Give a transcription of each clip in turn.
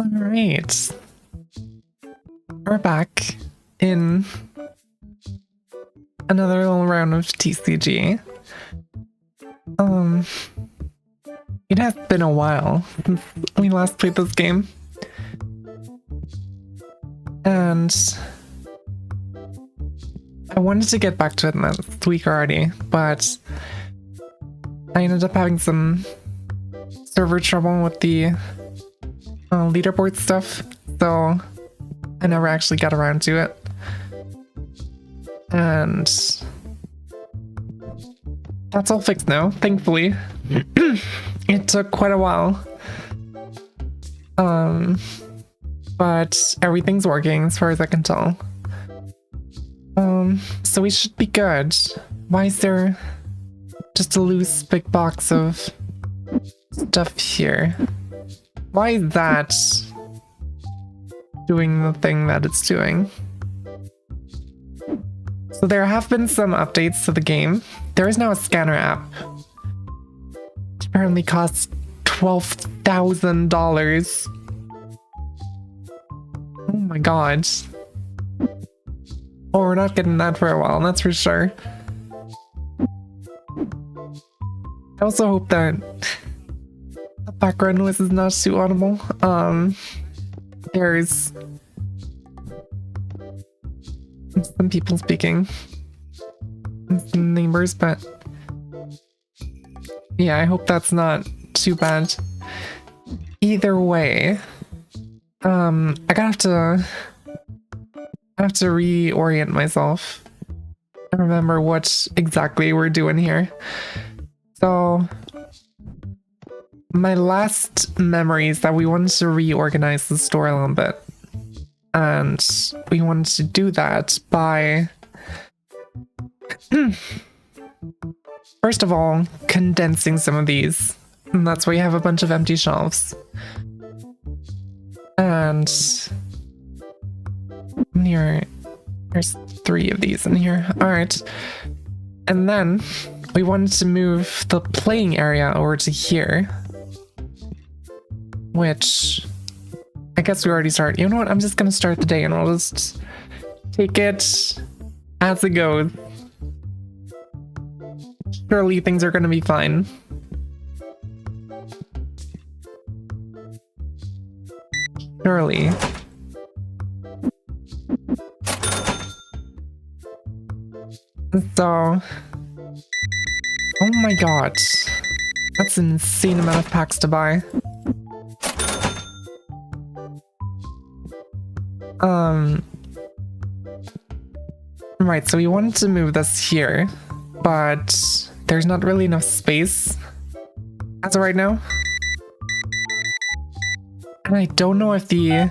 Alright. We're back in another little round of TCG. It has been a while since we last played this game. And I wanted to get back to it this week already, but I ended up having some server trouble with the leaderboard stuff, so I never actually got around to it. And that's all fixed now, thankfully. It took quite a while. But everything's working as far as I can tell. So we should be good. Why is there just a loose big box of stuff here? Why is that doing the thing that it's doing? So there have been some updates to the game. There is now a scanner app. It apparently costs $12,000. Oh my god. Oh, we're not getting that for a while, that's for sure. I also hope that the background noise is not too audible. There's some people speaking, some neighbors, but yeah, I hope that's not too bad. Either way, I have to reorient myself and remember what exactly we're doing here. So my last memory is that we wanted to reorganize the store a little bit. And we wanted to do that by first of all, condensing some of these. And that's why you have a bunch of empty shelves. And there's 3 of these in here. Alright. And then we wanted to move the playing area over to here. Which I guess we already started. You know what? I'm just gonna start the day and we'll just take it as it goes. Surely things are gonna be fine. Surely. So, oh my god, that's an insane amount of packs to buy. Right, so we wanted to move this here, but there's not really enough space as of right now. And I don't know if the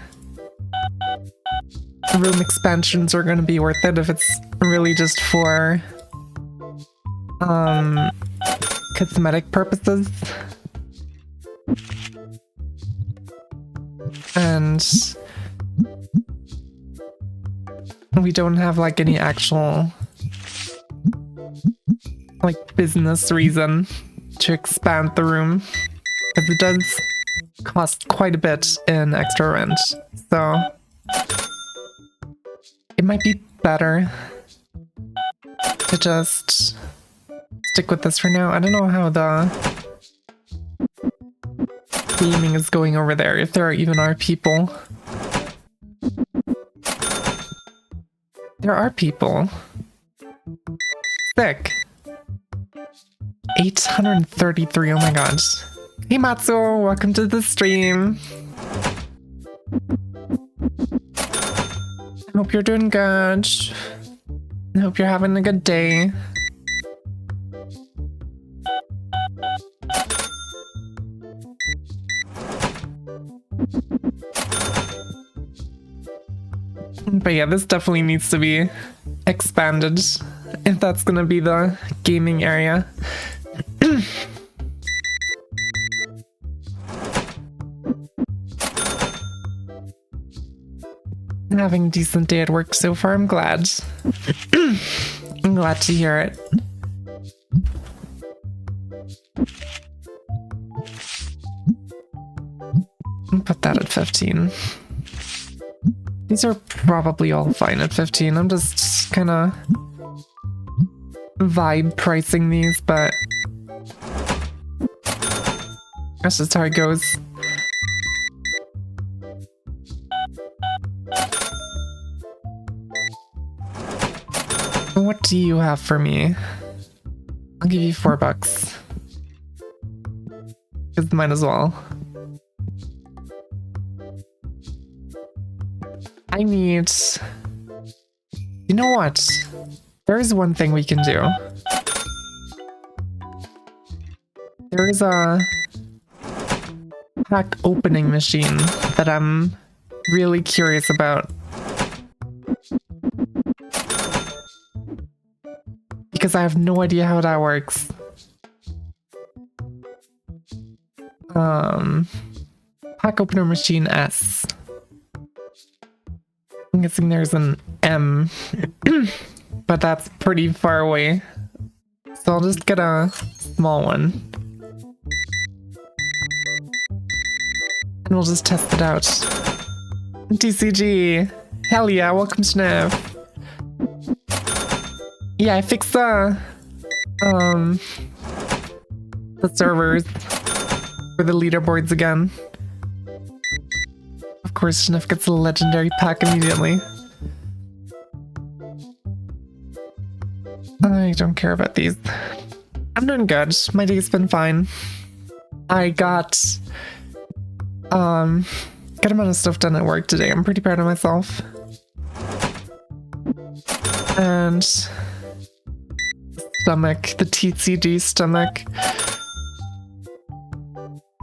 room expansions are going to be worth it, if it's really just for cosmetic purposes. And we don't have like any actual like business reason to expand the room, because it does cost quite a bit in extra rent. So it might be better to just stick with this for now. I don't know how the gaming is going over there, if there even are people. There are people. Sick. 833, oh my god. Hey Matsu, welcome to the stream. I hope you're doing good. I hope you're having a good day. But yeah, this definitely needs to be expanded if that's gonna be the gaming area. Having a decent day at work so far, I'm glad. I'm glad to hear it. I'll put that at 15. These are probably all fine at 15. I'm just kind of vibe pricing these, but that's just how it goes. What do you have for me? I'll give you $4. Because might as well. I need... You know what? There is one thing we can do. There is a pack opening machine that I'm really curious about. Because I have no idea how that works. Pack opener machine S. I'm guessing there's an M, but that's pretty far away. So I'll just get a small one. And we'll just test it out. TCG! Hell yeah, welcome to Nav. Yeah, I fixed the servers for the leaderboards again. Of course, Sniff gets a legendary pack immediately. I don't care about these. I'm doing good. My day's been fine. I got good amount of stuff done at work today. I'm pretty proud of myself. And stomach, the TCG stomach.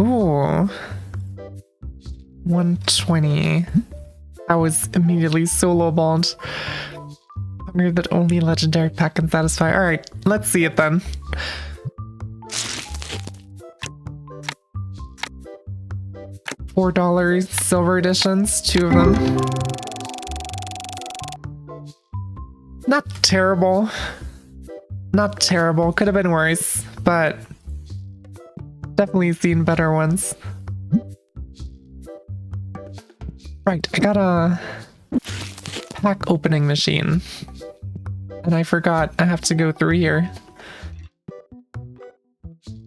Ooh. 120. That was immediately so lowballed. Hunger that only legendary pack can satisfy. Alright, let's see it then. $4 silver editions, 2 of them. Not terrible. Not terrible. Could have been worse, but definitely seen better ones. Right, I got a pack opening machine. And I forgot I have to go through here.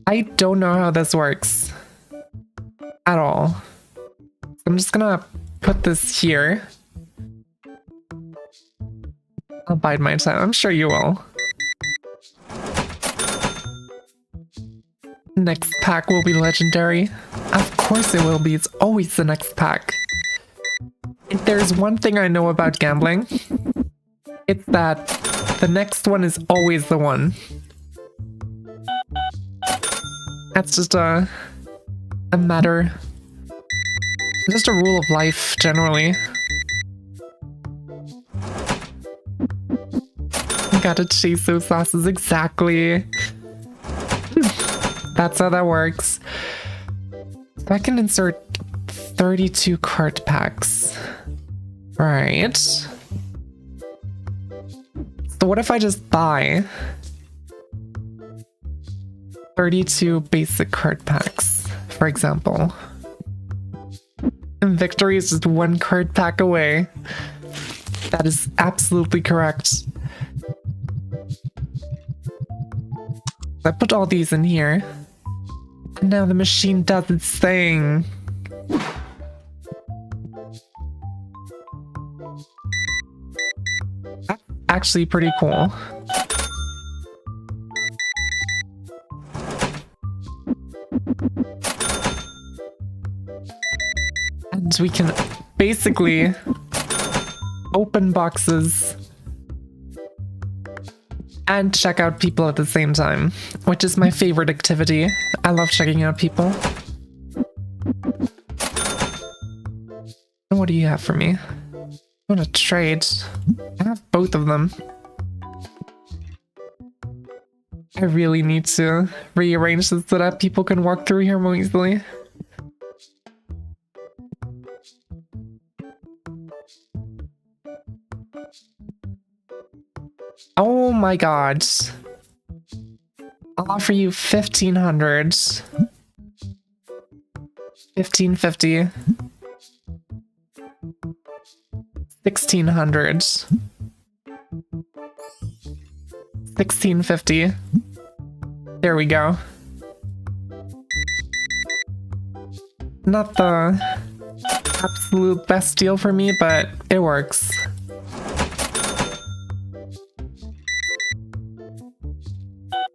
I don't know how this works. At all. I'm just gonna put this here. I'll bide my time. I'm sure you will. Next pack will be legendary. Of course it will be. It's always the next pack. If there's one thing I know about gambling, it's that the next one is always the one. That's just a matter, just a rule of life generally. Gotta chase those sauces exactly. That's how that works. So I can insert 32 card packs. Right. So what if I just buy 32 basic card packs, for example? And victory is just 1 card pack away. That is absolutely correct. I put all these in here. And now the machine does its thing. That's actually pretty cool. And we can basically open boxes and check out people at the same time, which is my favorite activity. I love checking out people. And what do you have for me? I want to trade. I have both of them. I really need to rearrange this so that people can walk through here more easily. Oh my god. I'll offer you 1,500. 1,550. 1,600. 1,650. There we go. Not the absolute best deal for me, but it works.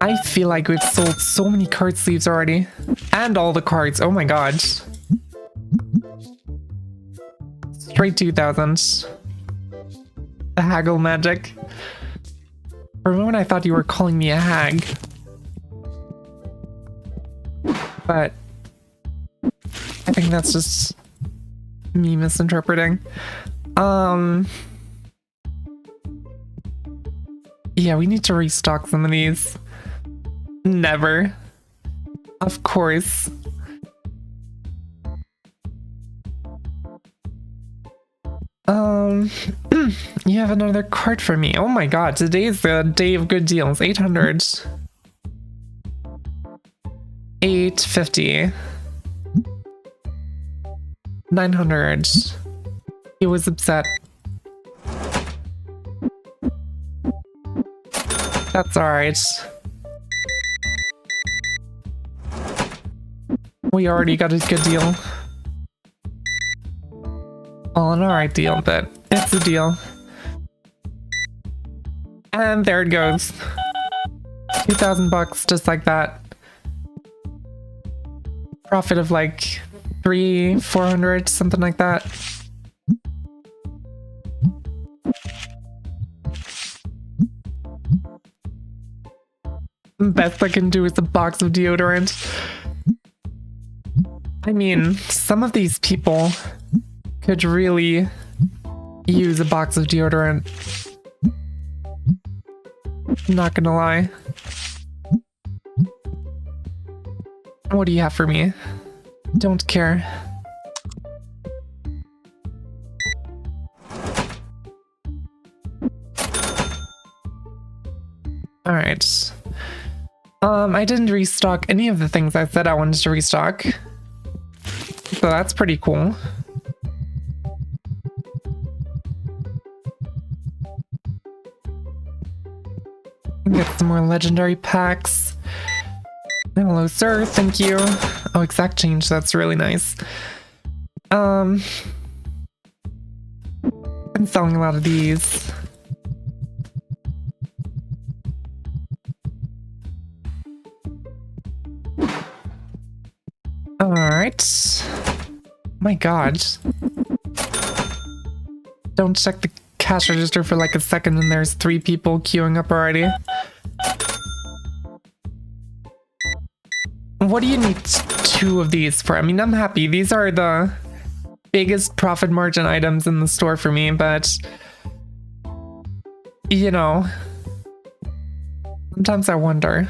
I feel like we've sold so many card sleeves already. And all the cards. Oh my god. Straight 2000s. The haggle magic. For a moment I thought you were calling me a hag. But I think that's just me misinterpreting. Yeah, we need to restock some of these. Never. Of course. You have another card for me. Oh my god, today's the day of good deals. 800. 850. 900. He was upset. That's alright. We already got a good deal. Well, an alright deal, but it's a deal. And there it goes. 2,000 bucks, just like that. Profit of like 400, something like that. Best I can do is a box of deodorant. I mean, some of these people could really use a box of deodorant. Not gonna lie. What do you have for me? Don't care. Alright. I didn't restock any of the things I said I wanted to restock. So that's pretty cool. Get some more legendary packs. Hello, sir. Thank you. Oh, exact change. That's really nice. Been selling a lot of these. Alright. My god. Don't check the cash register for like a second and there's 3 people queuing up already. What do you need 2 of these for? I mean, I'm happy. These are the biggest profit margin items in the store for me, but you know, sometimes I wonder.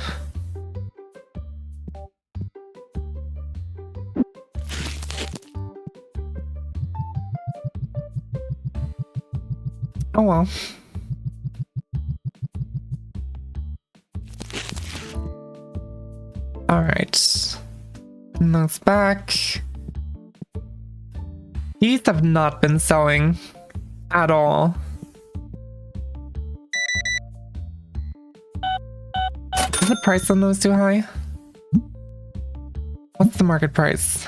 Oh well. Alright. And those back. These have not been selling at all. Is the price on those too high? What's the market price?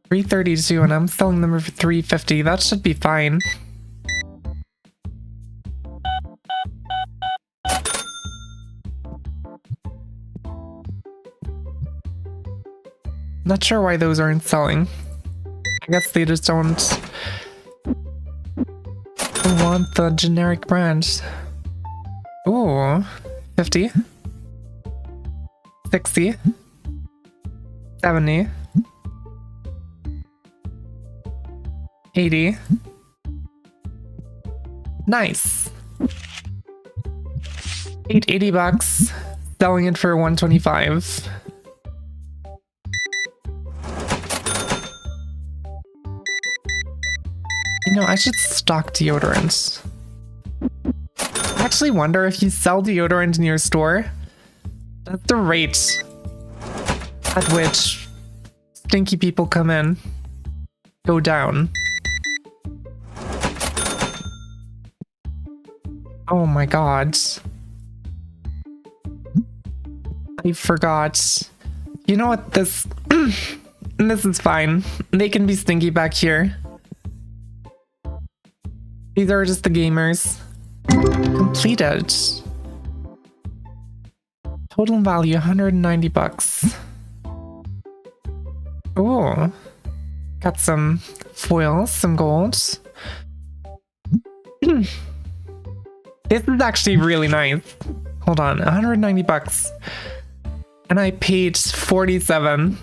332 and I'm selling them for 350. That should be fine. Not sure why those aren't selling. I guess they just don't want the generic brand. Ooh, 50, 60, 70, 80. Nice. 880 bucks, selling it for 125. You know, I should stock deodorants. I actually wonder if you sell deodorant in your store, that's the rate at which stinky people come in go down. Oh my god. I forgot. You know what, this this is fine. They can be stinky back here. These are just the gamers. Completed. Total value 190 bucks. Oh, got some foils, some gold. This is actually really nice. Hold on, 190 bucks. And I paid 47.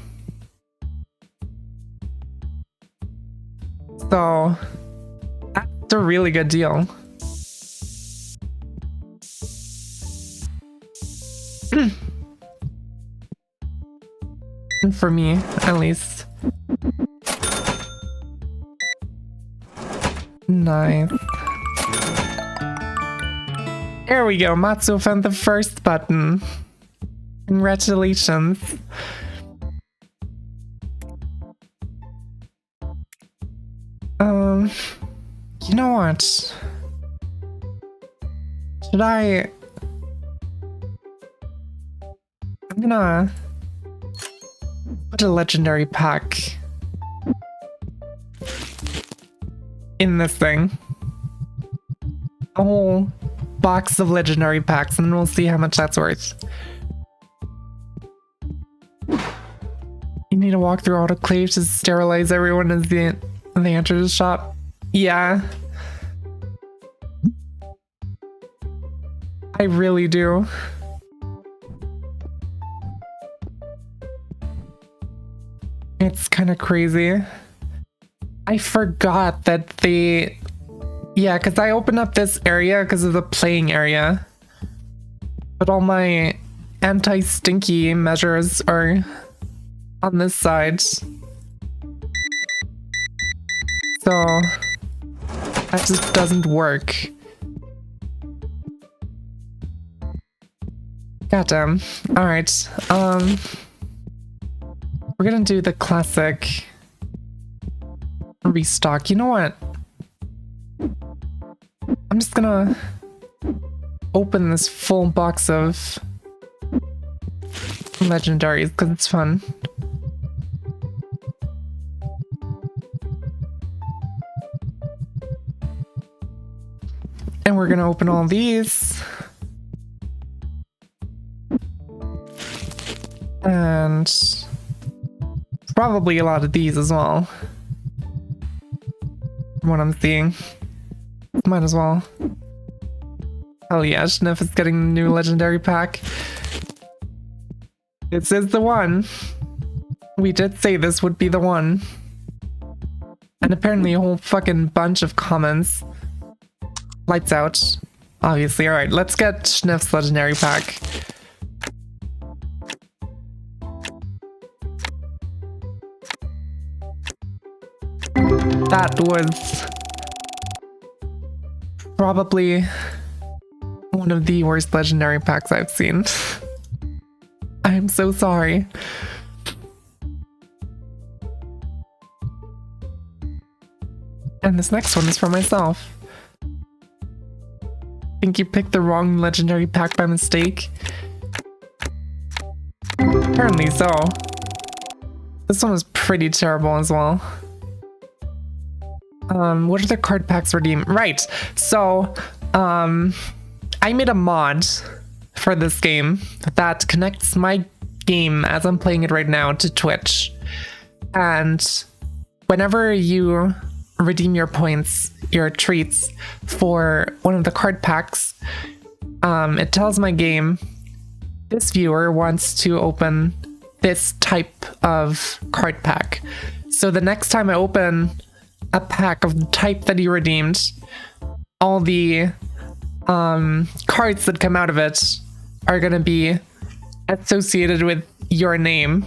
So that's a really good deal. For me, at least. Nice. There we go. Matsu found the first button. Congratulations. You know what? Should I'm gonna put a legendary pack in this thing. A whole box of legendary packs, and then we'll see how much that's worth. You need to walk through autoclaves to sterilize everyone as they enter the shop. Yeah. I really do. It's kind of crazy. I forgot that they... Yeah, because I opened up this area because of the playing area. But all my anti-stinky measures are on this side. So that just doesn't work. Goddamn. Alright. We're gonna do the classic restock. You know what? I'm just gonna open this full box of legendaries because it's fun. And we're gonna open all these. And probably a lot of these as well. From what I'm seeing. Might as well. Hell yeah, Schniff is getting a new legendary pack. This is the one. We did say this would be the one. And apparently a whole fucking bunch of comments. Lights out. Obviously, alright, let's get Schniff's legendary pack. That was probably one of the worst legendary packs I've seen. I'm so sorry. And this next one is for myself. Think you picked the wrong legendary pack by mistake? Apparently so. This one was pretty terrible as well. What are the card packs redeem? Right, so, I made a mod for this game that connects my game as I'm playing it right now to Twitch. And whenever you redeem your points, your treats for one of the card packs, it tells my game, this viewer wants to open this type of card pack. So the next time I open a pack of the type that you redeemed, all the cards that come out of it are going to be associated with your name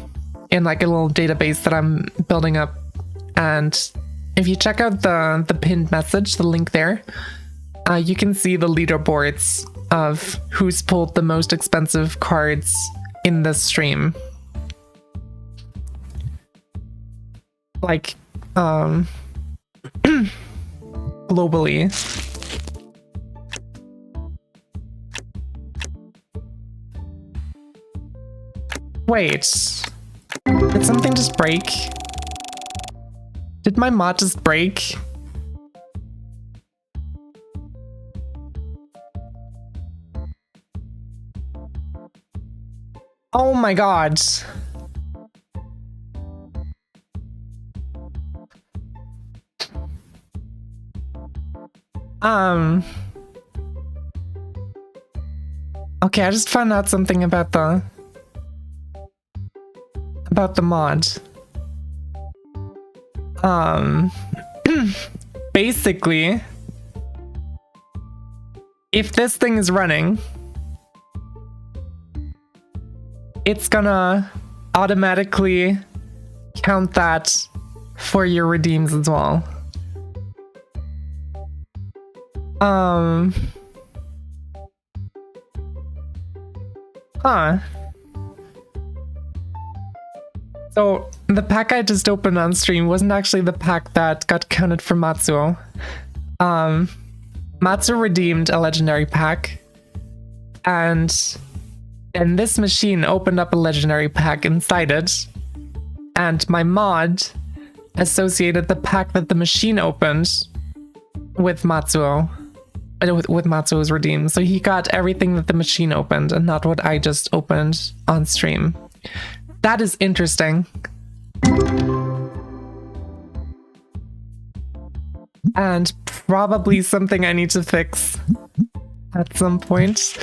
in like a little database that I'm building up. And if you check out the pinned message, the link there, you can see the leaderboards of who's pulled the most expensive cards in this stream. Like, globally. Wait, did something just break? Did my mod just break? Oh my god. Okay, I just found out something about the mod. Basically, if this thing is running, it's gonna automatically count that for your redeems as well. Huh. So the pack I just opened on stream wasn't actually the pack that got counted for Matsuo. Matsuo redeemed a legendary pack, and this machine opened up a legendary pack inside it, and my mod associated the pack that the machine opened with Matsuo. With Matsuo's redeem. So he got everything that the machine opened and not what I just opened on stream. That is interesting. And probably something I need to fix at some point.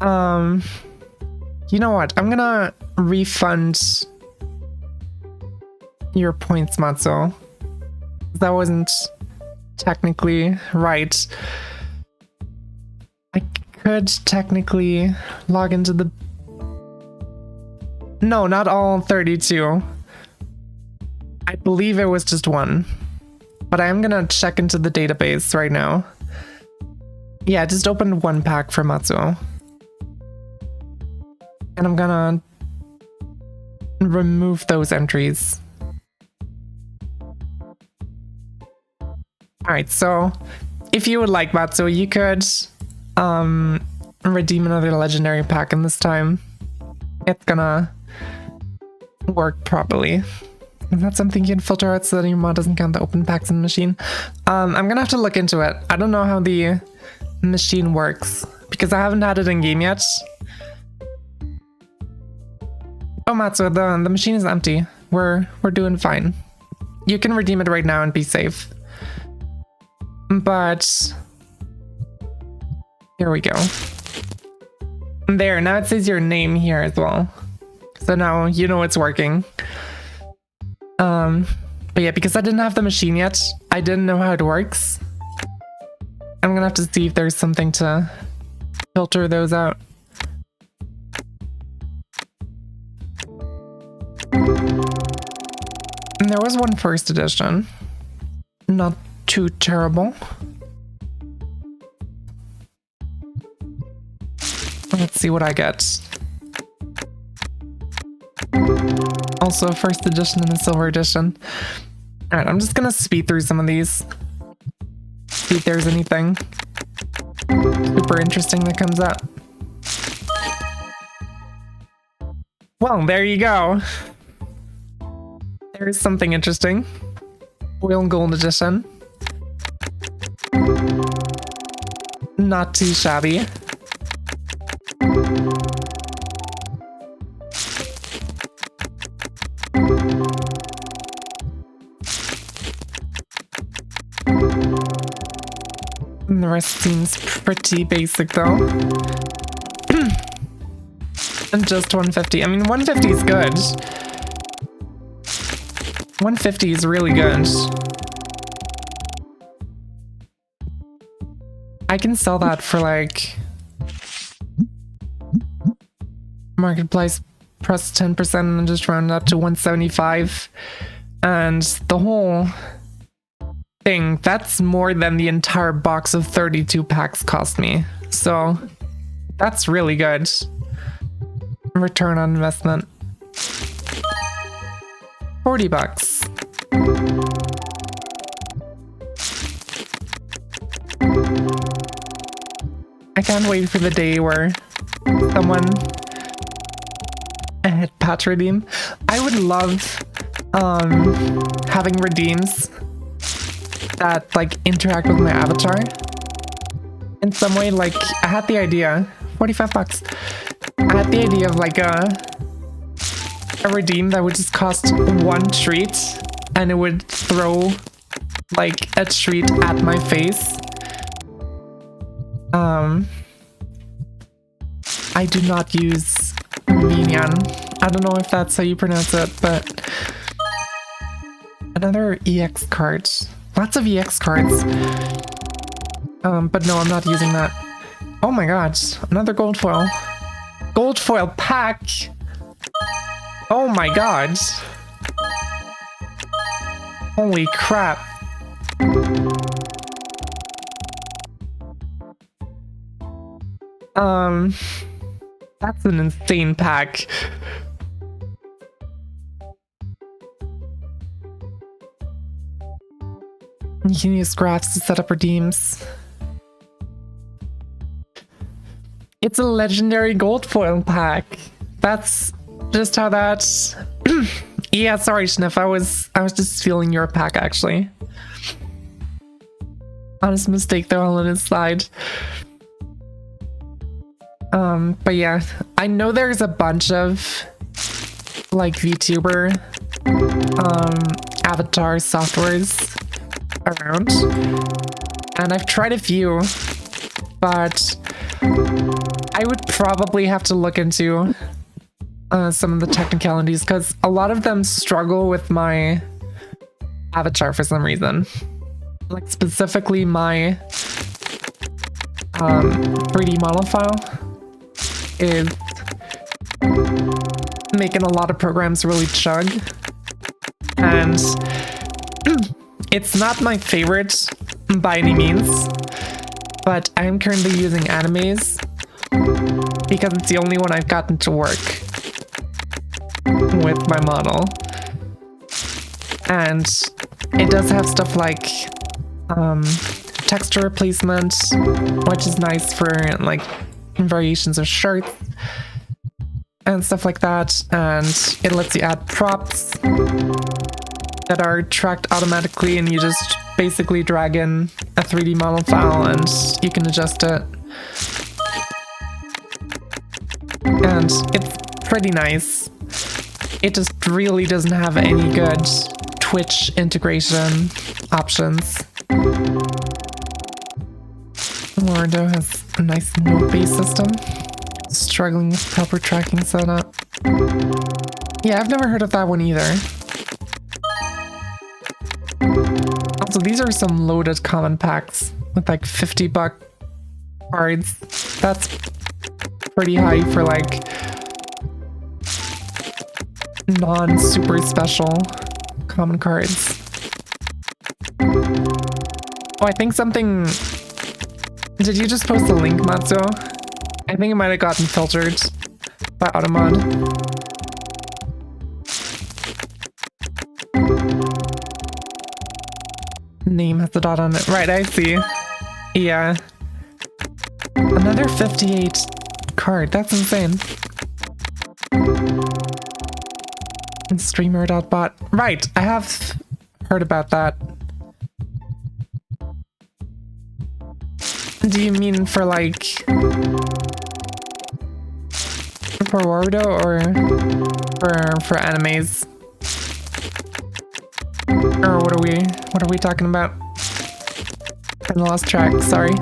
You know what? I'm gonna refund your points, Matsuo. That wasn't technically right. I could technically log into the... No, not all 32. I believe it was just one. But I am gonna check into the database right now. Yeah, I just opened one pack for Matsuo. And I'm gonna remove those entries. Alright, so if you would like, Matsuo, you could redeem another legendary pack, and this time it's gonna work properly. Is that something you can filter out so that your mod doesn't count the open packs in the machine? I'm gonna have to look into it. I don't know how the machine works because I haven't had it in game yet. Oh, Matsuo, the machine is empty. We're doing fine. You can redeem it right now and be safe. But here we go. There, now it says your name here as well. So now you know it's working. But yeah, because I didn't have the machine yet, I didn't know how it works. I'm gonna have to see if there's something to filter those out. And there was one first edition. Not too terrible. Let's see what I get. Also, first edition and a silver edition. Alright, I'm just gonna speed through some of these. See if there's anything super interesting that comes up. Well, there you go. There's something interesting. Oil and Gold edition. Not too shabby. And the rest seems pretty basic though. And just 150. I mean, 150 is good. 150 is really good. I can sell that for like marketplace plus 10% and just round it up to 175. And the whole thing, that's more than the entire box of 32 packs cost me. So that's really good. Return on investment. 40 bucks. I can't wait for the day where someone hit patch redeem. I would love having redeems that like interact with my avatar in some way. Like I had the idea, 45 bucks. I had the idea of like a redeem that would just cost 1 treat and it would throw like a treat at my face. I do not use Minion. I don't know if that's how you pronounce it, but another EX card. Lots of EX cards. But no, I'm not using that. Oh my god, another gold foil. Gold foil pack! Oh my god. Holy crap. That's an insane pack. You can use graphs to set up redeems. It's a legendary gold foil pack. That's just how that's... Yeah, sorry, Schniff. I was just feeling your pack, actually. Honest mistake though, I'll let it slide. But yeah, I know there's a bunch of like VTuber avatar softwares around, and I've tried a few, but I would probably have to look into some of the technicalities because a lot of them struggle with my avatar for some reason. Like specifically my 3D model file is making a lot of programs really chug, and it's not my favorite by any means, but I'm currently using Animes because it's the only one I've gotten to work with my model, and it does have stuff like texture replacement, which is nice for like variations of shirts and stuff like that, and it lets you add props that are tracked automatically, and you just basically drag in a 3D model file and you can adjust it, and it's pretty nice. It just really doesn't have any good Twitch integration options. Lordo has a nice node-based system. Struggling with proper tracking setup. Yeah, I've never heard of that one either. Also, these are some loaded common packs with like $50 cards. That's pretty high for like non-super special common cards. Oh, I think something... Did you just post a link, Matsuo? I think it might have gotten filtered by Automod. Name has a dot on it. Right, I see. Yeah. Another 58 card. That's insane. And streamer.bot. Right, I have heard about that. Do you mean for like for Warudo or for animes? Or what are we talking about? I lost track, sorry.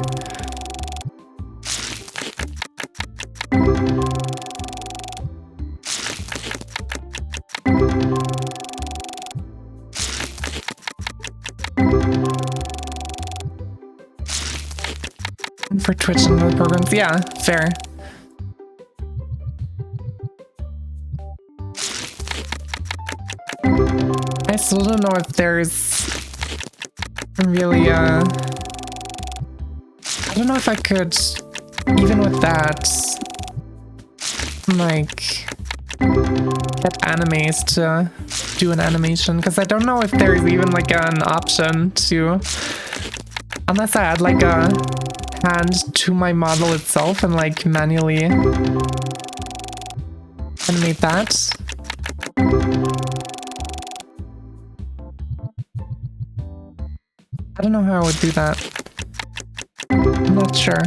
For Twitch and other programs, yeah, fair. I still don't know if there's really I don't know if I could, even with that, like, get animes to do an animation, because I don't know if there's even like an option to, unless I add like a hand to my model itself and like manually animate that. I don't know how I would do that. I'm not sure.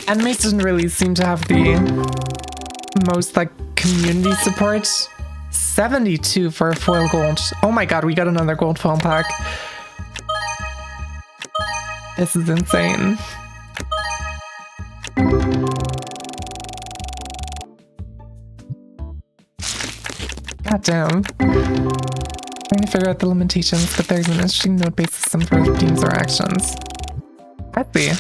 Animes doesn't really seem to have the most like community support. 72 for a foil gold. Oh my god, we got another gold foil pack. This is insane. God damn. Trying to figure out the limitations, but there's an interesting node-based system for themes or actions. I see.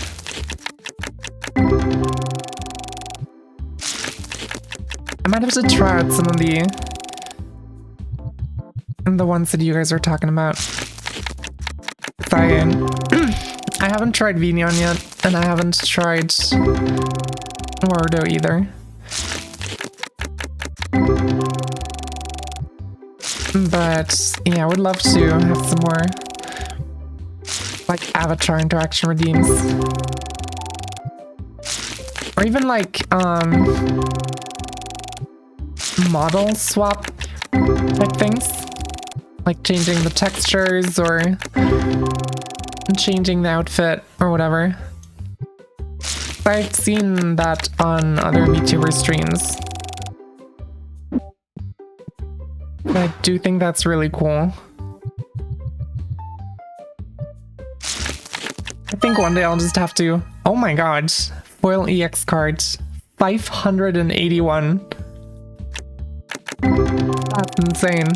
I might have to try out some of the ones that you guys are talking about. I haven't tried Vignon yet, and I haven't tried Wordo either. But yeah, I would love to have some more like avatar interaction redeems. Or even like model swap type things. Like changing the textures or changing the outfit or whatever. I've seen that on other VTuber streams. I do think that's really cool. I think one day I'll just have to... Oh my god. Foil EX cards. 581. That's insane.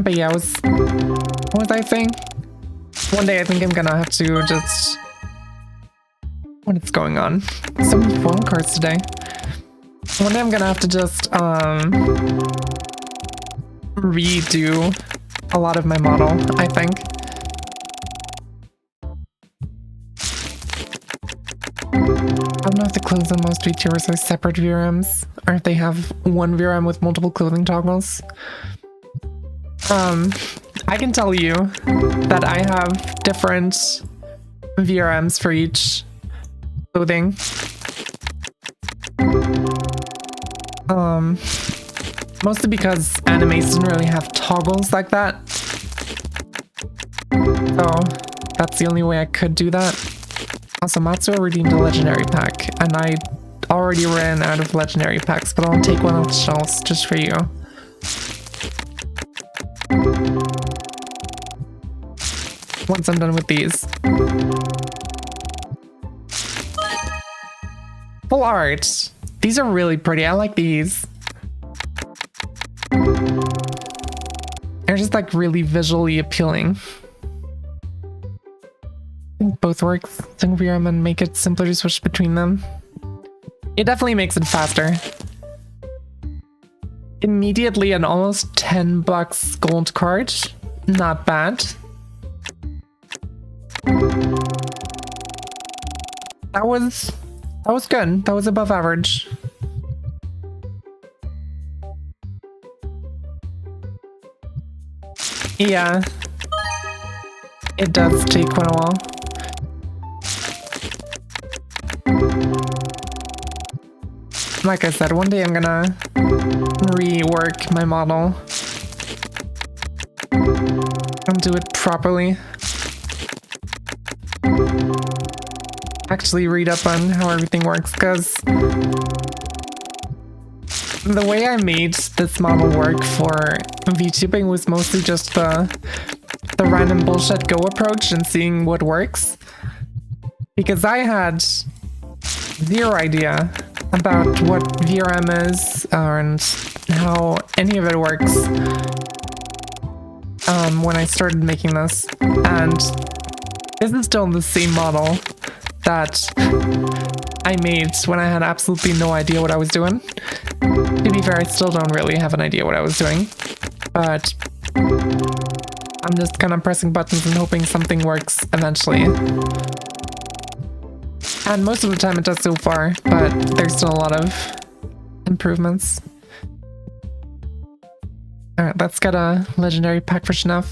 But yeah, what was I saying? One day I think I'm gonna have to just... What is going on? So many foil cards today. One day I'm gonna have to just redo a lot of my model, I think. I don't know if the clothes on most VTubers are separate VRMs, or if they have one VRM with multiple clothing toggles. I can tell you that I have different VRMs for each clothing. Mostly because animes didn't really have toggles like that. So that's the only way I could do that. Also, Matsuo redeemed a legendary pack, and I already ran out of legendary packs, but I'll take one off the shelves just for you. Once I'm done with these. Full art. These are really pretty. I like these. They're just like really visually appealing. I think both work. Single VRM and make it simpler to switch between them. It definitely makes it faster. Immediately an almost $10 gold card. Not bad. That was good. That was above average. Yeah. It does take quite a while. Like I said, one day I'm gonna rework my model and do it properly. Actually read up on how everything works, because the way I made this model work for VTubing was mostly just the random bullshit go approach and seeing what works. Because I had zero idea about what VRM is and how any of it works when I started making this. And this is still the same model that I made when I had absolutely no idea what I was doing. To be fair, I still don't really have an idea what I was doing, but I'm just kind of pressing buttons and hoping something works eventually. And most of the time it does so far, but there's still a lot of improvements. Alright, let's get a legendary pack for Schnuff.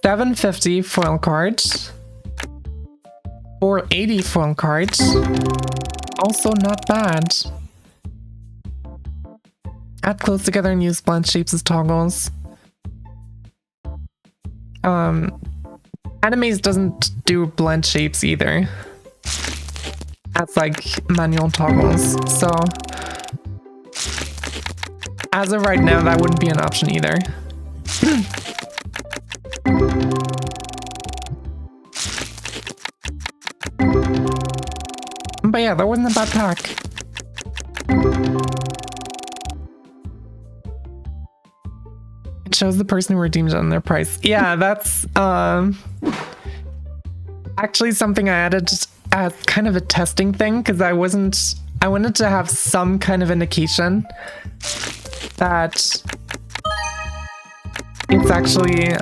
750 foil cards. 480 foil cards. Also not bad. Add clothes together and use blend shapes as toggles. Animes doesn't do blend shapes either. That's like manual toggles. So as of right now, that wouldn't be an option either. But yeah, that wasn't a bad pack. It shows the person who redeemed it on their price. Yeah, that's actually something I added as kind of a testing thing, because I wanted to have some kind of indication that it's actually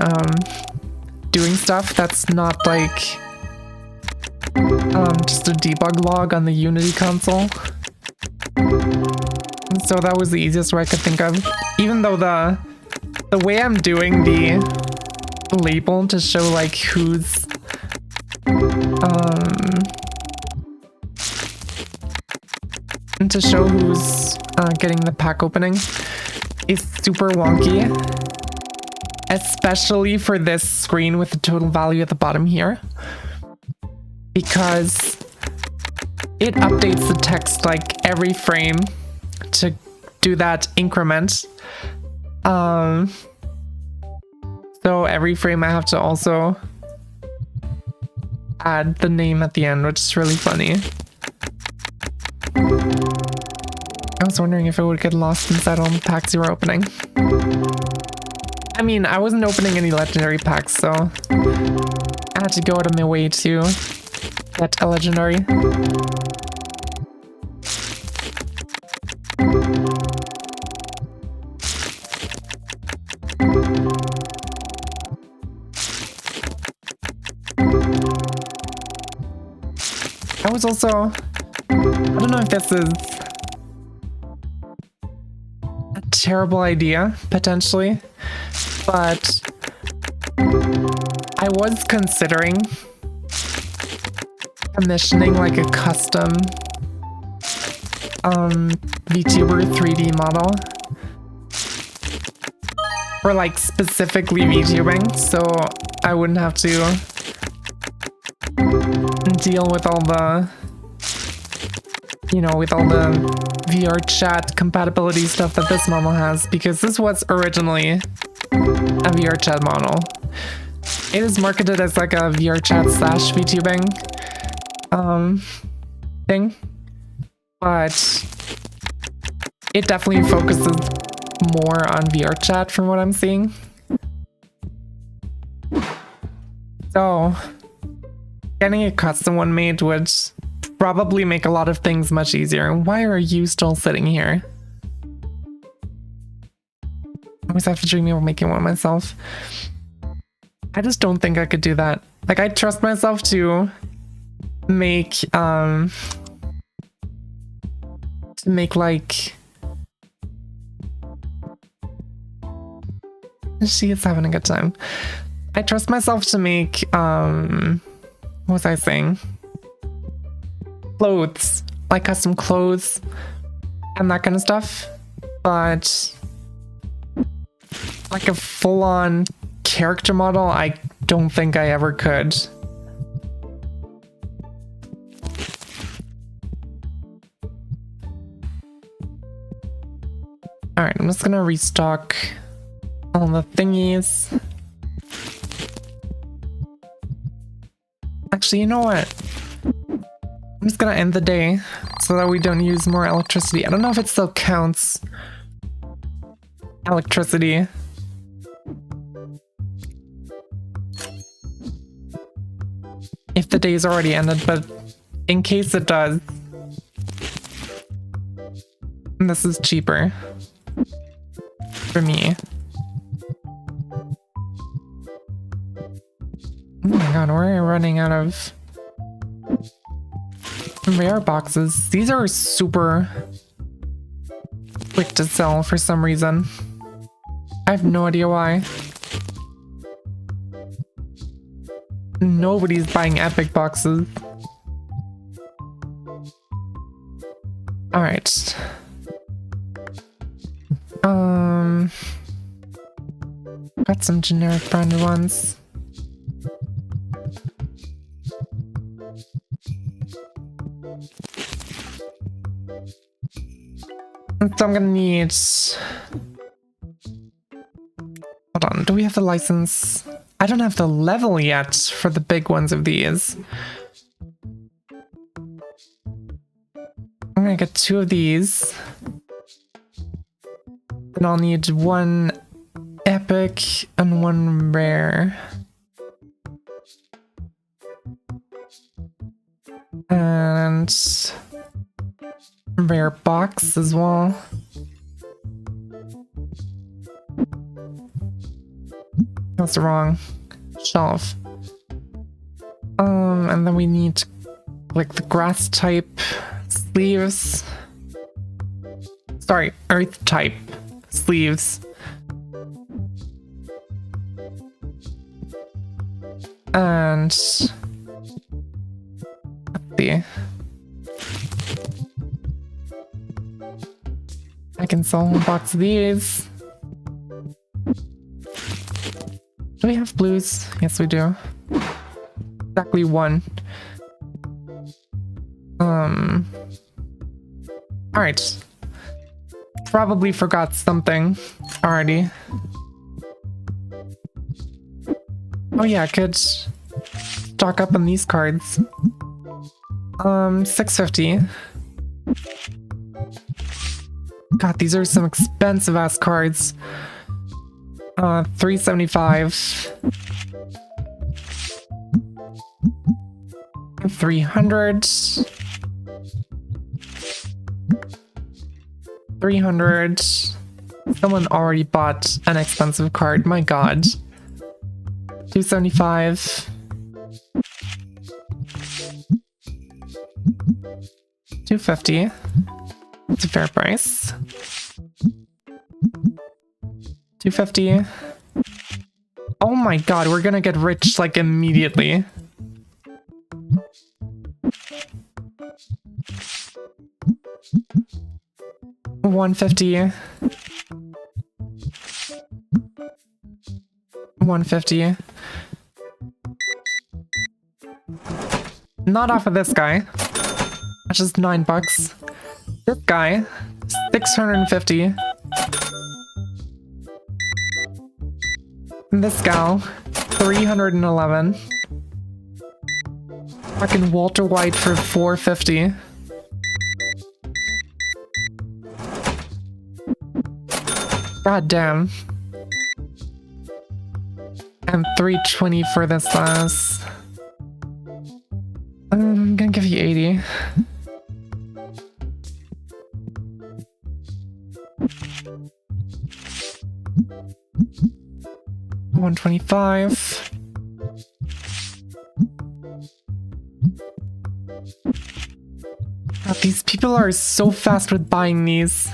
doing stuff that's not like just a debug log on the Unity console. And so that was the easiest way I could think of. Even though the way I'm doing the label to show like who's getting the pack opening is super wonky, especially for this screen with the total value at the bottom here, because it updates the text like every frame to do that increment. So every frame I have to also add the name at the end, which is really funny. I was wondering if it would get lost inside all the packs you were opening. I mean, I wasn't opening any legendary packs, so I had to go out of my way to get a legendary. I was also, I don't know if this is a terrible idea, potentially, but I was considering commissioning like a custom VTuber 3D model for like specifically VTubing, so I wouldn't have to deal with all the, with all the VR chat compatibility stuff that this model has, because this was originally a VR chat model. It is marketed as like a VR chat / VTubing thing, but it definitely focuses more on VR chat from what I'm seeing. So getting a custom one made would probably make a lot of things much easier. Why are you still sitting here? I always have to dream of making one myself. I just don't think I could do that. Like, I trust myself to make like, she is having a good time. I trust myself to make what was I saying? Clothes, like custom clothes and that kind of stuff, but like a full-on character model, I don't think I ever could. All right, I'm just gonna restock all the thingies. Actually, you know what? I'm just gonna end the day so that we don't use more electricity. I don't know if it still counts electricity. If the day's already ended, but in case it does, this is cheaper for me. Oh my god, we're running out of rare boxes. These are super quick to sell for some reason. I have no idea why. Nobody's buying epic boxes. All right. Got some generic branded ones. So I'm gonna need... Hold on, do we have the license? I don't have the level yet for the big ones of these. I'm gonna get 2 of these. And I'll need 1 epic and 1 rare. And rare box as well. That's the wrong shelf. And then we need like the grass type sleeves. Sorry, earth type sleeves. And let's see. I can sell a box of these. Do we have blues? Yes, we do. Exactly 1. Alright. Probably forgot something already. Oh yeah, I could stock up on these cards. 650. God, these are some expensive ass cards. 375. 300. 300. Someone already bought an expensive card. My god. 275. 250. It's a fair price. 250. Oh my god, we're gonna get rich like immediately. $150. $150. Not off of this guy. That's just $9. This guy, $650. And this gal, $311. Fucking Walter White for $450. God damn. And $320 for this last. I'm gonna give you 80. $125. God, these people are so fast with buying these.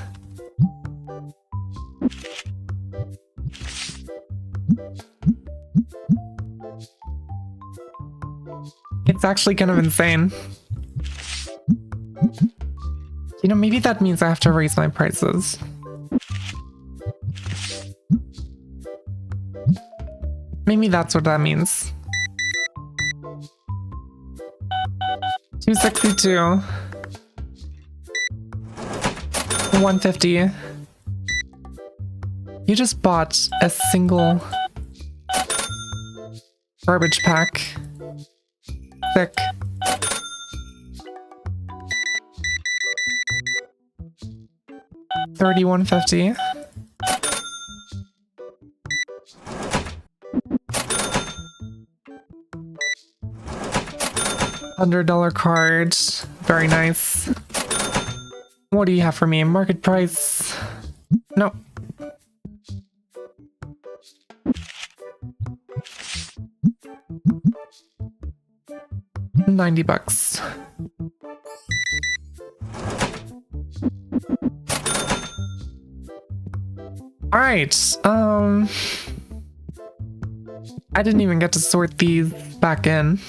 It's actually kind of insane. You know, maybe that means I have to raise my prices. Maybe that's what that means. 262. 150. You just bought a single garbage pack. Sick. $31.50. $100 card. Very nice. What do you have for me? Market price? No. $90. All right. I didn't even get to sort these back in.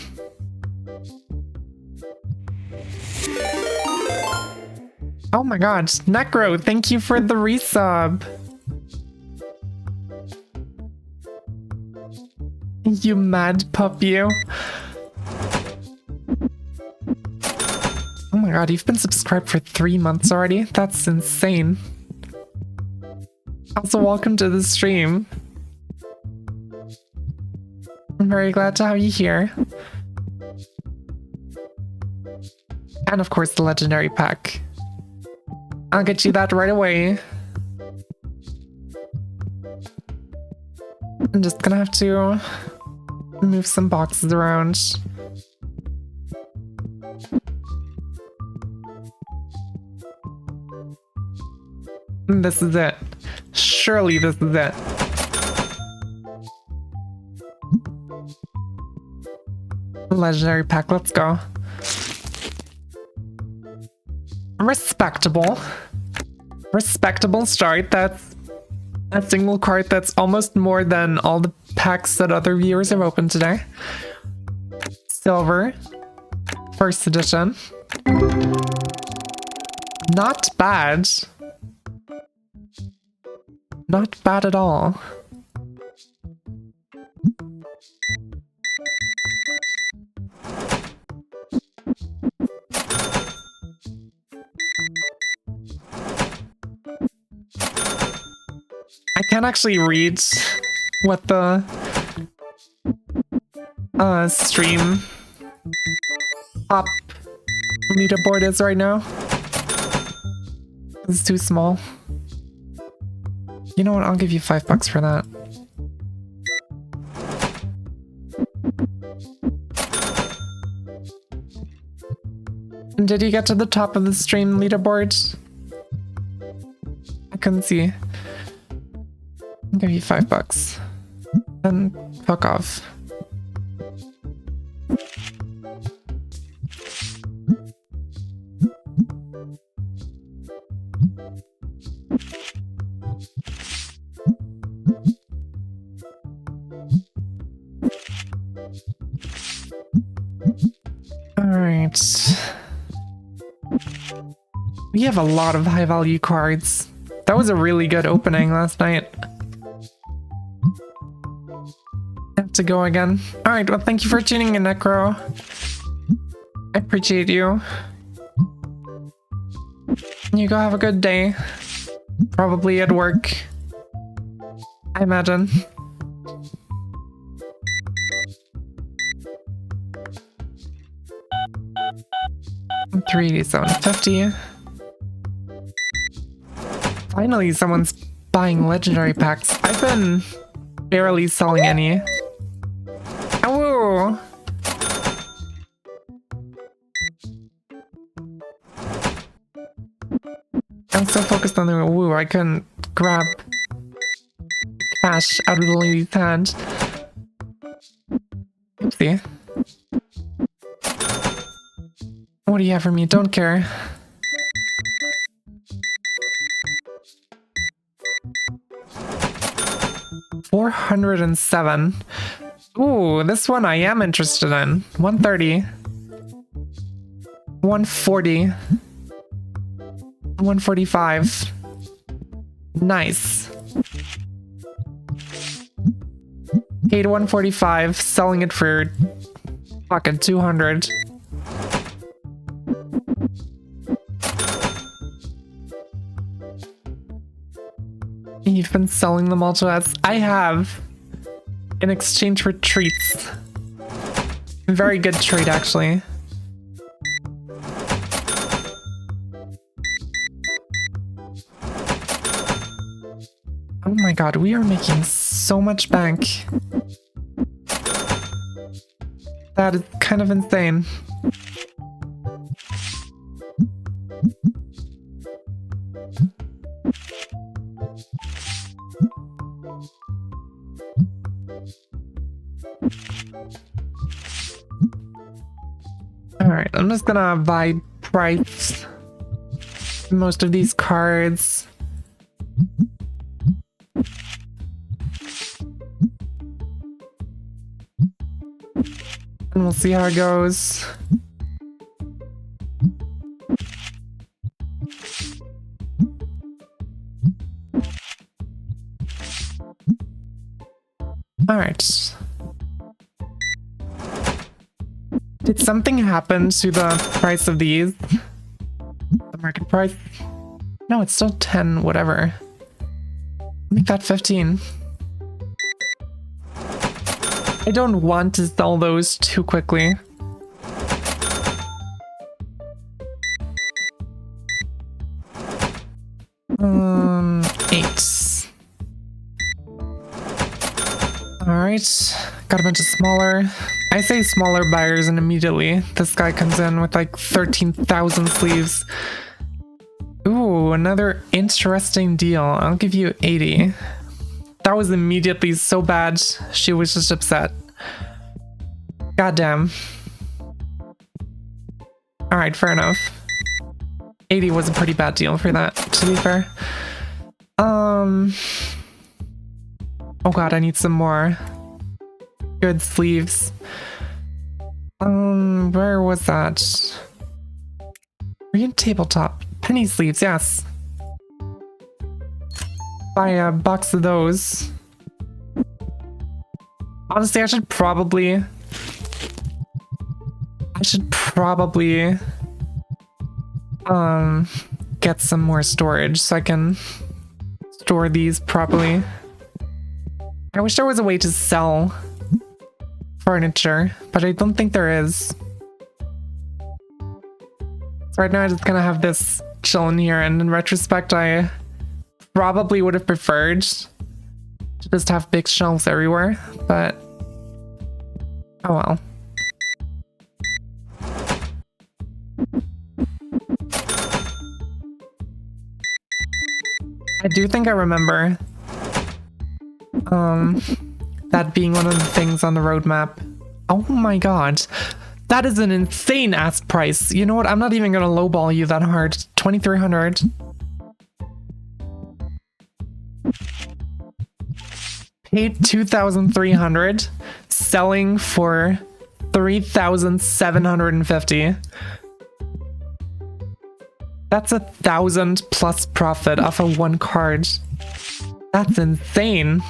Oh my god, Necro, thank you for the resub. You mad pup, you. Oh my my god, you've been subscribed for 3 months already? That's insane. Also, welcome to the stream. I'm very glad to have you here. And of course, the legendary pack. I'll get you that right away. I'm just gonna have to move some boxes around. This is it. Surely this is it. Legendary pack, let's go. Respectable. Respectable start. That's a single card that's almost more than all the packs that other viewers have opened today. Silver. First edition. Not bad. Not bad at all. I can't actually read what the stream top leaderboard is right now. It's too small. You know what? I'll give you $5 for that. Did you get to the top of the stream leaderboard? I couldn't see. I'll give you $5. Then fuck off. Alright. We have a lot of high value cards. That was a really good opening last night. Have to go again. Alright, well thank you for tuning in, Necro. I appreciate you. You go have a good day. Probably at work, I imagine. $387.50. Finally, someone's buying legendary packs. I've been barely selling any. Oh! I'm so focused on the woo, I couldn't grab cash out of the lady's hand. Oopsie. What do you have for me? Don't care. $407. Ooh, this one I am interested in. 130. 140. 145. Nice. Paid 145, selling it for fucking 200. You've been selling them all to us. I have. In exchange for treats. Very good trade, actually. Oh my god, we are making so much bank. That is kind of insane. Alright, I'm just gonna buy price most of these cards. And we'll see how it goes. Alright. Did something happen to the price of these? market price. No, it's still 10, whatever. Make that 15. I don't want to sell those too quickly. Eight. Alright, got a bunch of smaller. I say smaller buyers and immediately this guy comes in with like 13,000 sleeves. Ooh, another interesting deal. I'll give you 80. That was immediately so bad, she was just upset. Goddamn. Alright, fair enough. 80 was a pretty bad deal for that, to be fair. Oh god, I need some more good sleeves. Where was that? Green tabletop. Penny sleeves, yes. Buy a box of those. Honestly, I should probably get some more storage so I can store these properly. I wish there was a way to sell furniture, but I don't think there is. So right now I just kind of have this chilling here, and in retrospect I probably would have preferred to just have big shelves everywhere, but oh well. I do think I remember that being one of the things on the roadmap. Oh my god. That is an insane ass price. You know what? I'm not even gonna lowball you that hard. 2,300. Paid 2,300. Selling for 3,750. That's 1,000 plus profit off of one card. That's insane.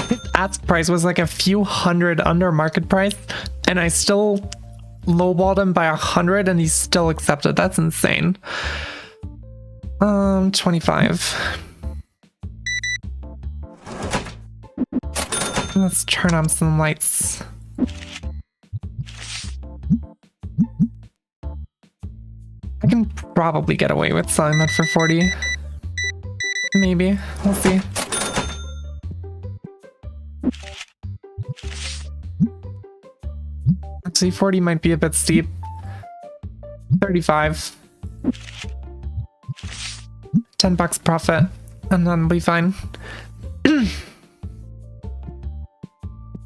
His ask price was like a few hundred under market price, and I still lowballed him by 100 and he still accepted. That's insane. 25. Let's turn on some lights. I can probably get away with selling that for 40. Maybe. We'll see. Actually, 40 might be a bit steep. 35. 10 bucks profit, and then we'll be fine.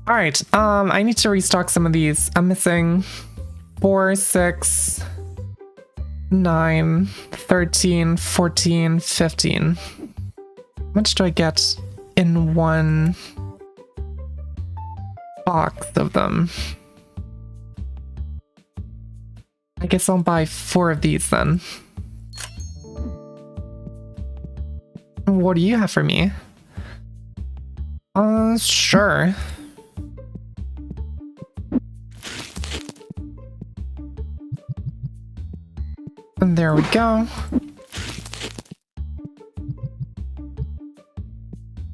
Alright, I need to restock some of these. I'm missing 4, 6, 9, 13, 14, 15. How much do I get in one box of them? I guess I'll buy 4 of these then. What do you have for me? Sure. And there we go.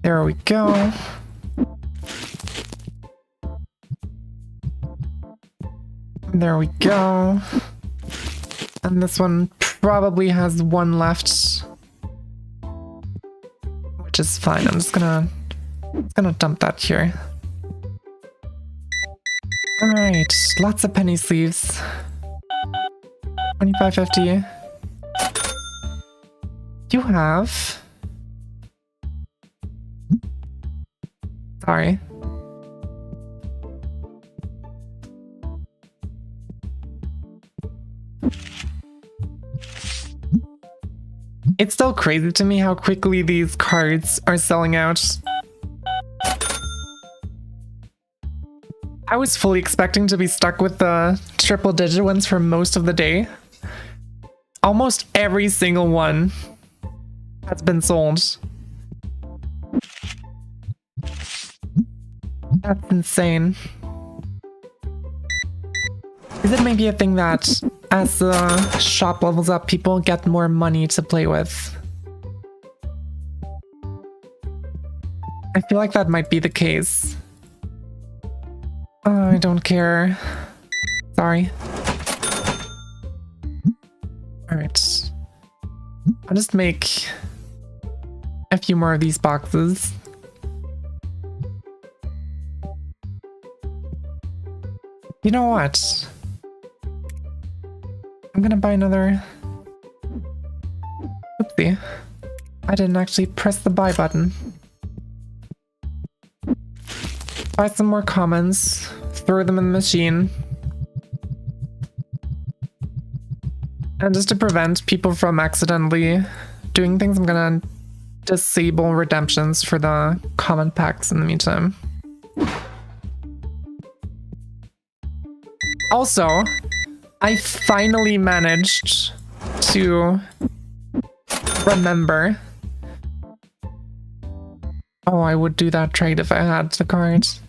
There we go. And there we go. And this one probably has one left, which is fine. I'm just gonna dump that here. All right, lots of penny sleeves. 25.50. You have. Sorry. It's still crazy to me how quickly these cards are selling out. I was fully expecting to be stuck with the triple digit ones for most of the day. almost every single one has been sold. That's insane. Is it maybe a thing that as the shop levels up, people get more money to play with? I feel like that might be the case. Oh, I don't care. Sorry. Alright. I'll just make a few more of these boxes. You know what? I'm gonna buy another... Oopsie. I didn't actually press the buy button. Buy some more commons. Throw them in the machine. And just to prevent people from accidentally doing things, I'm gonna disable redemptions for the common packs in the meantime. Also, I finally managed to remember. Oh, I would do that trade if I had the cards.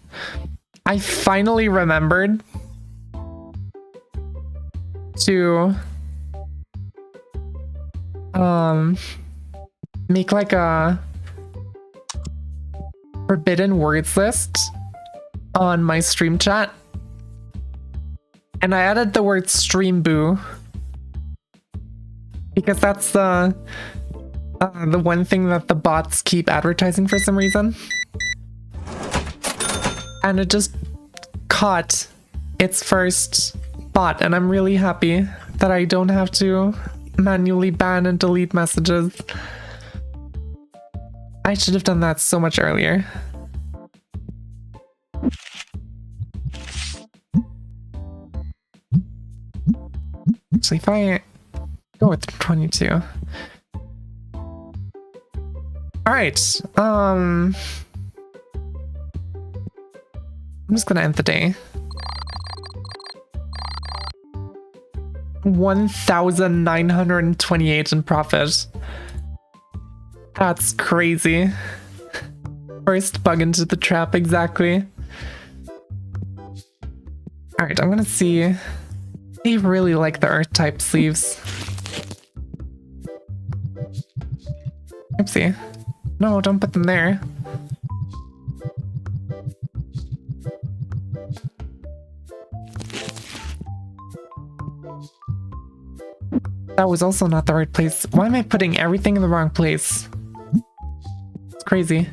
I finally remembered to make like a forbidden words list on my stream chat. And I added the word stream boo because that's the one thing that the bots keep advertising for some reason. And it just caught its first bot, and I'm really happy that I don't have to manually ban and delete messages. I should have done that so much earlier. Actually, if I go with 22. Alright, I'm just gonna end the day. 1,928 in profit. That's crazy. First bug into the trap, exactly. Alright, I'm gonna see. They really like the earth type sleeves. Oopsie. No, don't put them there. That was also not the right place. Why am I putting everything in the wrong place? It's crazy.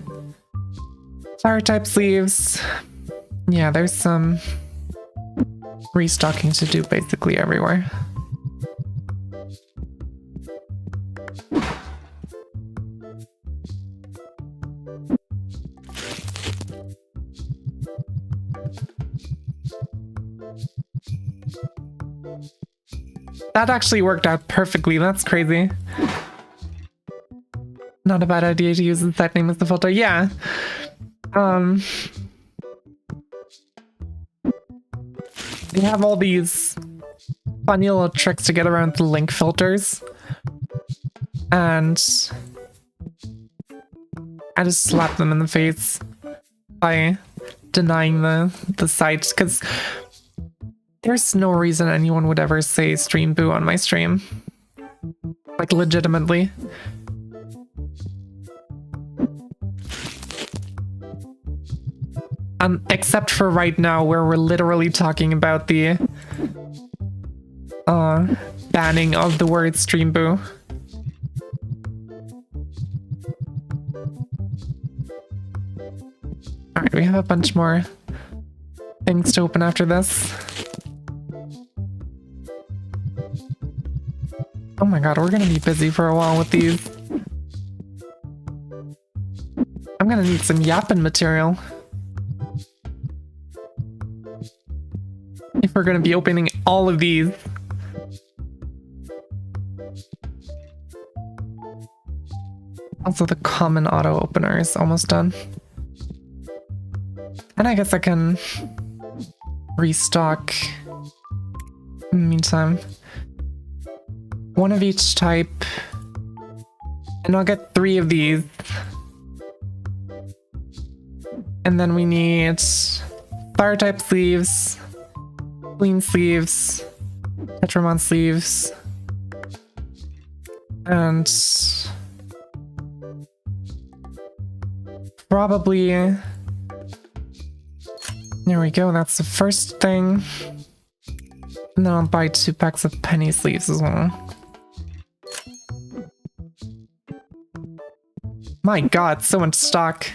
Fire type sleeves. Yeah, there's some restocking to do basically everywhere. That actually worked out perfectly. That's crazy. Not a bad idea to use the set name as the filter. Yeah. They have all these funny little tricks to get around the link filters. And I just slapped them in the face by denying the site, because there's no reason anyone would ever say stream boo on my stream. Like, legitimately. Except for right now, where we're literally talking about the banning of the word stream boo. Alright, we have a bunch more things to open after this. Oh my god, we're gonna be busy for a while with these. I'm gonna need some yapping material if we're gonna be opening all of these. Also, the common auto opener is almost done. And I guess I can restock in the meantime. one of each type. And I'll get 3 of these. And then we need fire type sleeves, clean sleeves, Tetramon sleeves, and probably, there we go, that's the first thing. And then I'll buy 2 packs of penny sleeves as well. My god, so much stock.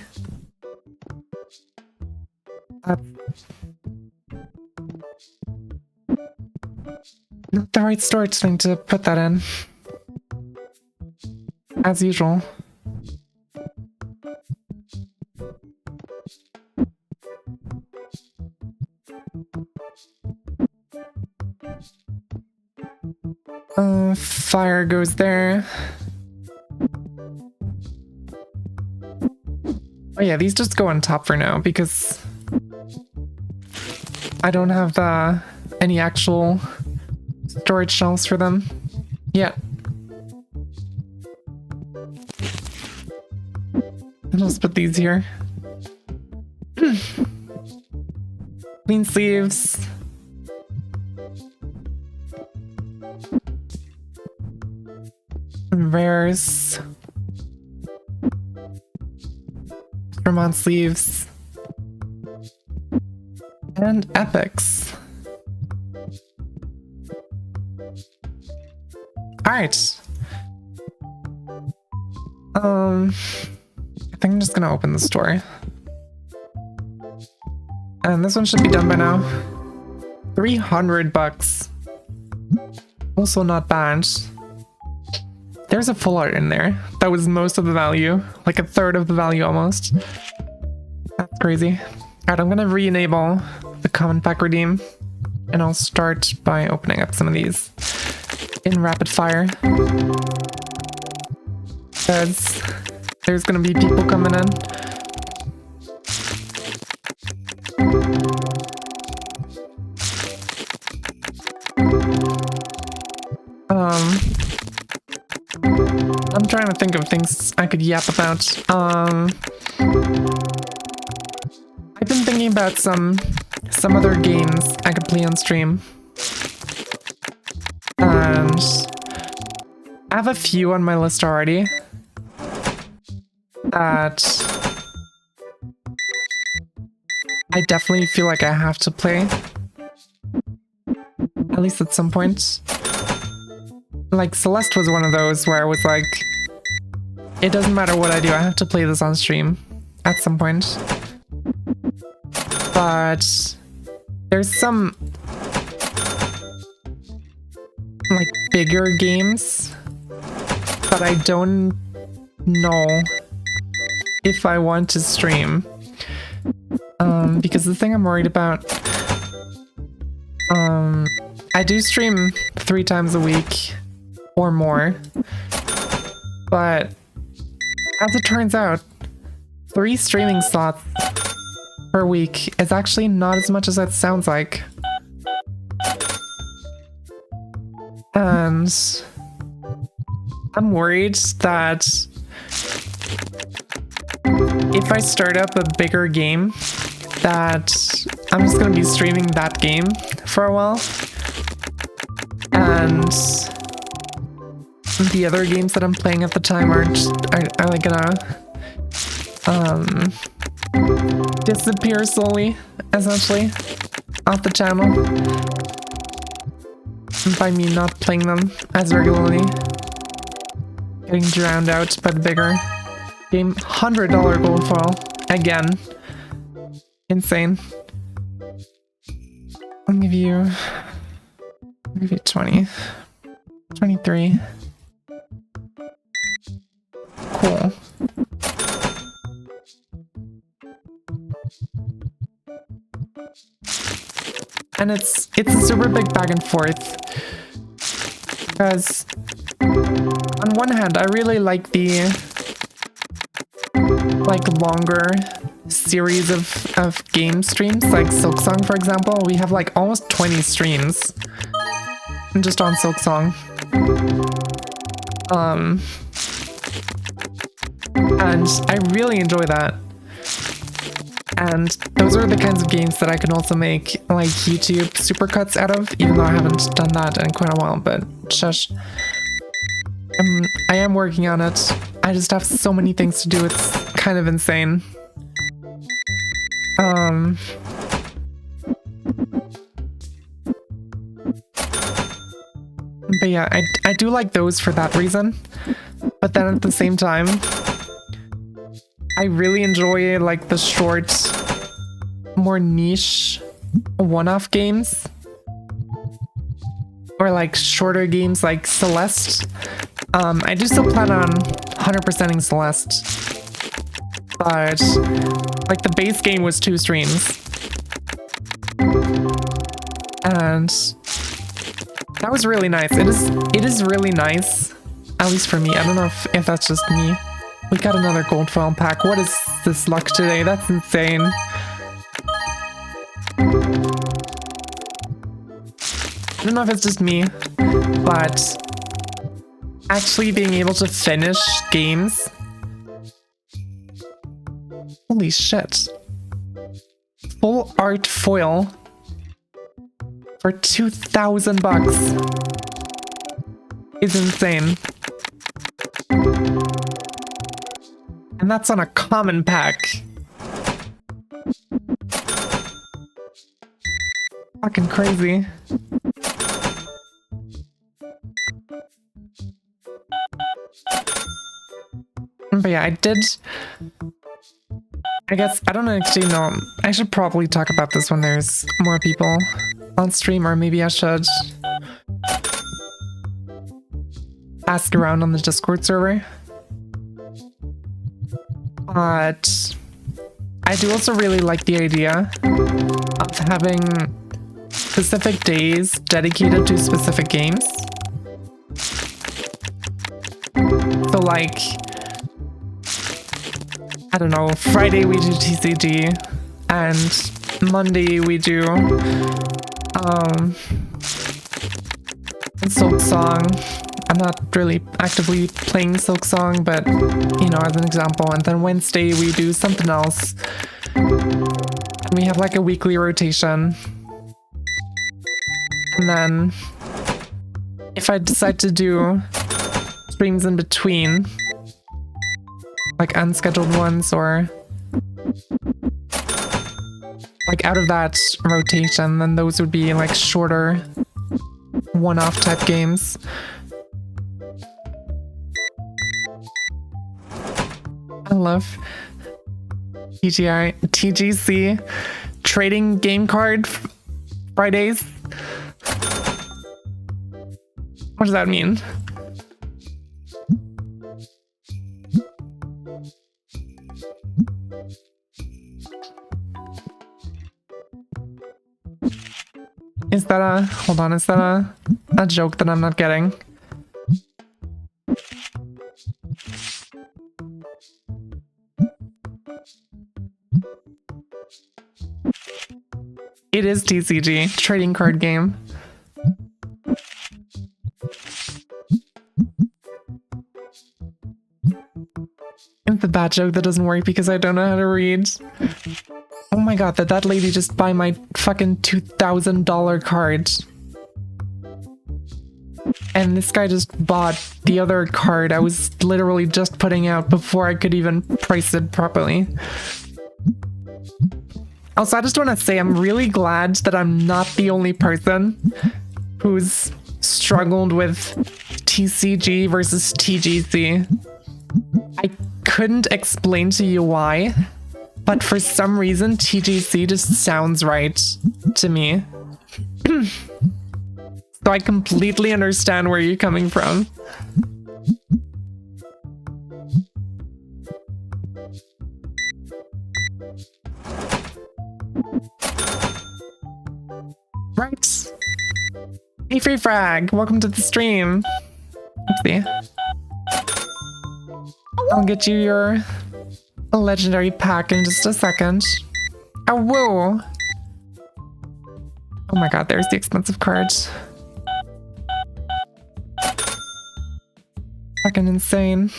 Not the right storage thing to put that in. As usual. Fire goes there. Oh yeah, these just go on top for now because I don't have any actual storage shelves for them yet. I'll just put these here. Clean sleeves. Rares. Vermont sleeves. And epics. Alright. I think I'm just gonna open the store. And this one should be done by now. $300. Also not bad. There's a full art in there. That was most of the value. Like 1/3 of the value almost. That's crazy. Alright, I'm gonna re-enable the common pack redeem. And I'll start by opening up some of these in rapid fire. Because there's gonna be people coming in. I'm trying to think of things I could yap about. I've been thinking about some other games I could play on stream. And I have a few on my list already that I definitely feel like I have to play. At least at some point. Like, Celeste was one of those where I was like, it doesn't matter what I do, I have to play this on stream at some point. But there's some like bigger games that I don't know if I want to stream. Because the thing I'm worried about, I do stream 3 times a week or more, but as it turns out, 3 streaming slots per week is actually not as much as that sounds like. And I'm worried that if I start up a bigger game, that I'm just gonna be streaming that game for a while. And the other games that I'm playing at the time are like gonna disappear slowly, essentially, off the channel. By me not playing them as regularly. Getting drowned out by the bigger game. $100 gold foil. Again. Insane. I'll give you 20. 23. Cool. And it's a super big back and forth. Because on one hand, I really like the longer series of game streams, like Silksong, for example. We have like almost 20 streams just on Silksong. And I really enjoy that. And those are the kinds of games that I can also make like YouTube supercuts out of, even though I haven't done that in quite a while, but shush. I am working on it. I just have so many things to do, it's kind of insane. But yeah, I do like those for that reason. But then at the same time, I really enjoy like the short, more niche one-off games. Or like shorter games like Celeste. I do still plan on 100%ing Celeste. But like the base game was 2 streams. And that was really nice. It is really nice. At least for me. I don't know if that's just me. We got another gold foil pack. What is this luck today? That's insane. I don't know if it's just me, but actually being able to finish games. Holy shit. Full art foil for 2,000 bucks is insane. And that's on a common pack. Fucking crazy. But yeah, I did. I guess, I don't actually know. I should probably talk about this when there's more people on stream, or maybe I should ask around on the Discord server. But I do also really like the idea of having specific days dedicated to specific games. So like, I don't know, Friday we do TCG, and Monday we do Silk Song. I'm not really actively playing Silk Song, but you know, as an example. And then Wednesday we do something else. And we have like a weekly rotation. And then if I decide to do streams in between, like unscheduled ones, or like out of that rotation, then those would be like shorter one-off type games. I love TGC trading game card Fridays. What does that mean? Is that a, hold on, is that a joke that I'm not getting? It is TCG, trading card game. It's a bad joke that doesn't work because I don't know how to read. Oh my god, did that lady just buy my fucking $2,000 card? And this guy just bought the other card I was literally just putting out before I could even price it properly. Also, I just want to say I'm really glad that I'm not the only person who's struggled with TCG versus TGC. I couldn't explain to you why, but for some reason TGC just sounds right to me. So I completely understand where you're coming from. Right. Hey Free Frag, welcome to the stream. Oopsie. I'll get you your legendary pack in just a second. Oh, whoa. Oh my god, there's the expensive cards. Fucking insane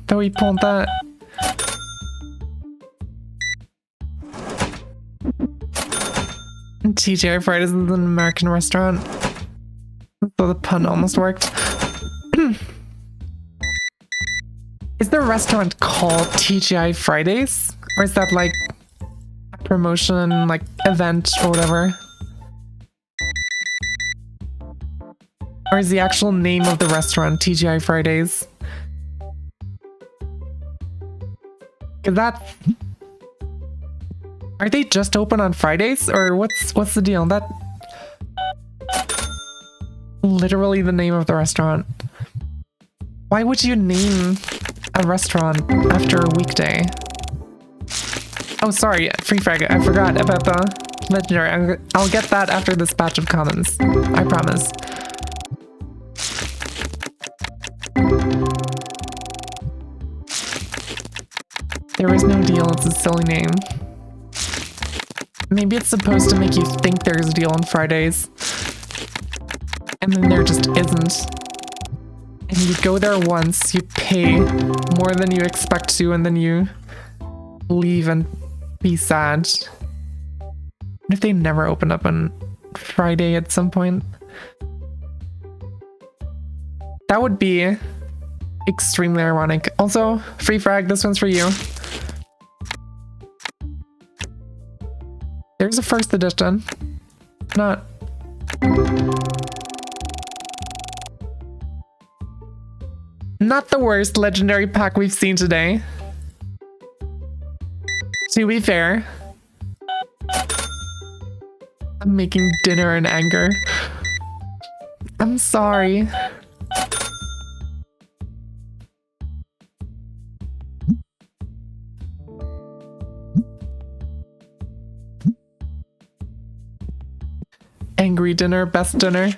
that we pulled that. TGI Fridays is an American restaurant. So the pun almost worked. Is the restaurant called TGI Fridays? Or is that like a promotion, like event or whatever? Or is the actual name of the restaurant TGI Fridays? Is that... Are they just open on Fridays? Or what's the deal? That... Literally the name of the restaurant. Why would you name a restaurant after a weekday? Oh, sorry, free frag. I forgot about the legendary. I'll get that after this batch of commons. I promise. There is no deal. It's a silly name. Maybe it's supposed to make you think there's a deal on Fridays. And then there just isn't. And you go there once, you pay more than you expect to, and then you leave and be sad. What if they never open up on Friday at some point? That would be extremely ironic. Also, free frag, this one's for you. There's a first edition. Not... Not the worst legendary pack we've seen today. To be fair. I'm making dinner in anger. I'm sorry. Angry dinner, best dinner.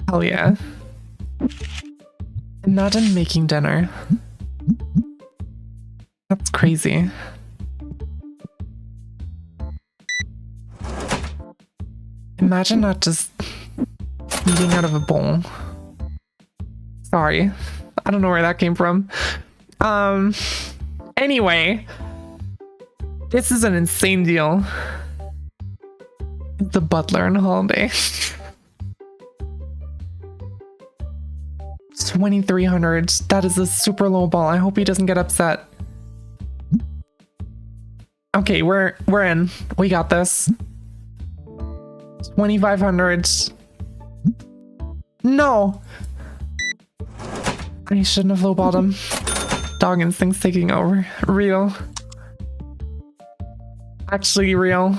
Hell yeah. Imagine making dinner. That's crazy. Imagine not just eating out of a bowl. Sorry. I don't know where that came from. Anyway. This is an insane deal. The butler on holiday. 2,300. That is a super low ball. I hope he doesn't get upset. Okay, we're in. We got this. 2,500. No! I shouldn't have lowballed him. Dog instinct's taking over. Real. Actually real.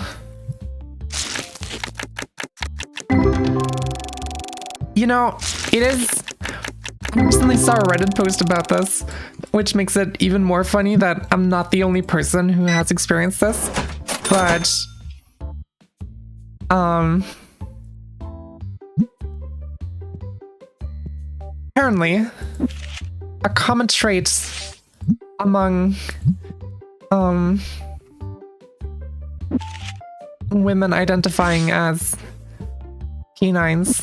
You know, it is... I recently saw a Reddit post about this, which makes it even more funny that I'm not the only person who has experienced this. But... apparently, a common trait among women identifying as canines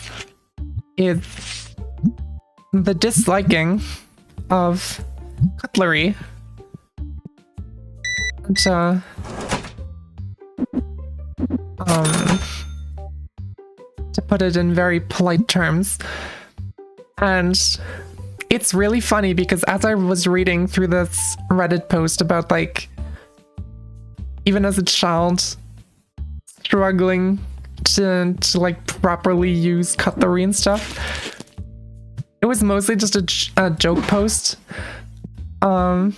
is the disliking of cutlery. And, to put it in very polite terms. And it's really funny because as I was reading through this Reddit post about, like, even as a child struggling to like properly use cutlery and stuff, it was mostly just a joke post about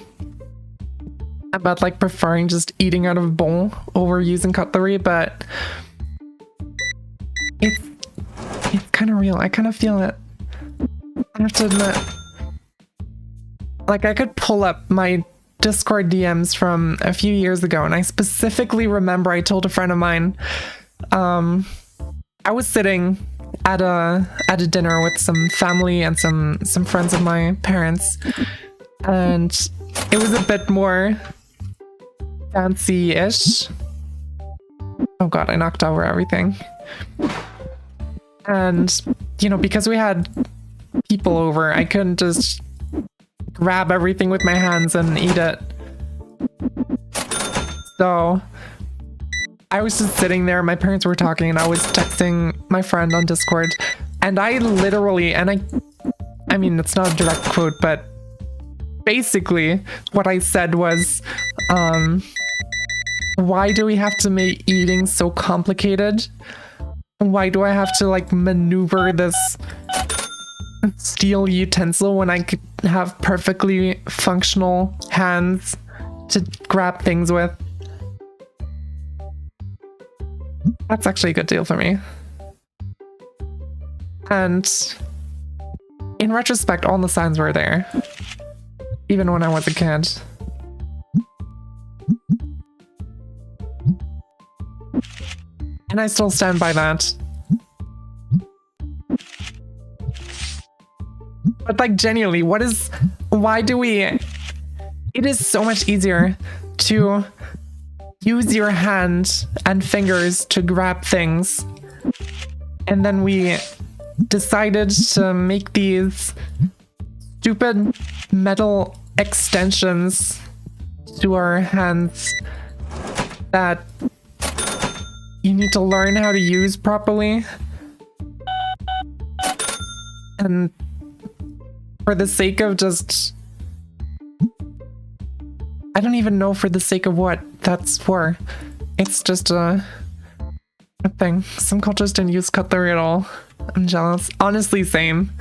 like preferring just eating out of a bowl over using cutlery, but it's kind of real. I kind of feel it. I have to admit, like, I could pull up my Discord DMs from a few years ago, and I specifically remember I told a friend of mine, I was sitting at a dinner with some family and some friends of my parents, and it was a bit more fancy-ish. Oh god, I knocked over everything. And, you know, because we had people people over. I couldn't just grab everything with my hands and eat it. So I was just sitting there, my parents were talking, and I was texting my friend on Discord, and I literally, and I mean, it's not a direct quote, but basically what I said was, why do we have to make eating so complicated? Why do I have to like maneuver this steel utensil when I could have perfectly functional hands to grab things with? That's actually a good deal for me. And in retrospect, all the signs were there, even when I was a kid. And I still stand by that. But like genuinely, why do we, it is so much easier to use your hand and fingers to grab things. And then we decided to make these stupid metal extensions to our hands that you need to learn how to use properly. And for the sake of just, I don't even know for the sake of what that's for. It's just a thing. Some cultures didn't use cutlery at all. I'm jealous. Honestly, same.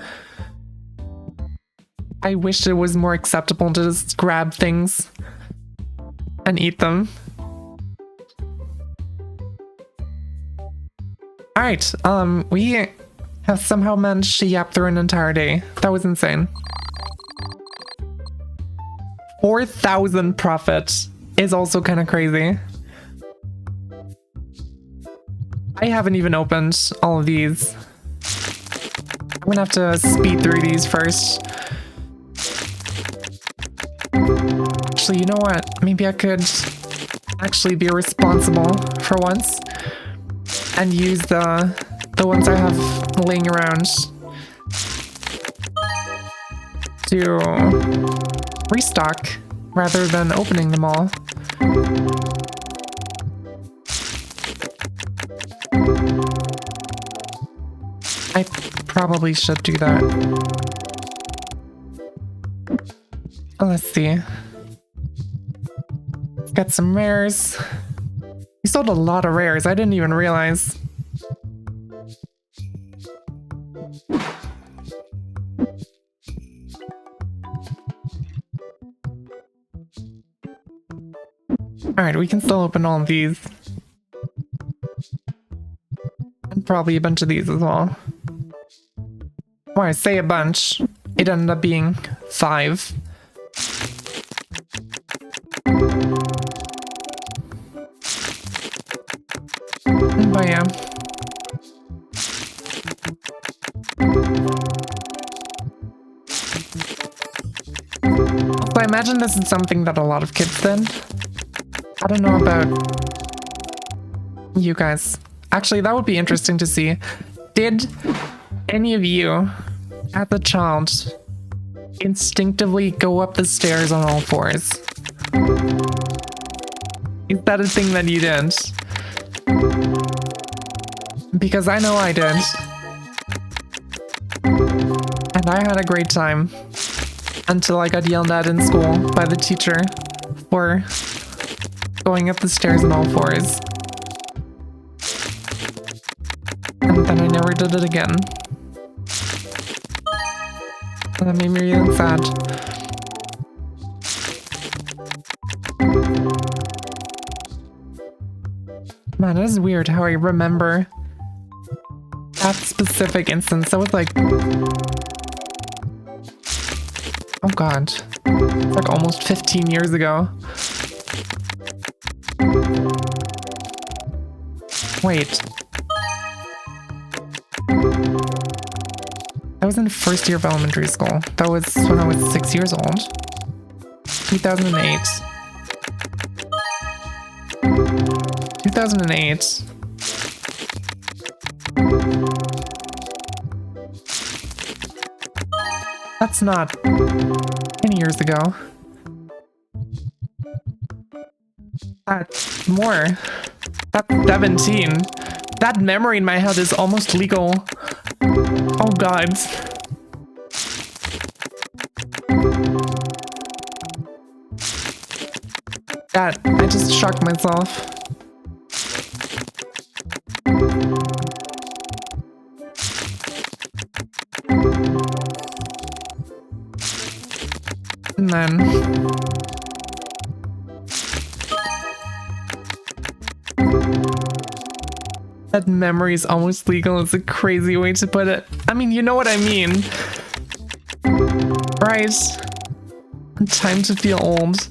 I wish it was more acceptable to just grab things and eat them. Alright, we have somehow managed to yap through an entire day. That was insane. 4,000 profit is also kind of crazy. I haven't even opened all of these. I'm gonna have to speed through these first. Actually, you know what? Maybe I could actually be responsible for once and use the ones I have laying around to restock rather than opening them all. I probably should do that. Let's see. Let's get some rares. We sold a lot of rares. I didn't even realize. Alright, we can still open all of these. And probably a bunch of these as well. When I say a bunch, it ended up being 5. But yeah. So I imagine this is something that a lot of kids did. I don't know about you guys. Actually, that would be interesting to see. Did any of you, as a child, instinctively go up the stairs on all fours? Is that a thing that you did? Because I know I did. And I had a great time. Until I got yelled at in school by the teacher for going up the stairs on all fours. And then I never did it again. And that made me really sad. Man, it is weird how I remember that specific instance. That was like, oh god, it's like almost 15 years ago. Wait. I was in first year of elementary school. That was when I was 6 years old. 2008. 2008. That's not 10 years ago. That's more. That's 17. That memory in my head is almost legal. Oh god. That, I just shocked myself. And then that memory is almost legal is a crazy way to put it. I mean, you know what I mean. Right? Time to feel old.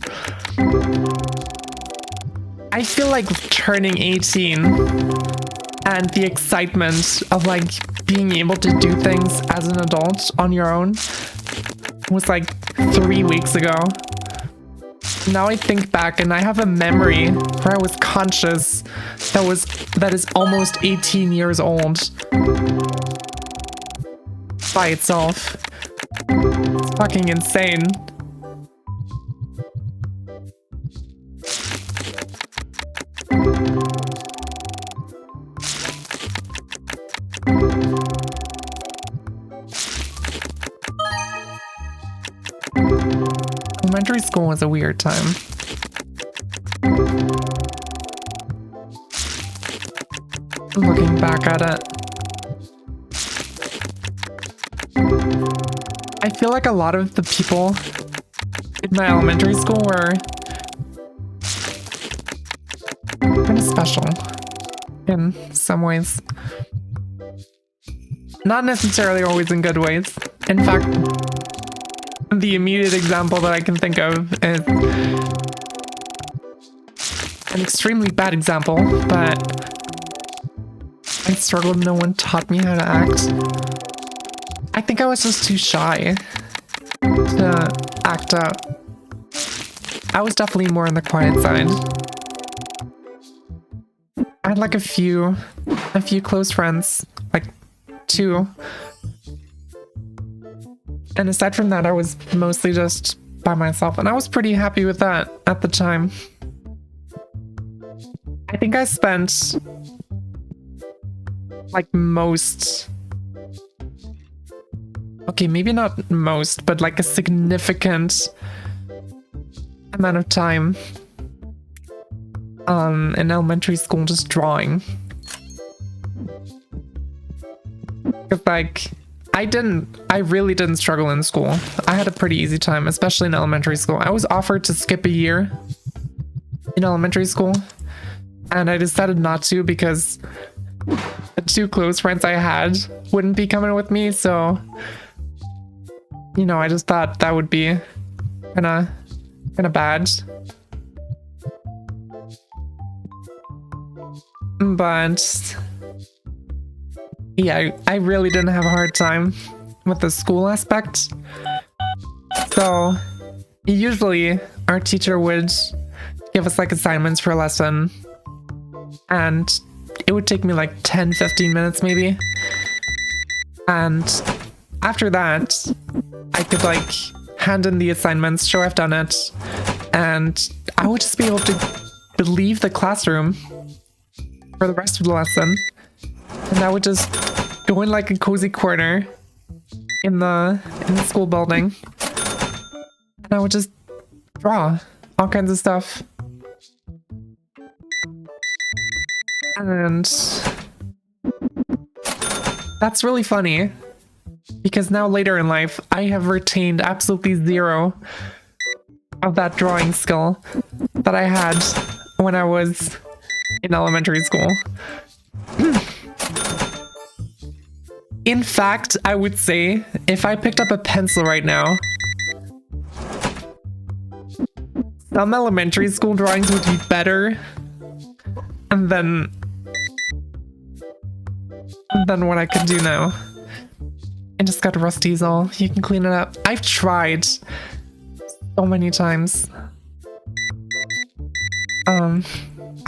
I feel like turning 18 and the excitement of like being able to do things as an adult on your own was like 3 weeks ago. Now I think back and I have a memory where I was conscious that is almost 18 years old by itself. It's fucking insane. Elementary school was a weird time. Looking back at it, I feel like a lot of the people in my elementary school were kind of special in some ways. Not necessarily always in good ways. In fact, the immediate example that I can think of is an extremely bad example, but I struggled. No one taught me how to act. I think I was just too shy to act out. I was definitely more on the quiet side. I had like a few close friends, like 2. And aside from that, I was mostly just by myself, and I was pretty happy with that at the time. I think I spent like most, okay, maybe not most, but like a significant amount of time in elementary school just drawing. Because like, I really didn't struggle in school. I had a pretty easy time, especially in elementary school. I was offered to skip a year in elementary school, and I decided not to because the 2 close friends I had wouldn't be coming with me, so, you know, I just thought that would be kinda bad. But yeah, I really didn't have a hard time with the school aspect. So usually our teacher would give us like assignments for a lesson, and it would take me like 10-15 minutes maybe. And after that, I could like hand in the assignments, show I've done it, and I would just be able to leave the classroom for the rest of the lesson. And I would just go in like a cozy corner in the school building, and I would just draw all kinds of stuff. And that's really funny because now later in life, I have retained absolutely 0 of that drawing skill that I had when I was in elementary school. In fact, I would say if I picked up a pencil right now, some elementary school drawings would be better than what I could do now. I just got rusties all. You can clean it up. I've tried so many times. I'll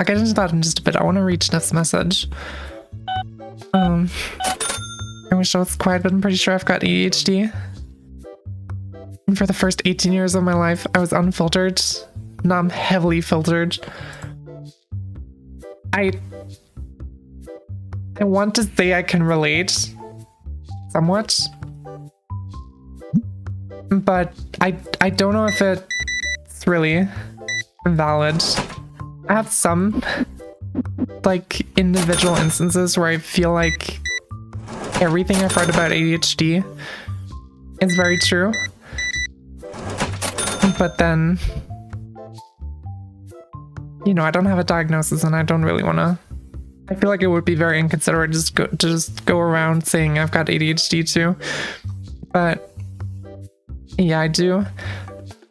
get into that in just a bit. I want to read Sniff's message. I wish I was quiet, but I'm pretty sure I've got ADHD. for the first 18 years of my life, I was unfiltered. Now I'm heavily filtered. I want to say I can relate somewhat, but I don't know if it's really valid. I have some like individual instances where I feel like everything I've read about ADHD is very true, but then, you know, I don't have a diagnosis and I don't really want to. I feel like it would be very inconsiderate to just go around saying I've got ADHD too. But yeah, I do.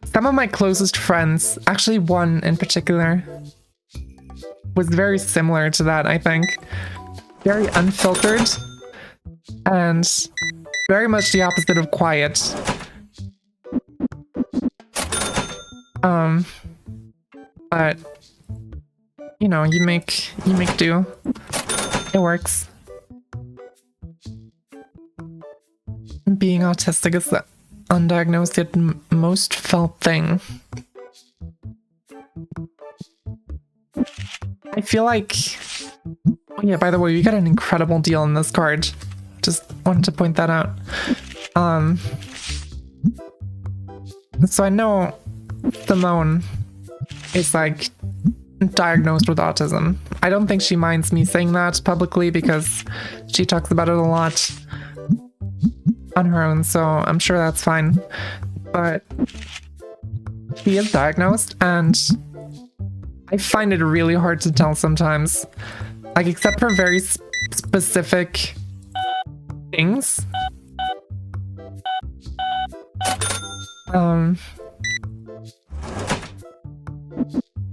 Some of my closest friends, actually one in particular, was very similar to that, I think. Very unfiltered and very much the opposite of quiet. But you know, you make do. It works. Being autistic is the undiagnosed yet most felt thing. I feel like... Oh yeah, by the way, we got an incredible deal on this card. Just wanted to point that out. So I know Simone is like diagnosed with autism. I don't think she minds me saying that publicly because she talks about it a lot on her own, so I'm sure that's fine. But she is diagnosed, and I find it really hard to tell sometimes. Like, except for very specific things.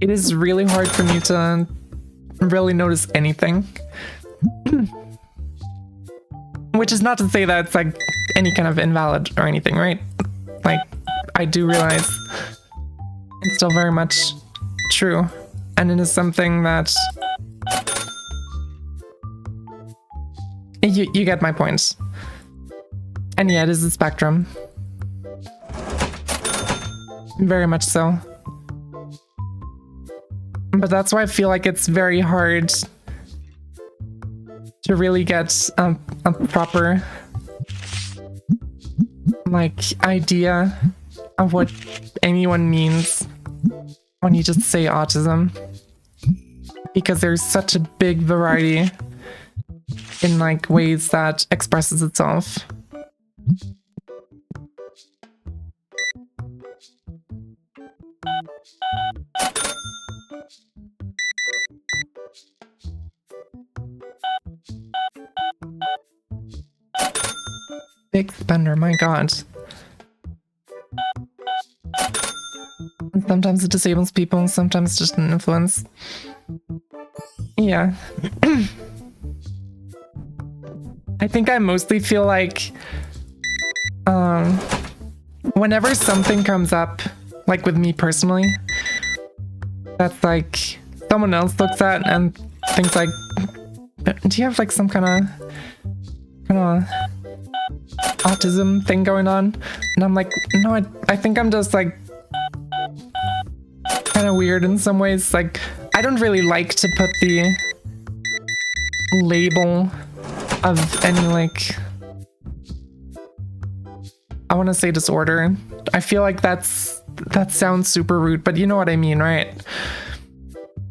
It is really hard for me to really notice anything. Which is not to say that it's like any kind of invalid or anything, right? Like, I do realize it's still very much true. And it is something that... You get my point. And yeah, it is a spectrum. Very much so. But that's why I feel like it's very hard to really get a proper like idea of what anyone means when you just say autism, because there's such a big variety in like ways that expresses itself. Big spender, my god. Sometimes it disables people, sometimes it's just an influence. Yeah. I think I mostly feel like whenever something comes up, like with me personally, that's like someone else looks at and thinks like, do you have like some kind of autism thing going on? And I'm like, no, I think I'm just like kind of weird in some ways. Like, I don't really like to put the label of any like, I want to say disorder. I feel like that sounds super rude, but you know what I mean, right?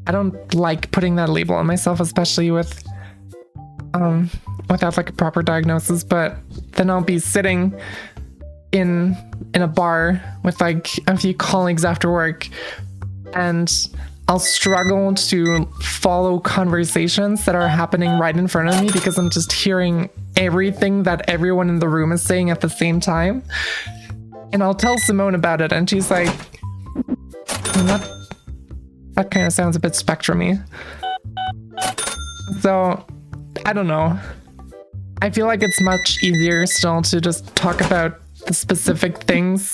I don't like putting that label on myself, especially with without like a proper diagnosis. But then I'll be sitting in a bar with like a few colleagues after work, and I'll struggle to follow conversations that are happening right in front of me because I'm just hearing everything that everyone in the room is saying at the same time. And I'll tell Simone about it, and she's like, that kind of sounds a bit spectrum-y. So, I don't know. I feel like it's much easier still to just talk about the specific things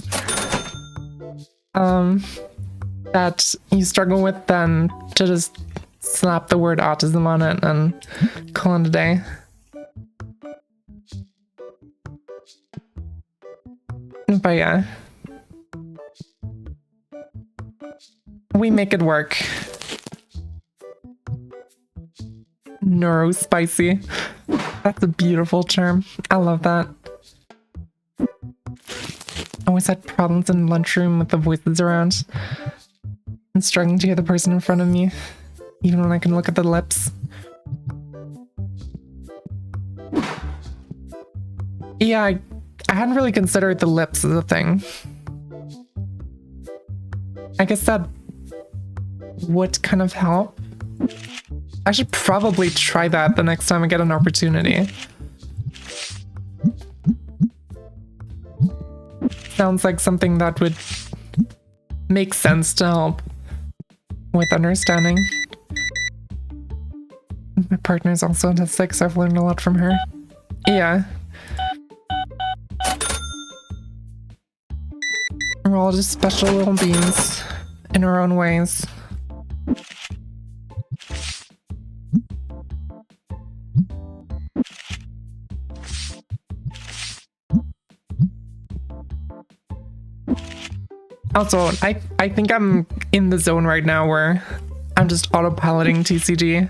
that you struggle with than to just slap the word autism on it and call it a day. But yeah, We make it work. Neurospicy. That's a beautiful term. I love that. Always had problems in the lunchroom with the voices around. I'm struggling to hear the person in front of me, even when I can look at the lips. Yeah, I hadn't really considered the lips as a thing. I guess that would kind of help. I should probably try that the next time I get an opportunity. Sounds like something that would make sense to help with understanding. My partner's also autistic, so I've learned a lot from her. Yeah. We're all just special little beings in our own ways. Also, I think I'm in the zone right now where I'm just autopiloting TCG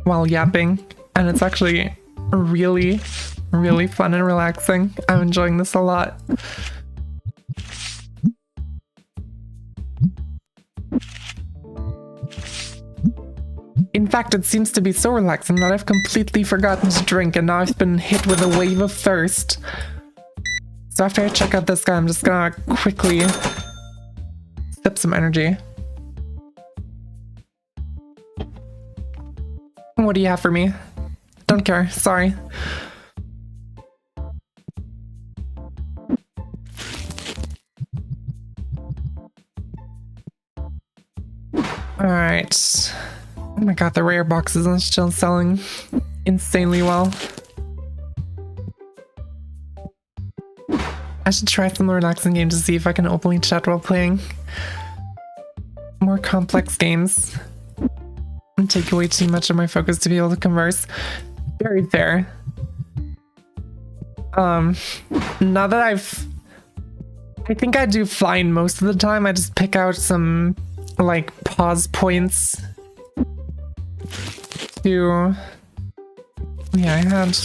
while yapping, and it's actually really, really fun and relaxing. I'm enjoying this a lot. In fact, it seems to be so relaxing that I've completely forgotten to drink, and now I've been hit with a wave of thirst. So after I check out this guy, I'm just gonna quickly sip some energy. What do you have for me? Don't care, sorry. Alright. Oh my god, the rare boxes are still selling insanely well. I should try some relaxing games to see if I can openly chat while playing more complex games and take away too much of my focus to be able to converse. Very fair. Now that I think I do fine most of the time. I just pick out some like pause points to, yeah, I had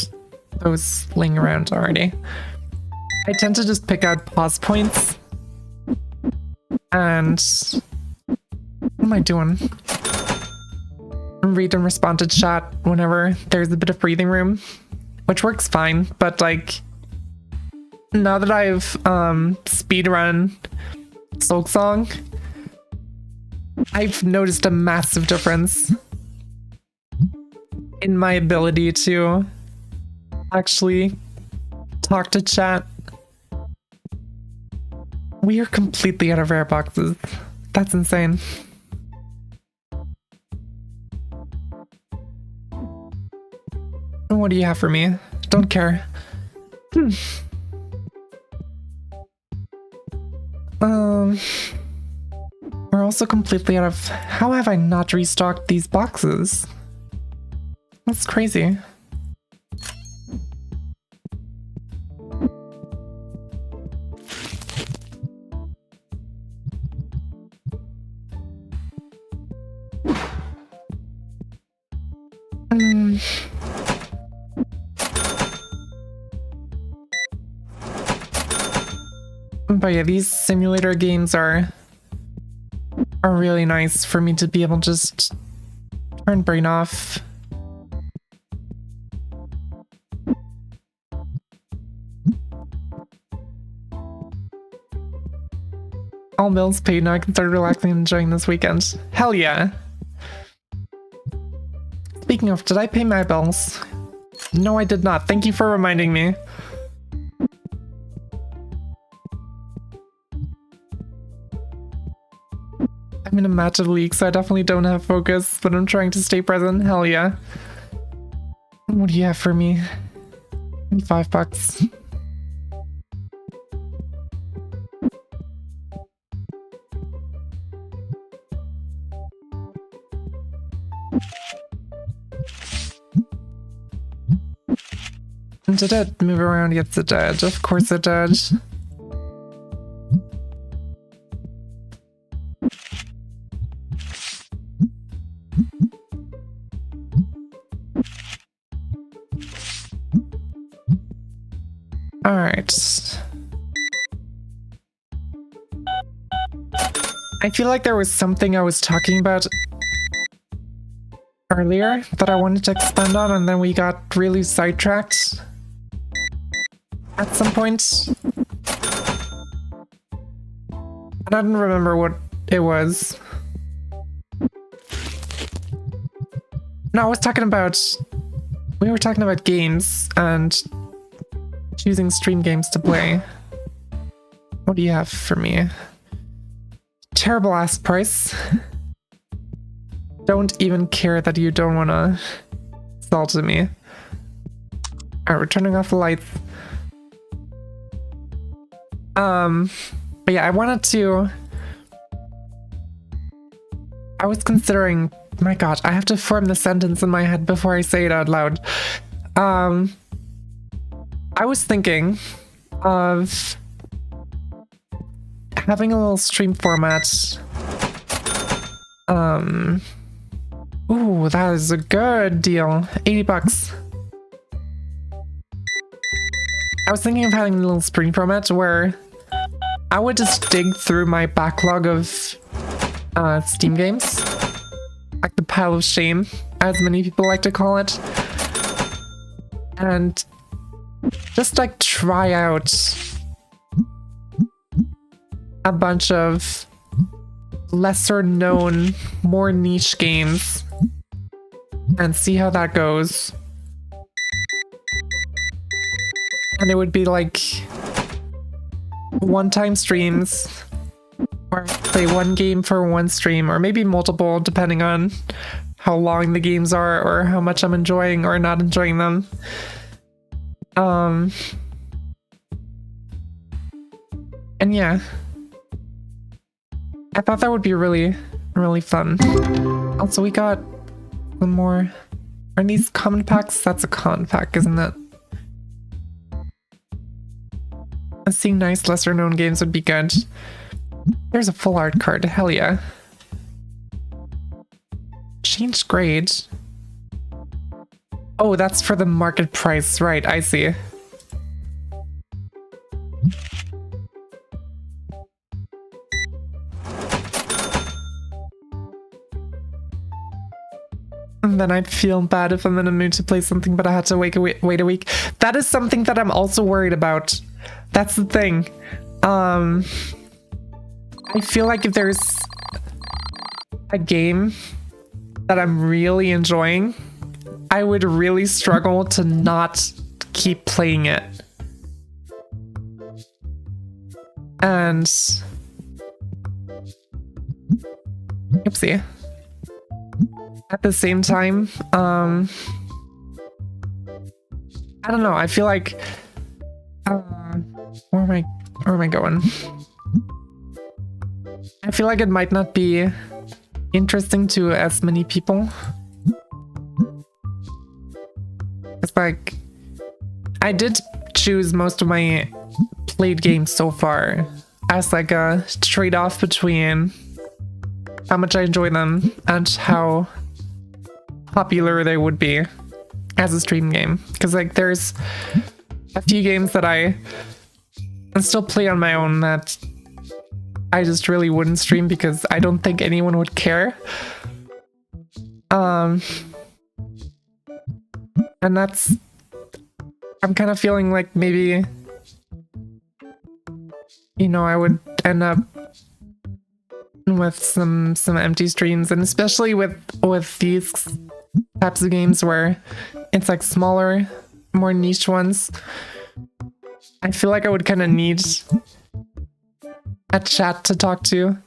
those laying around already. I tend to just pick out pause points and what am I doing? Read and respond to chat whenever there's a bit of breathing room, which works fine, but like now that I've speedrun Soul Song, I've noticed a massive difference in my ability to actually talk to chat. We are completely out of rare boxes. That's insane. What do you have for me? Don't care. We're also completely out of... How have I not restocked these boxes? That's crazy. But yeah, these simulator games are really nice for me to be able to just turn brain off. All bills paid, now I can start relaxing and enjoying this weekend. Hell yeah. Speaking of, did I pay my bills? No, I did not. Thank you for reminding me. I'm in a massive league, so I definitely don't have focus, but I'm trying to stay present. Hell yeah. What do you have for me? Give me $5. Did it move around? Yes, it did. Of course it did. All right. I feel like there was something I was talking about earlier that I wanted to expand on, and then we got really sidetracked at some point. I don't remember what it was. No, I was talking about... We were talking about games and choosing stream games to play. What do you have for me? Terrible ass price. Don't even care that you don't want to sell to me. Alright, we're turning off the lights. But yeah, I wanted to... I was considering... My god, I have to form the sentence in my head before I say it out loud. I was thinking of having a little stream format. Ooh, that is a good deal. 80 bucks. I was thinking of having a little stream format where I would just dig through my backlog of Steam games. Like the pile of shame, as many people like to call it. And just like try out a bunch of lesser known, more niche games and see how that goes. And it would be like one-time streams, or play one game for one stream, or maybe multiple depending on how long the games are or how much I'm enjoying or not enjoying them. And yeah, I thought that would be really, really fun. Also, we got some more. Are these common packs? That's a common pack, isn't it? Seeing nice lesser known games would be good. There's a full art card, hell yeah. Change grade. Oh, that's for the market price, right, I see. And then I'd feel bad if I'm in a mood to play something, but I had to wait a week. That is something that I'm also worried about. That's the thing. I feel like if there's a game that I'm really enjoying, I would really struggle to not keep playing it. And... Oopsie. At the same time, I don't know, I feel like... where am I going? I feel like it might not be interesting to as many people. It's like, I did choose most of my played games so far as like a trade-off between how much I enjoy them and how popular they would be as a stream game. Because like there's a few games that I can still play on my own that I just really wouldn't stream because I don't think anyone would care. And that's... I'm kind of feeling like maybe, you know, I would end up with some empty streams, and especially with these types of games where it's like smaller, more niche ones. I feel like I would kind of need a chat to talk to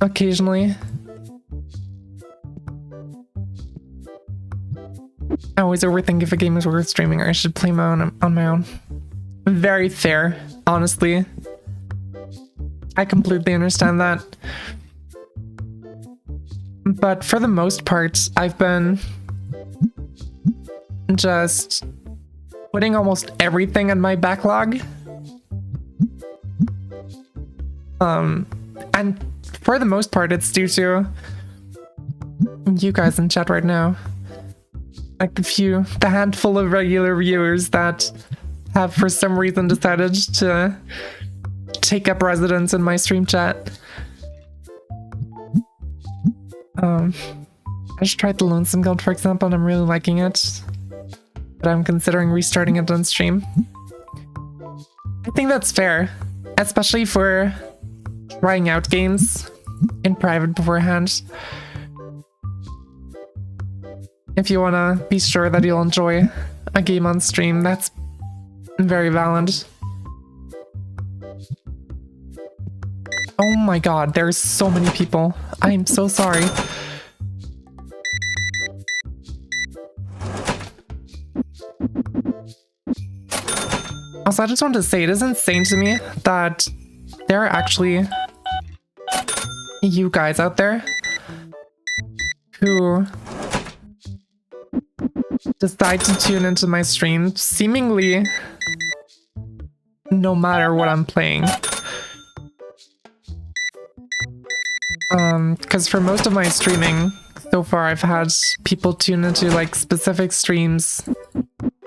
occasionally. I always overthink if a game is worth streaming or I should play my own on my own. Very fair, honestly. I completely understand that. But for the most part, I've been just putting almost everything in my backlog. And for the most part, it's due to you guys in chat right now. Like the handful of regular viewers that have for some reason decided to take up residence in my stream chat. I just tried the Lonesome Guild, for example, and I'm really liking it. But I'm considering restarting it on stream. I think that's fair, especially for trying out games in private beforehand. If you want to be sure that you'll enjoy a game on stream, that's very valid. Oh my god, there's so many people. I'm so sorry. Also, I just wanted to say, it is insane to me that there are actually you guys out there who decide to tune into my stream seemingly no matter what I'm playing. Because for most of my streaming so far, I've had people tune into like specific streams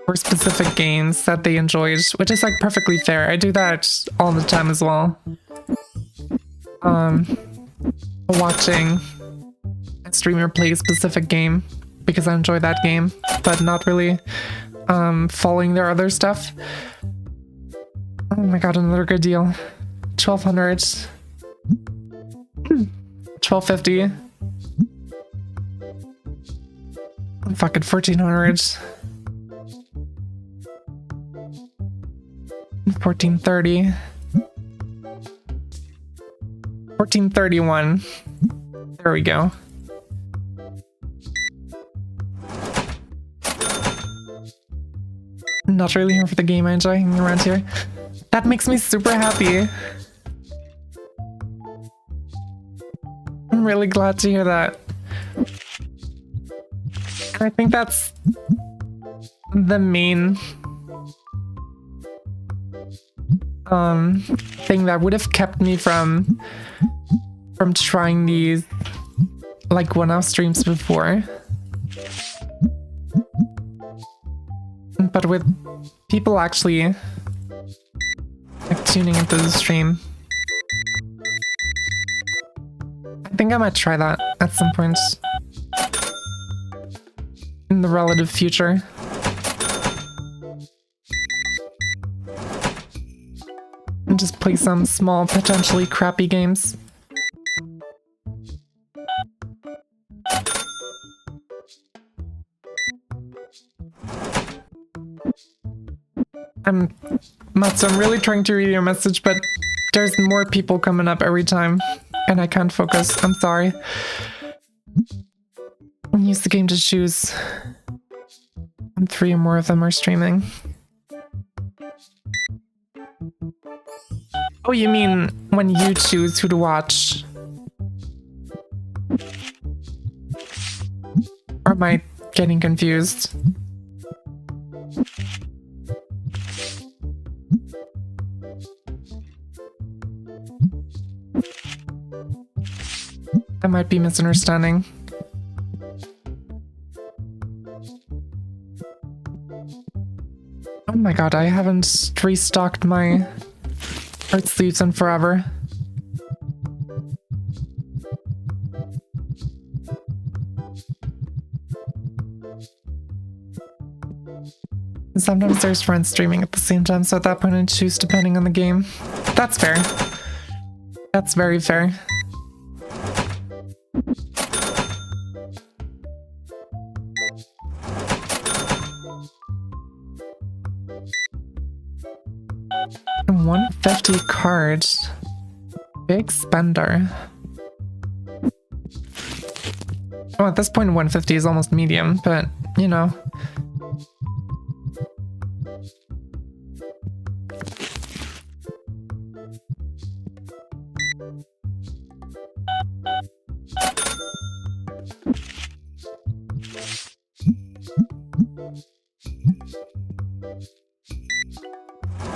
or specific games that they enjoyed, which is like perfectly fair. I do that all the time as well. Watching a streamer play a specific game because I enjoy that game, but not really following their other stuff. Oh my god, another good deal. 1200. 1250. Fucking 1400. 1430. 1431. There we go. Not really here for the game, I enjoy hanging around here. That makes me super happy. I'm really glad to hear that. And I think that's the main thing that would have kept me from trying these like one-off streams before. But with people actually like tuning into the stream, I think I might try that at some point in the relative future. And just play some small, potentially crappy games. Mats, I'm really trying to read your message, but there's more people coming up every time, and I can't focus. I'm sorry. Use the game to choose. And 3 or more of them are streaming. Oh, you mean when you choose who to watch? Or am I getting confused? I might be misunderstanding. Oh my god, I haven't restocked my art sleeves in forever. Sometimes there's friends streaming at the same time, so at that point I choose depending on the game. That's fair. That's very fair. $150 cards. Big spender. Well, at this point 150 is almost medium, but you know.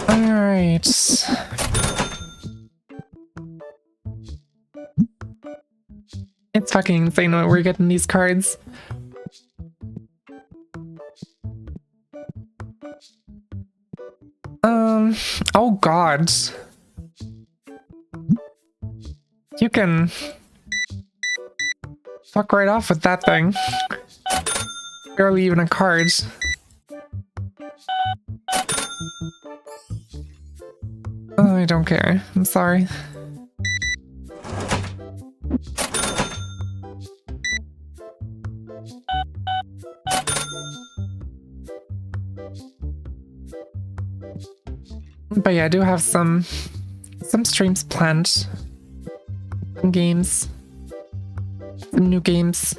Alright. It's fucking insane what we're getting these cards. Oh god. You can fuck right off with that thing. Barely even a card. Oh, I don't care. I'm sorry. But yeah, I do have some streams planned. Some games. Some new games.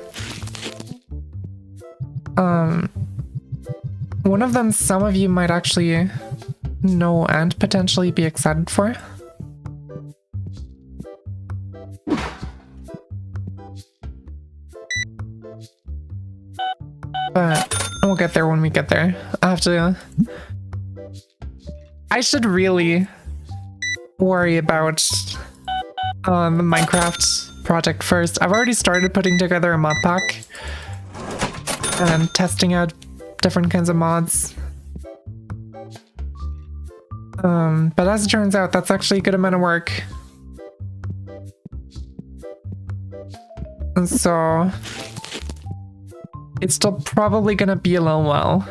One of them some of you might actually know and potentially be excited for. But we'll get there when we get there. I should really worry about the Minecraft project first. I've already started putting together a mod pack and testing out different kinds of mods. But as it turns out, that's actually a good amount of work. And so it's still probably gonna be a little while.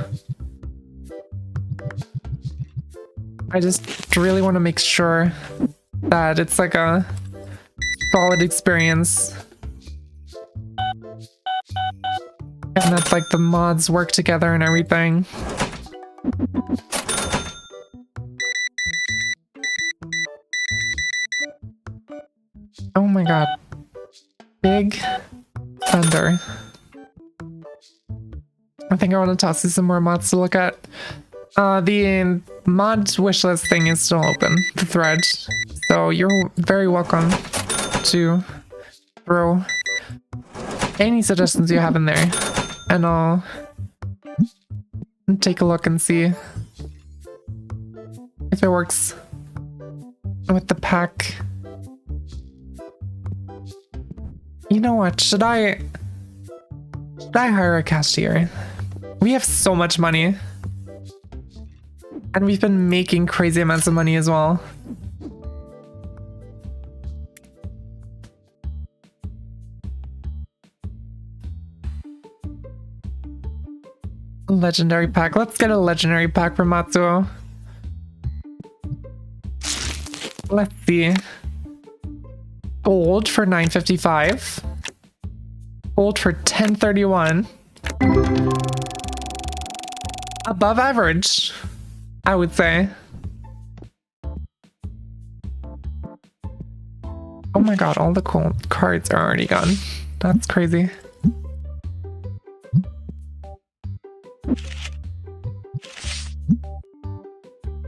I just really want to make sure that it's like a solid experience. And that like the mods work together and everything. Oh my god. Big thunder. I think I want to toss you some more mods to look at. The mod wishlist thing is still open, the thread. So you're very welcome to throw any suggestions you have in there. And I'll take a look and see if it works with the pack. You know what? Should I hire a cashier? We have so much money. And we've been making crazy amounts of money as well. Legendary pack. Let's get a legendary pack for Matsuo. Let's see. Gold for 955. Gold for 1031. Above average, I would say. Oh my god, all the cool cards are already gone. That's crazy.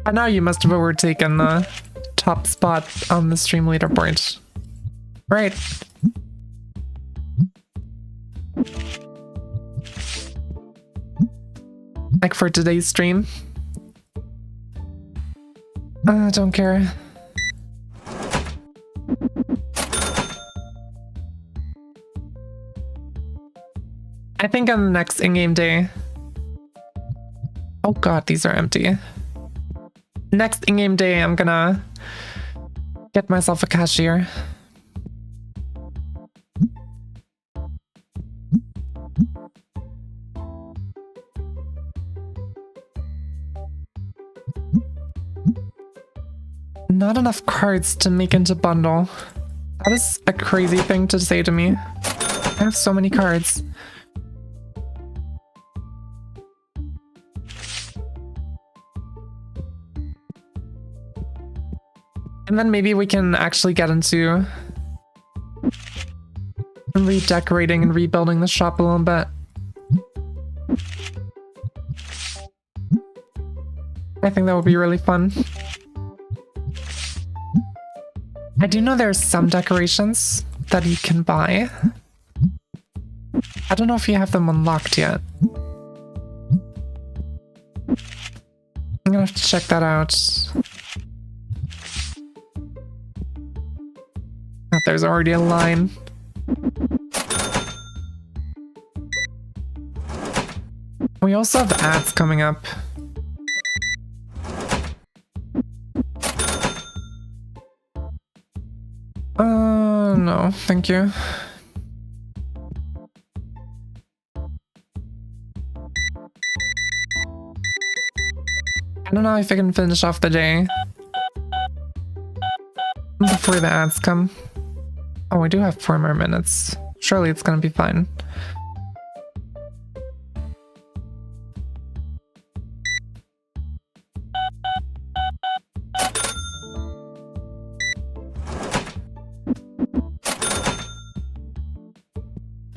I know you must have overtaken the top spot on the stream leaderboard. Right. Like for today's stream. I don't care. I think on the next in-game day. Oh god, these are empty. Next in-game day, I'm gonna get myself a cashier. Not enough cards to make into bundle. That is a crazy thing to say to me. I have so many cards. And then maybe we can actually get into redecorating and rebuilding the shop a little bit. I think that would be really fun. I do know there's some decorations that you can buy. I don't know if you have them unlocked yet. I'm gonna have to check that out. Oh, there's already a line. We also have ads coming up. No, thank you. I don't know if I can finish off the day before the ads come. Oh, we do have 4 more minutes. Surely it's gonna be fine.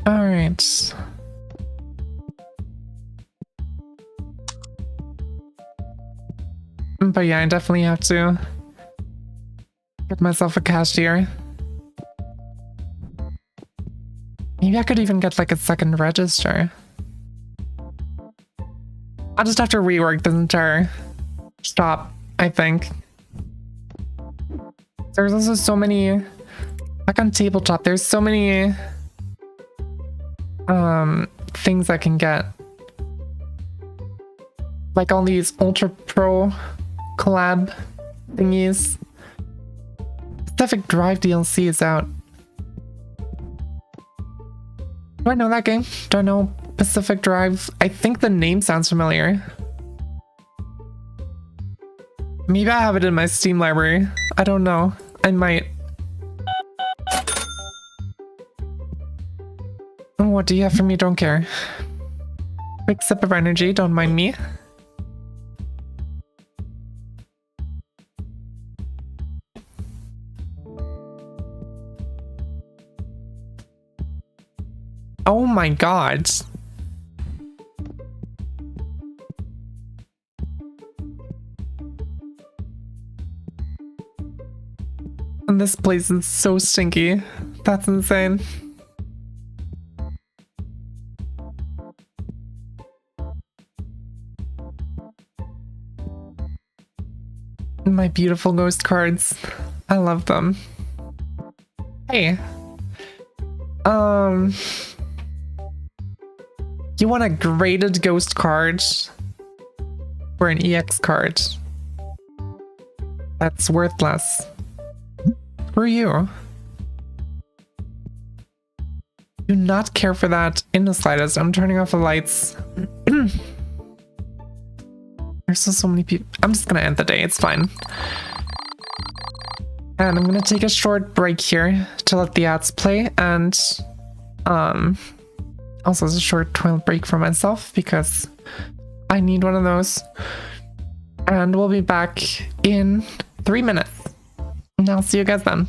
Alright. But yeah, I definitely have to get myself a cashier. Maybe I could even get like a second register. I'll just have to rework this entire shop, I think. There's also so many, like on tabletop, there's so many things I can get. Like all these Ultra Pro collab thingies. Pacific Drive DLC is out. Do I know that game? Do I know Pacific Drive? I think the name sounds familiar. Maybe I have it in my Steam library. I don't know. I might. What do you have for me? Don't care. Quick sip of energy, don't mind me. Oh my god. And this place is so stinky. That's insane. My beautiful ghost cards. I love them. Hey. You want a graded ghost card or an EX card? That's worthless. For you. Do not care for that in the slightest. I'm turning off the lights. There's still so many people. I'm just gonna end the day. It's fine. And I'm gonna take a short break here to let the ads play, and also it's a short toilet break for myself because I need one of those. And we'll be back in 3 minutes. And I'll see you guys then.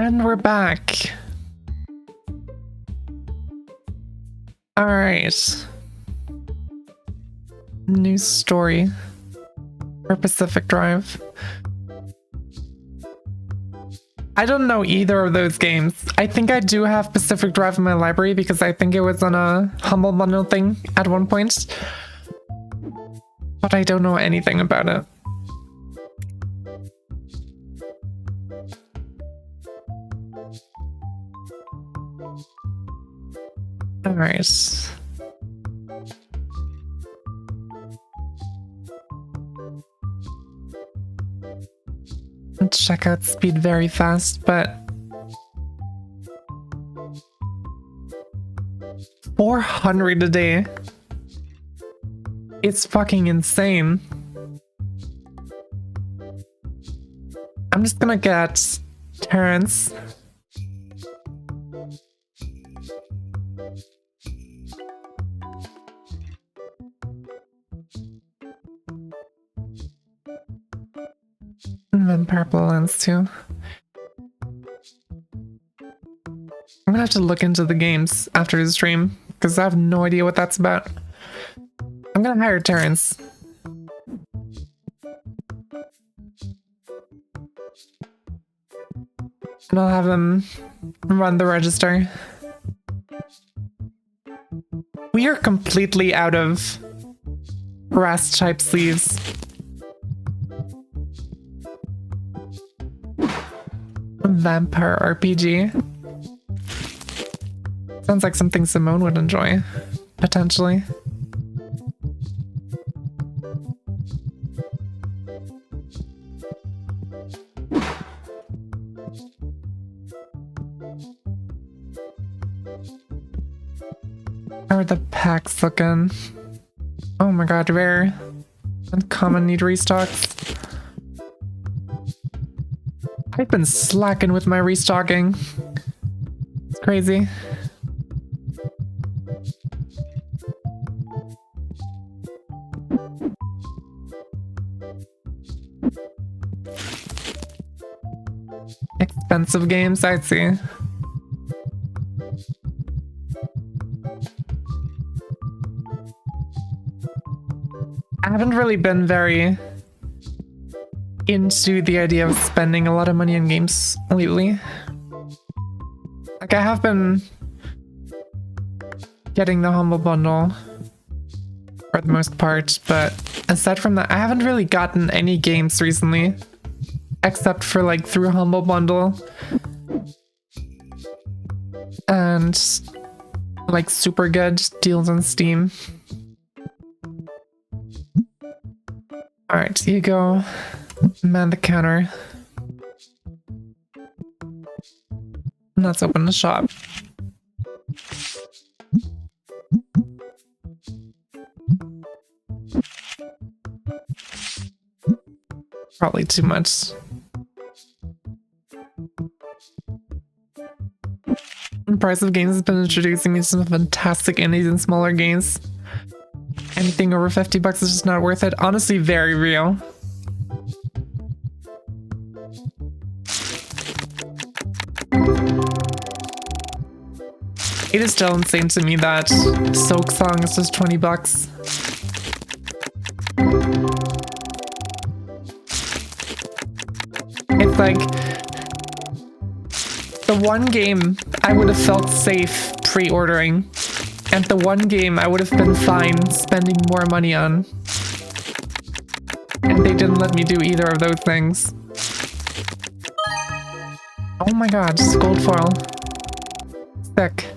And we're back. All right. New story for Pacific Drive. I don't know either of those games. I think I do have Pacific Drive in my library because I think it was on a Humble Bundle thing at one point. But I don't know anything about it. All right. Checkout speed very fast, but 400 a day. It's fucking insane. I'm just gonna get Terrence. And then purple lens too. I'm gonna have to look into the games after the stream because I have no idea what that's about. I'm gonna hire Terrence. And I'll have him run the register. We are completely out of brass type sleeves. Vampire RPG. Sounds like something Simone would enjoy, potentially. How are the packs looking? Oh my god, rare. Uncommon need restocks. I've been slacking with my restocking. It's crazy. Expensive games, I see. I haven't really been very into the idea of spending a lot of money on games lately. Like, I have been getting the Humble Bundle for the most part, but aside from that, I haven't really gotten any games recently, except for like through Humble Bundle and like super good deals on Steam. All right, you go. Man the counter. Let's open the shop. Probably too much. The price of games has been introducing me to some fantastic indies and smaller games. Anything over 50 bucks is just not worth it. Honestly, very real. It is still insane to me that Soak Song is just 20 bucks. It's like the one game I would have felt safe pre-ordering, and the one game I would have been fine spending more money on. And they didn't let me do either of those things. Oh my god, just gold foil. Sick.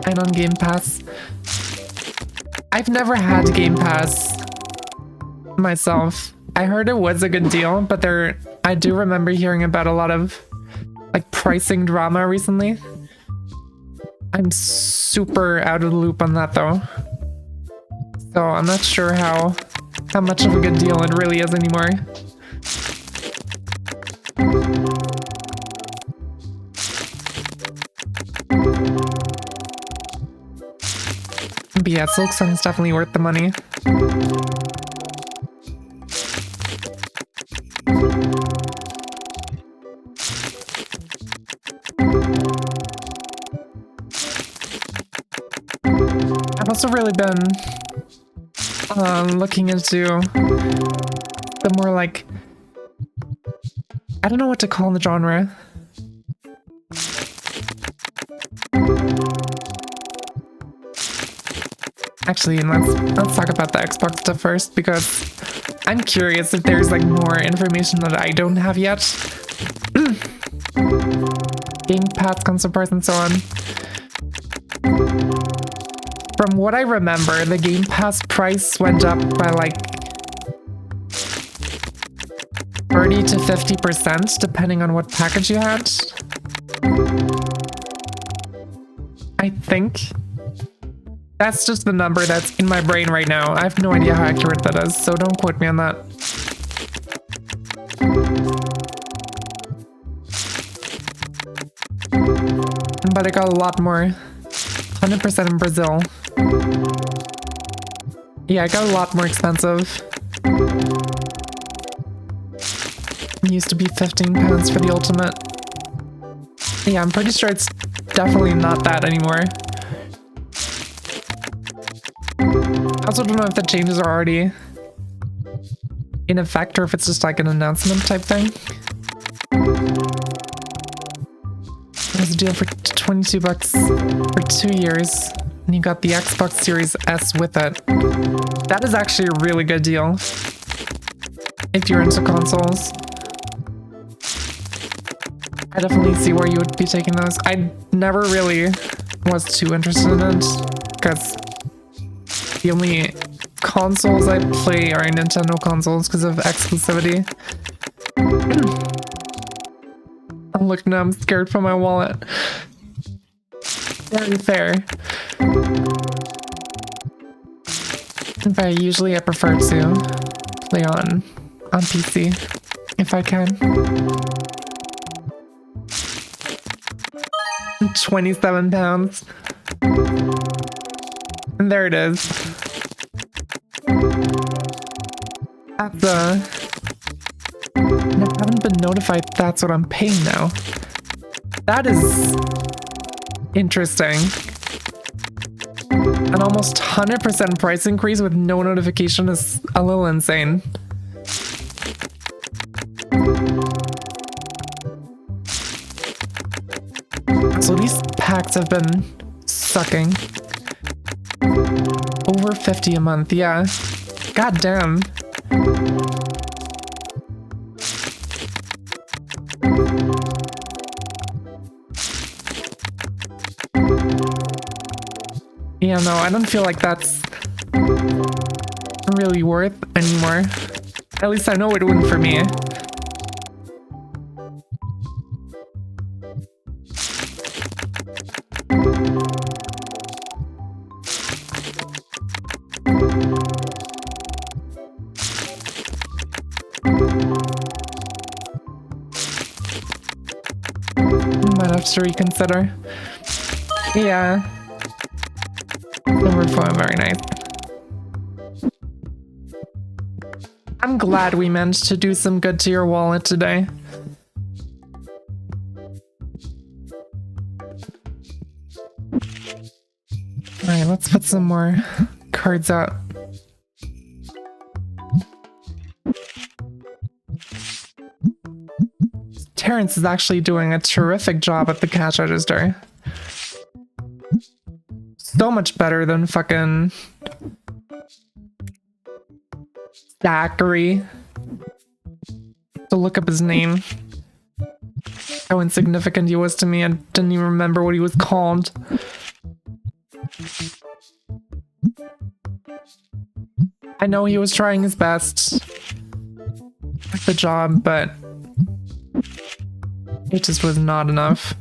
And on Game Pass. I've never had Game Pass myself. I heard it was a good deal, but I do remember hearing about a lot of like pricing drama recently. I'm super out of the loop on that though. So I'm not sure how much of a good deal it really is anymore. But yeah, Silk Song is definitely worth the money. also really been looking into the more like, I don't know what to call the genre. Actually, let's talk about the Xbox stuff first, because I'm curious if there's like more information that I don't have yet. Game Pass, console price, and so on. From what I remember, the Game Pass price went up by like 30 to 50% depending on what package you had. I think. That's just the number that's in my brain right now. I have no idea how accurate that is, so don't quote me on that. But it got a lot more. 100% in Brazil. Yeah, it got a lot more expensive. It used to be £15 for the Ultimate. Yeah, I'm pretty sure it's definitely not that anymore. I also don't know if the changes are already in effect or if it's just like an announcement type thing. There's a deal for $22 for 2 years, and you got the Xbox Series S with it. That is actually a really good deal if you're into consoles. I definitely see where you would be taking those. I never really was too interested in it, because the only consoles I play are Nintendo consoles because of exclusivity. Oh, look, now I'm scared for my wallet. Very fair. But usually I prefer to play on PC if I can. 27 pounds. And there it is. That's I haven't been notified that's what I'm paying now. That is interesting. An almost 100% price increase with no notification is a little insane. So these packs have been sucking. Over 50 a month, yeah. God damn. Yeah, no, I don't feel like that's really worth anymore. At least I know it wouldn't for me. Might have to reconsider. Yeah. Number 4, very nice. I'm glad we managed to do some good to your wallet today. Alright, let's put some more cards out. Terrence is actually doing a terrific job at the cash register. So much better than fucking Zachary. To look up his name. How insignificant he was to me. I didn't even remember what he was called. I know he was trying his best with the job, but it just was not enough.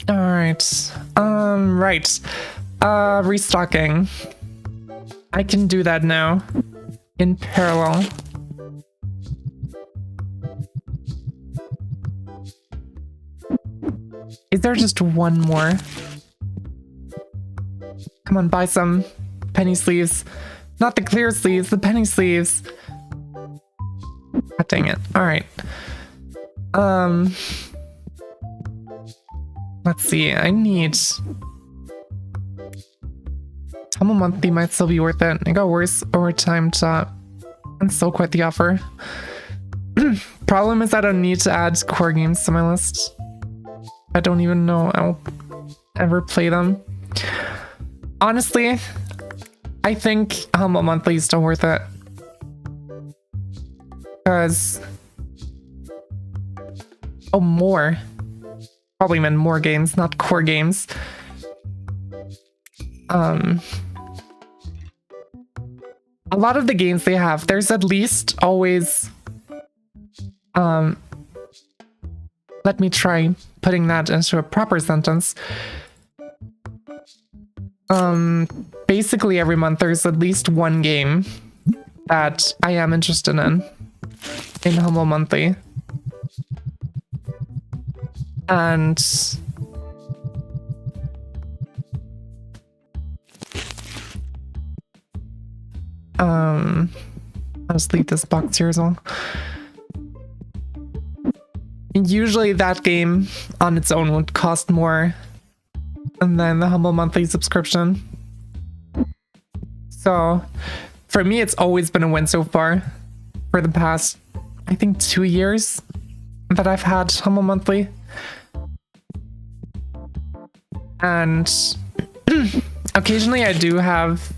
Alright. Right. Restocking. I can do that now. In parallel. Is there just one more? Come on, buy some penny sleeves. Not the clear sleeves, the penny sleeves. God dang it. Alright. Let's see. I need... Humble Monthly might still be worth it. It got worse over time to... And still quite the offer. Problem is I don't need to add core games to my list. I don't even know I'll ever play them. Honestly, I think Humble Monthly is still worth it. Because... Oh, more. Probably meant more games, not core games. A lot of the games they have, there's at least always... let me try putting that into a proper sentence. Basically every month there's at least one game that I am interested in Humble Monthly. And I'll just leave this box here as well. Usually that game on its own would cost more than the Humble Monthly subscription. So for me, it's always been a win so far for the past, I think, 2 years that I've had Humble Monthly. And occasionally I do have,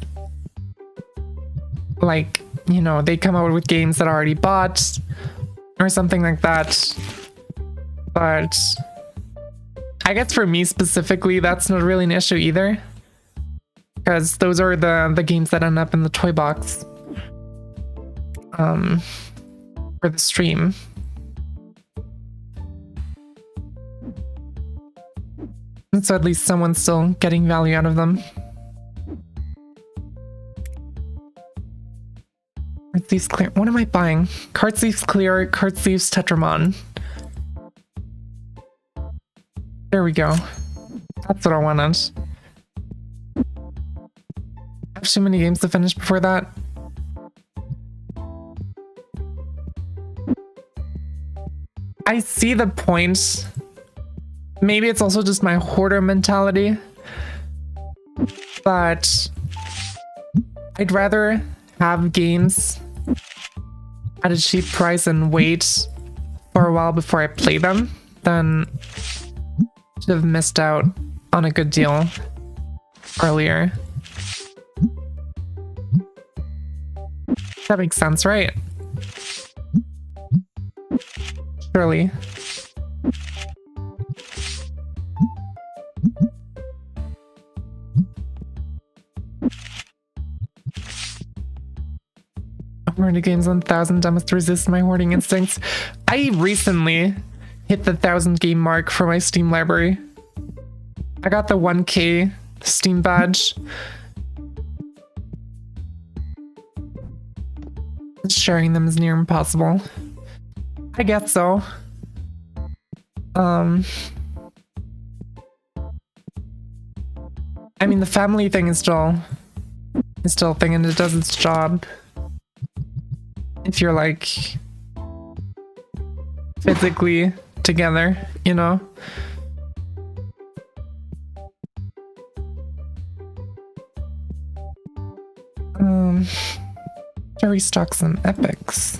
like, you know, they come out with games that are already bought or something like that. But I guess for me specifically, that's not really an issue either. Because those are the games that end up in the toy box. For the stream. And so at least someone's still getting value out of them. Card Thieves Clear. What am I buying? Card Thieves Clear, Card Thieves Tetramon. There we go. That's what I wanted. I have too many games to finish before that. I see the point. Maybe it's also just my hoarder mentality. But I'd rather have games at a cheap price and wait for a while before I play them than to have missed out on a good deal earlier. That makes sense, right? Surely. Hoarding games 1,000. I must resist my hoarding instincts. I recently hit the 1,000 game mark for my Steam library. I got the 1K Steam badge. Sharing them is near impossible. I guess so. I mean, the family thing is still a thing, and it does its job. If you're like physically together, you know. To restock some epics.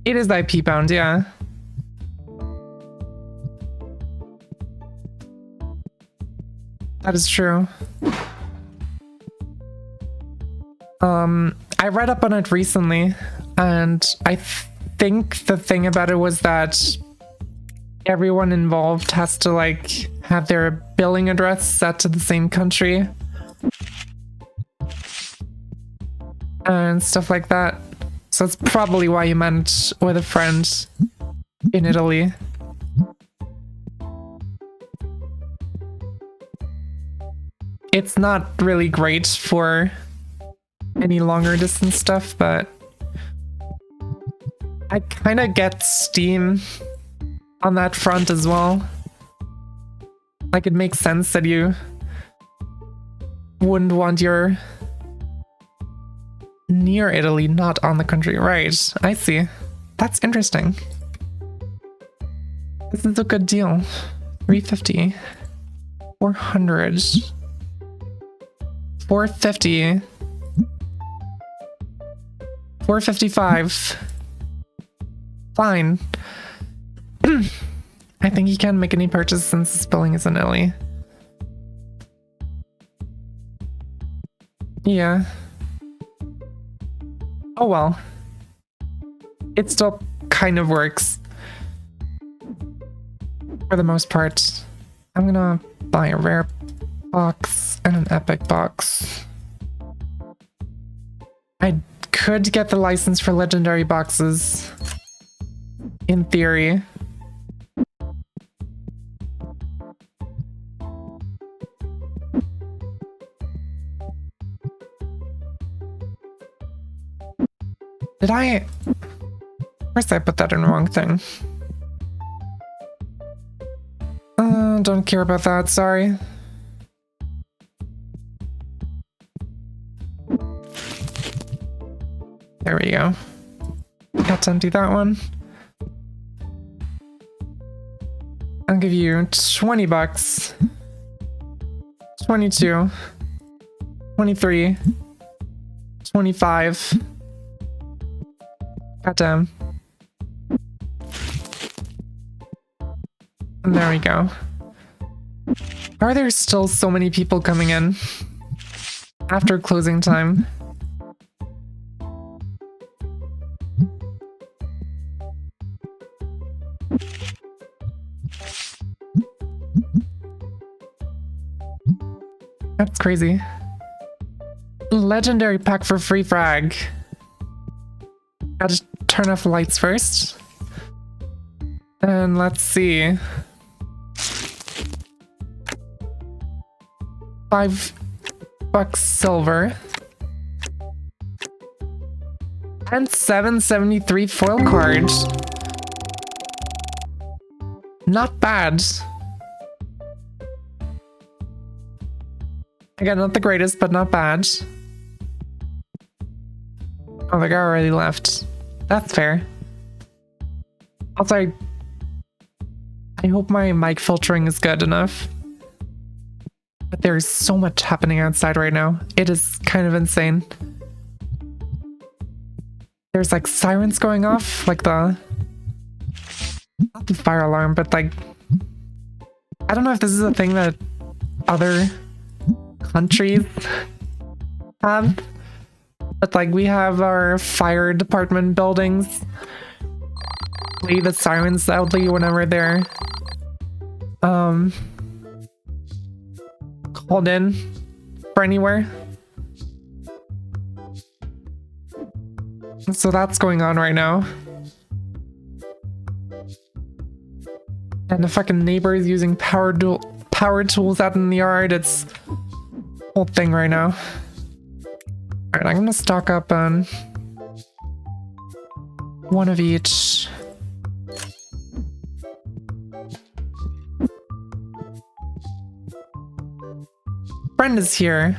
It is IP bound, yeah. That is true. I read up on it recently, and I think the thing about it was that everyone involved has to like have their billing address set to the same country and stuff like that. So that's probably why you meant with a friend in Italy. It's not really great for any longer distance stuff, but I kind of get Steam on that front as well. Like, it makes sense that you wouldn't want your near Italy, not on the country. Right, I see. That's interesting. This is a good deal. 350. 400. 450. 455. Fine. I think he can't make any purchase since his billing is in Italy. Yeah. Oh well. It still kind of works. For the most part. I'm gonna buy a rare box and an epic box. I could get the license for legendary boxes. In theory. Did I... Of course I put that in the wrong thing. Don't care about that, sorry. There we go. Got to empty that one. I'll give you 20 bucks. 22. 23. 25. Goddamn. And there we go. Are there still so many people coming in after closing time? That's crazy. Legendary pack for free frag. Gotta turn off the lights first. And let's see. $5 silver. And 773 foil cards. Not bad. Again, not the greatest, but not bad. Oh, the guy already left. That's fair. Also, I hope my mic filtering is good enough. But there's so much happening outside right now. It is kind of insane. There's like sirens going off, like not the fire alarm, but like, I don't know if this is a thing that other countries have, but like we have our fire department buildings play the sirens loudly whenever they're called in for anywhere. So that's going on right now. And the fucking neighbor is using power tools out in the yard. It's a whole thing right now. Alright, I'm gonna stock up on one of each. Friend is here.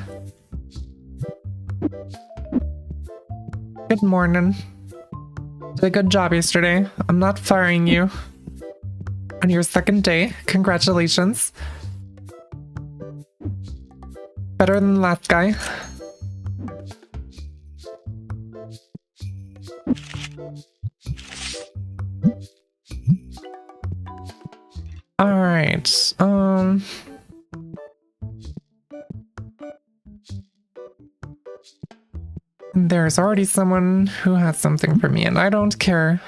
Good morning. Did a good job yesterday. I'm not firing you. On your second day, congratulations. Better than the last guy. Alright, there's already someone who has something for me, and I don't care.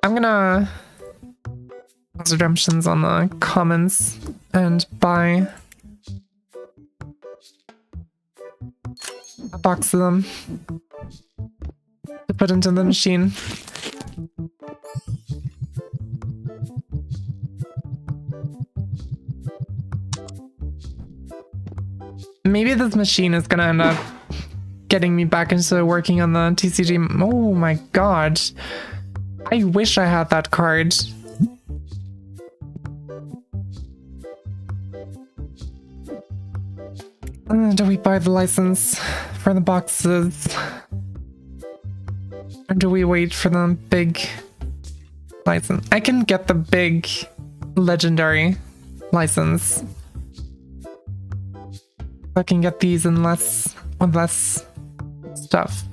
I'm gonna pause redemptions on the commons and buy a box of them to put into the machine. Maybe this machine is gonna end up getting me back into working on the TCG. Oh my god. I wish I had that card. Do we buy the license for the boxes? Or do we wait for the big license? I can get the big legendary license. I can get these in with less stuff.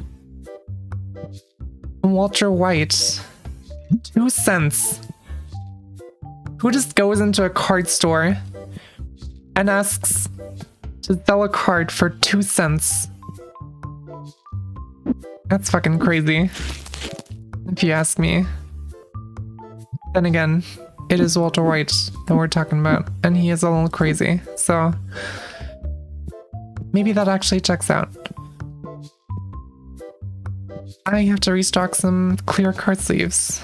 Walter White. 2 cents. Who just goes into a card store and asks to sell a card for 2 cents? That's fucking crazy, if you ask me. Then again, it is Walter White that we're talking about, and he is a little crazy, so maybe that actually checks out. I have to restock some clear card sleeves.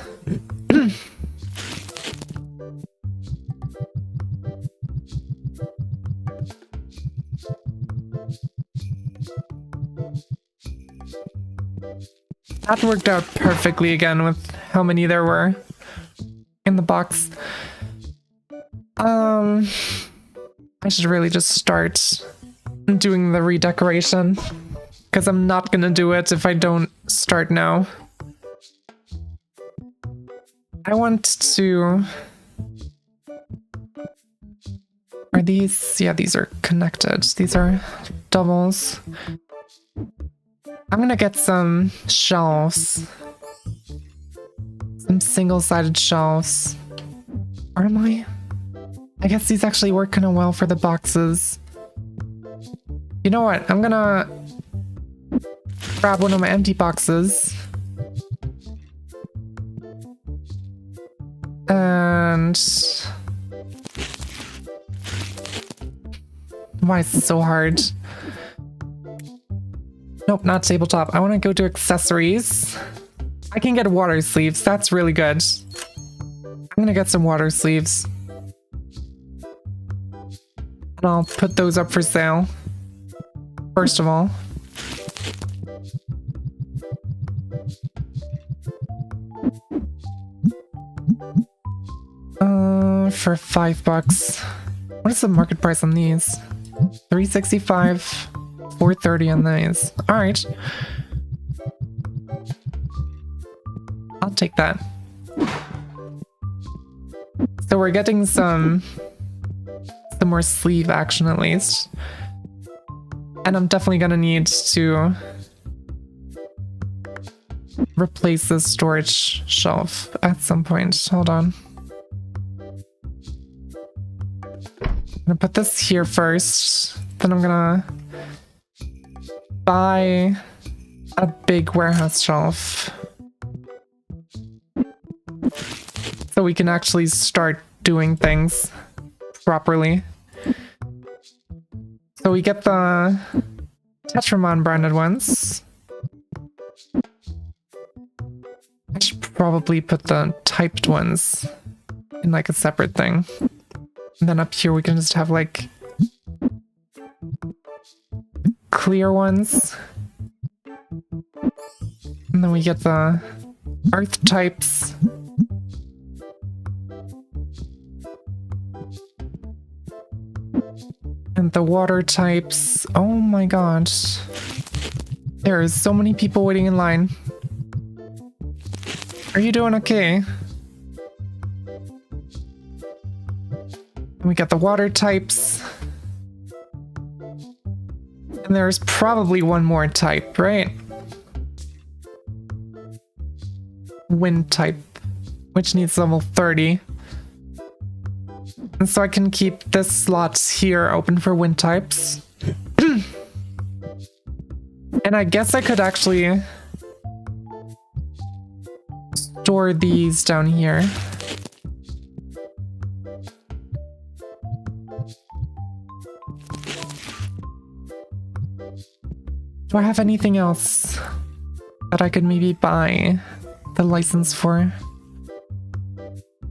That worked out perfectly again with how many there were in the box. I should really just start doing the redecoration, because I'm not gonna do it if I don't start now. I want to... Are these... Yeah, these are connected. These are doubles. I'm gonna get some shelves. Some single-sided shelves. Or am I? I guess these actually work kind of well for the boxes. You know what? I'm gonna grab one of my empty boxes. And... Why is this so hard? Nope, not tabletop. I want to go to accessories. I can get water sleeves. That's really good. I'm gonna get some water sleeves. And I'll put those up for sale. First of all. For $5. What is the market price on these? $365, $430 on these. All right. I'll take that. So we're getting some more sleeve action at least. And I'm definitely gonna need to replace this storage shelf at some point. Hold on. I'm gonna put this here first. Then I'm gonna buy a big warehouse shelf. So we can actually start doing things properly. So we get the Tetramon branded ones. I should probably put the typed ones in like a separate thing. And then up here we can just have like clear ones. And then we get the earth types. And the water types. Oh my god. There is so many people waiting in line. Are you doing okay? And we got the water types. And there's probably one more type, right? Wind type, which needs level 30. And so I can keep this slot here open for wind types. And I guess I could actually store these down here. Do I have anything else that I could maybe buy the license for?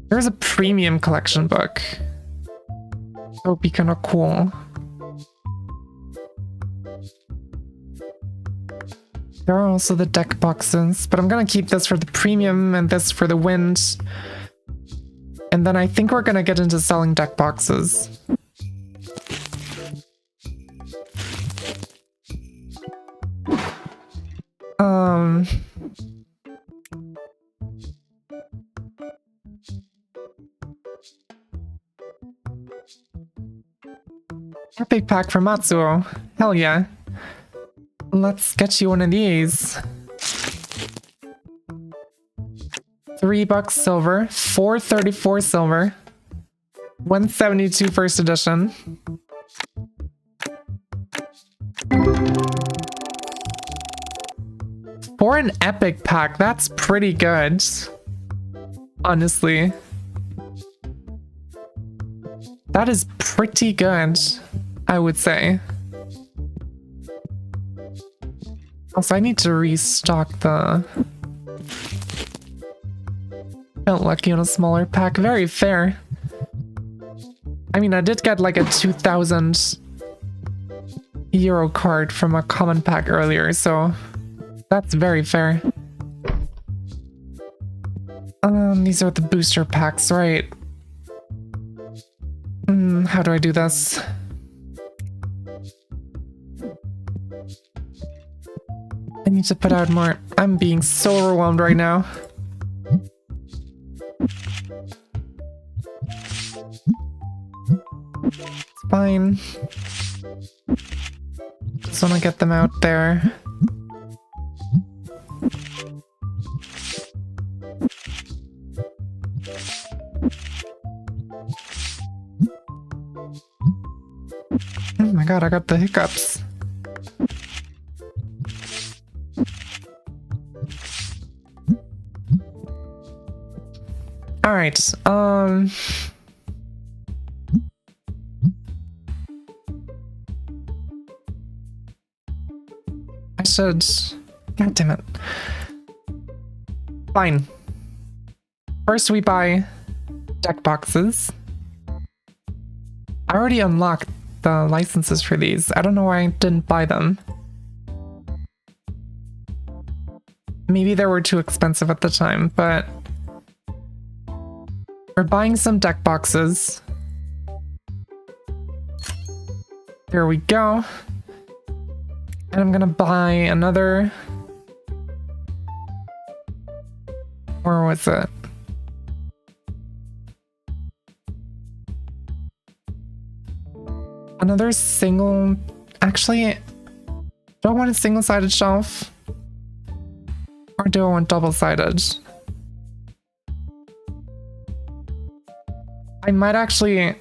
There's a premium collection book. That would be kind of cool. There are also the deck boxes, but I'm gonna keep this for the premium and this for the wind. And then I think we're gonna get into selling deck boxes. Um... Epic pack from Matsuo. Hell yeah. Let's get you one of these. $3 silver, 434 silver, 172 first edition. For an epic pack, that's pretty good. Honestly. That is pretty good, I would say. Also, I need to restock the... Felt lucky on a smaller pack. Very fair. I mean, I did get like a 2,000 euro card from a common pack earlier, so that's very fair. These are the booster packs, right? How do I do this? I need to put out more. I'm being so overwhelmed right now. It's fine. Just want to get them out there. Oh my god, I got the hiccups. All right, I should... God damn it. Fine. First we buy deck boxes. I already unlocked the licenses for these. I don't know why I didn't buy them. Maybe they were too expensive at the time, but... We're buying some deck boxes. There we go. And I'm gonna buy another... Where was it? Another single... Actually, do I want a single-sided shelf? Or do I want double-sided? I might actually...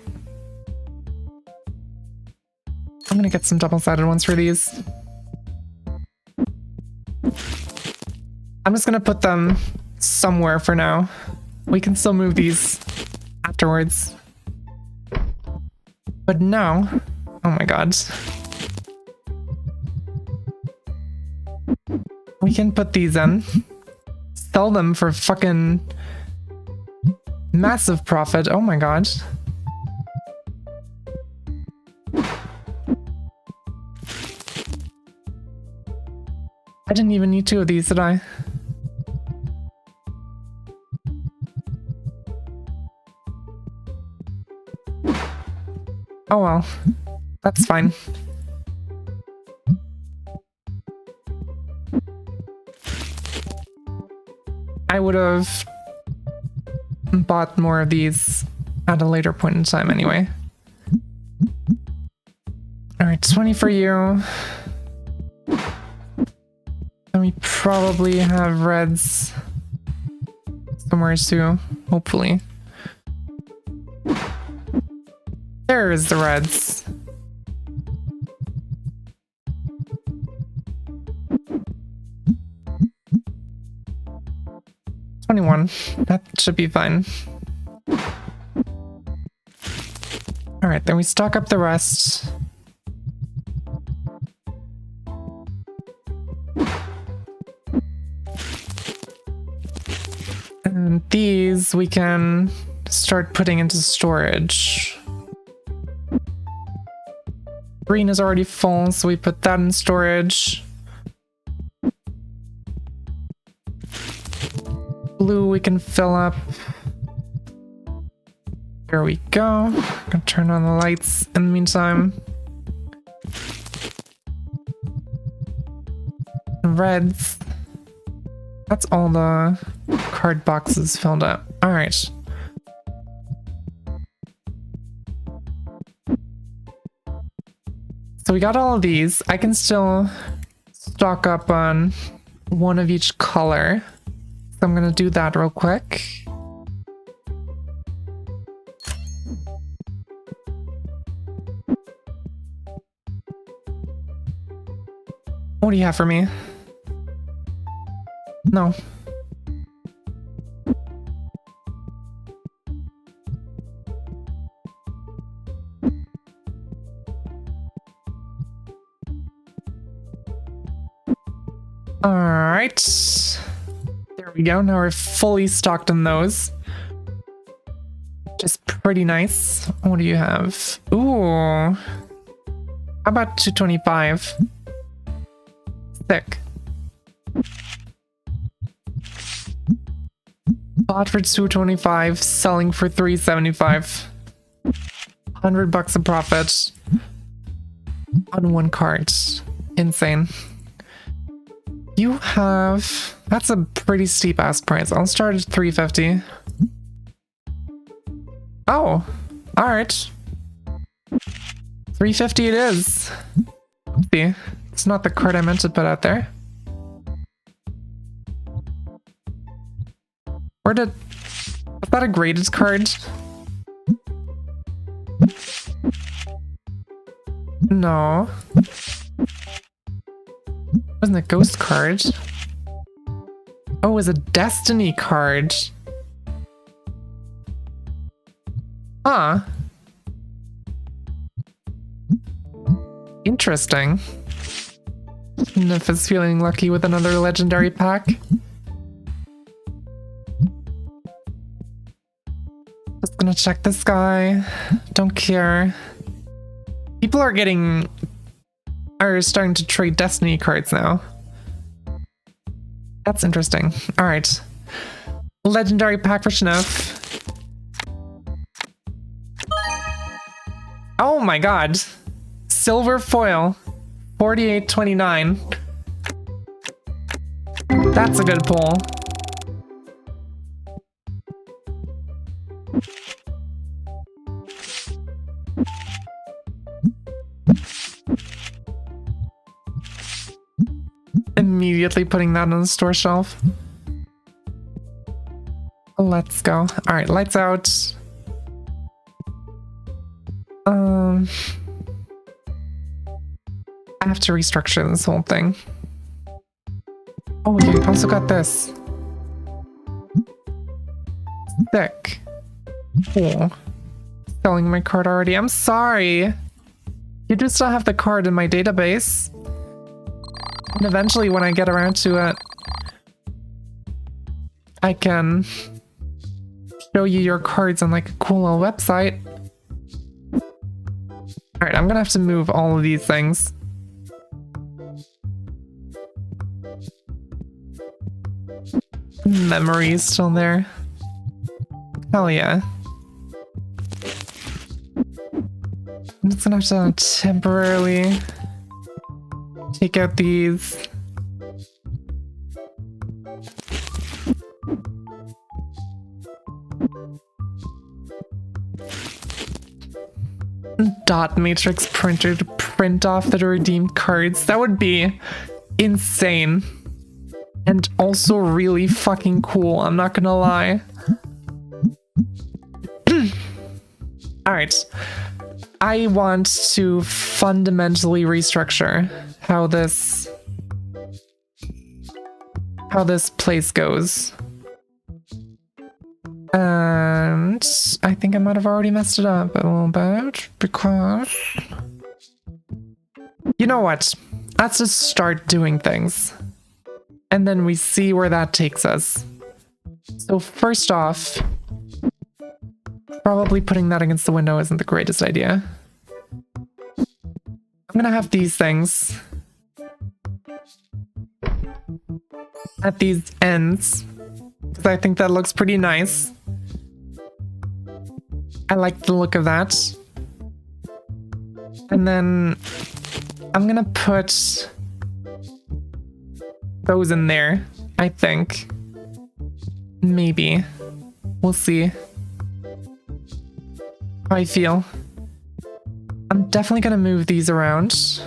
I'm gonna get some double-sided ones for these. I'm just gonna put them somewhere for now. We can still move these afterwards. But now... Oh my god. We can put these in. Sell them for fucking... massive profit. Oh my god. I didn't even need two of these, did I? Oh well. That's fine. I would have bought more of these at a later point in time anyway. Alright, 20 for you. And we probably have reds somewhere too, hopefully. There is the reds. That should be fine. Alright, then we stock up the rest. And these we can start putting into storage. Green is already full, so we put that in storage. Blue we can fill up. There we go. Gonna turn on the lights in the meantime. Reds. That's all the card boxes filled up. All right. So we got all of these. I can still stock up on one of each color. So I'm gonna do that real quick. What do you have for me? No. All right. There we go. Now we're fully stocked on those. Just pretty nice. What do you have? Ooh. How about 225? Sick. Bought for 225, selling for 375. $100 of profit on one card. Insane. You have... That's a pretty steep ass price. I'll start at 350. Oh, alright. 350 it is. See, it's not the card I meant to put out there. Where did... Was that a graded card? No. Wasn't a ghost card. Oh, it was a destiny card. Huh. Interesting. Nif is feeling lucky with another legendary pack. Just gonna check this guy. Don't care. People are starting to trade destiny cards now. That's interesting. Alright. Legendary pack for Snuff. Oh my god. Silver foil. 48.29. That's a good pull. Immediately putting that on the store shelf. Let's go. Alright, lights out. I have to restructure this whole thing. Oh, you also got this. Sick. Cool. Selling my card already. I'm sorry. You do still have the card in my database. And eventually when I get around to it, I can show you your cards on like a cool little website. Alright, I'm gonna have to move all of these things. Memories still there. Hell yeah. I'm just gonna have to temporarily take out these. Dot matrix printer to print off the redeemed cards. That would be insane. And also really fucking cool, I'm not gonna lie. Alright. I want to fundamentally restructure how this place goes. And I think I might have already messed it up a little bit because... You know what? Let's just start doing things. And then we see where that takes us. So first off, probably putting that against the window isn't the greatest idea. I'm gonna have these things at these ends, because I think that looks pretty nice. I like the look of that. And then I'm gonna put those in there I think. Maybe. We'll see how I feel. I'm definitely gonna move these around.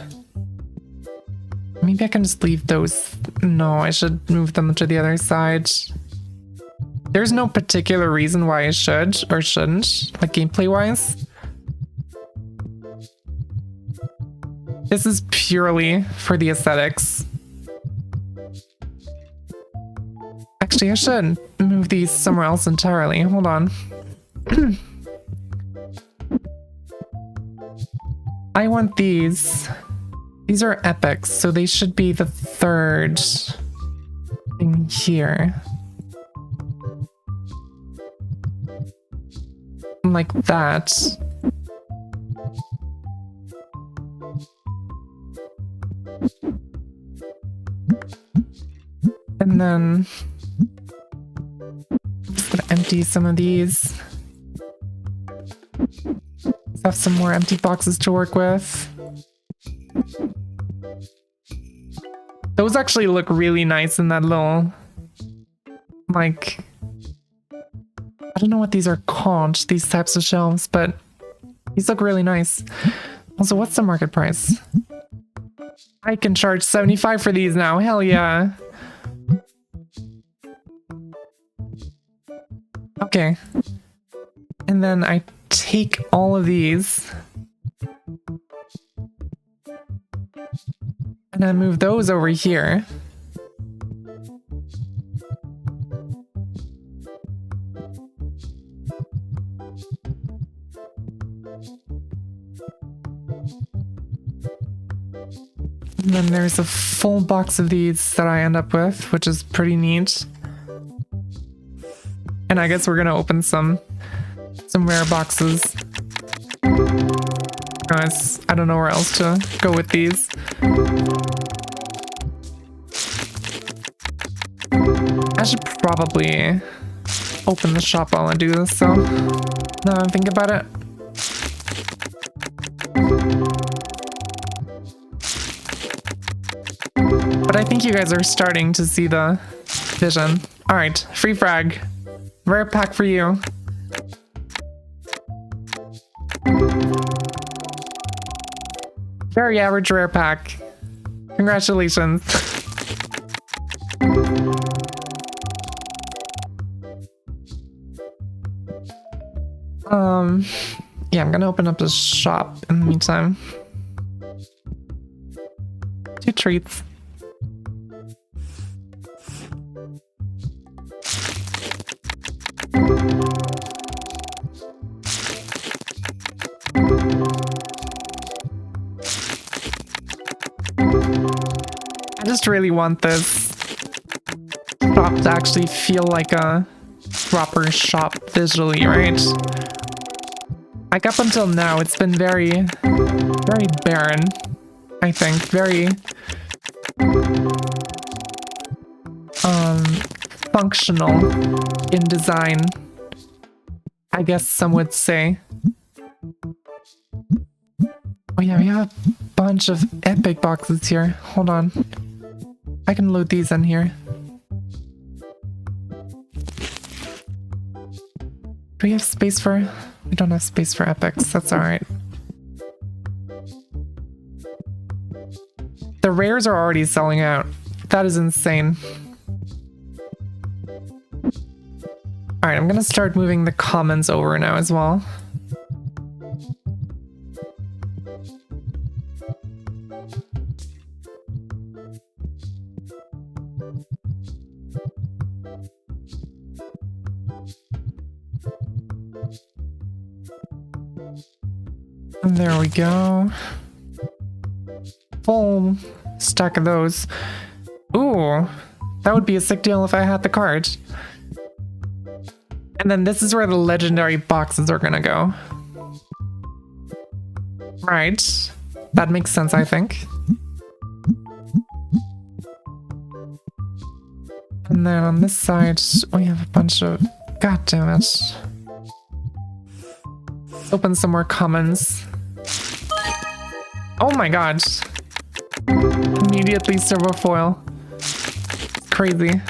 Maybe I can just leave those. No, I should move them to the other side. There's no particular reason why I should or shouldn't, like gameplay wise. This is purely for the aesthetics. Actually, I should move these somewhere else entirely. Hold on. I want these. These are epics, so they should be the third thing here. Like that. And then I'm just gonna empty some of these. Let's have some more empty boxes to work with. Those actually look really nice in that little, like, I don't know what these are called, these types of shelves, but these look really nice. Also, what's the market price? I can charge 75 for these now, hell yeah. Okay. And then I take all of these and I move those over here. And then there's a full box of these that I end up with, which is pretty neat. And I guess we're gonna open some rare boxes. Guys, I don't know where else to go with these. I should probably open the shop while I do this, so now I'm thinking about it. But I think you guys are starting to see the vision. Alright, free frag. Rare pack for you. Very average rare pack. Congratulations. Yeah, I'm gonna open up the shop in the meantime. 2 treats. I just really want this shop to actually feel like a proper shop visually, right? Like up until now, it's been very, very barren, I think. Very functional in design, I guess some would say. Oh yeah, we have a bunch of epic boxes here. Hold on. I can load these in here. Do we have space for... We don't have space for epics. That's alright. The rares are already selling out. That is insane. Alright, I'm gonna start moving the commons over now as well. And there we go. Full stack of those. Ooh, that would be a sick deal if I had the card. And then this is where the legendary boxes are gonna go. Right. That makes sense, I think. And then on this side, we have a bunch of... God damn it. Let's open some more commons. Oh my god. Immediately servo foil. crazy.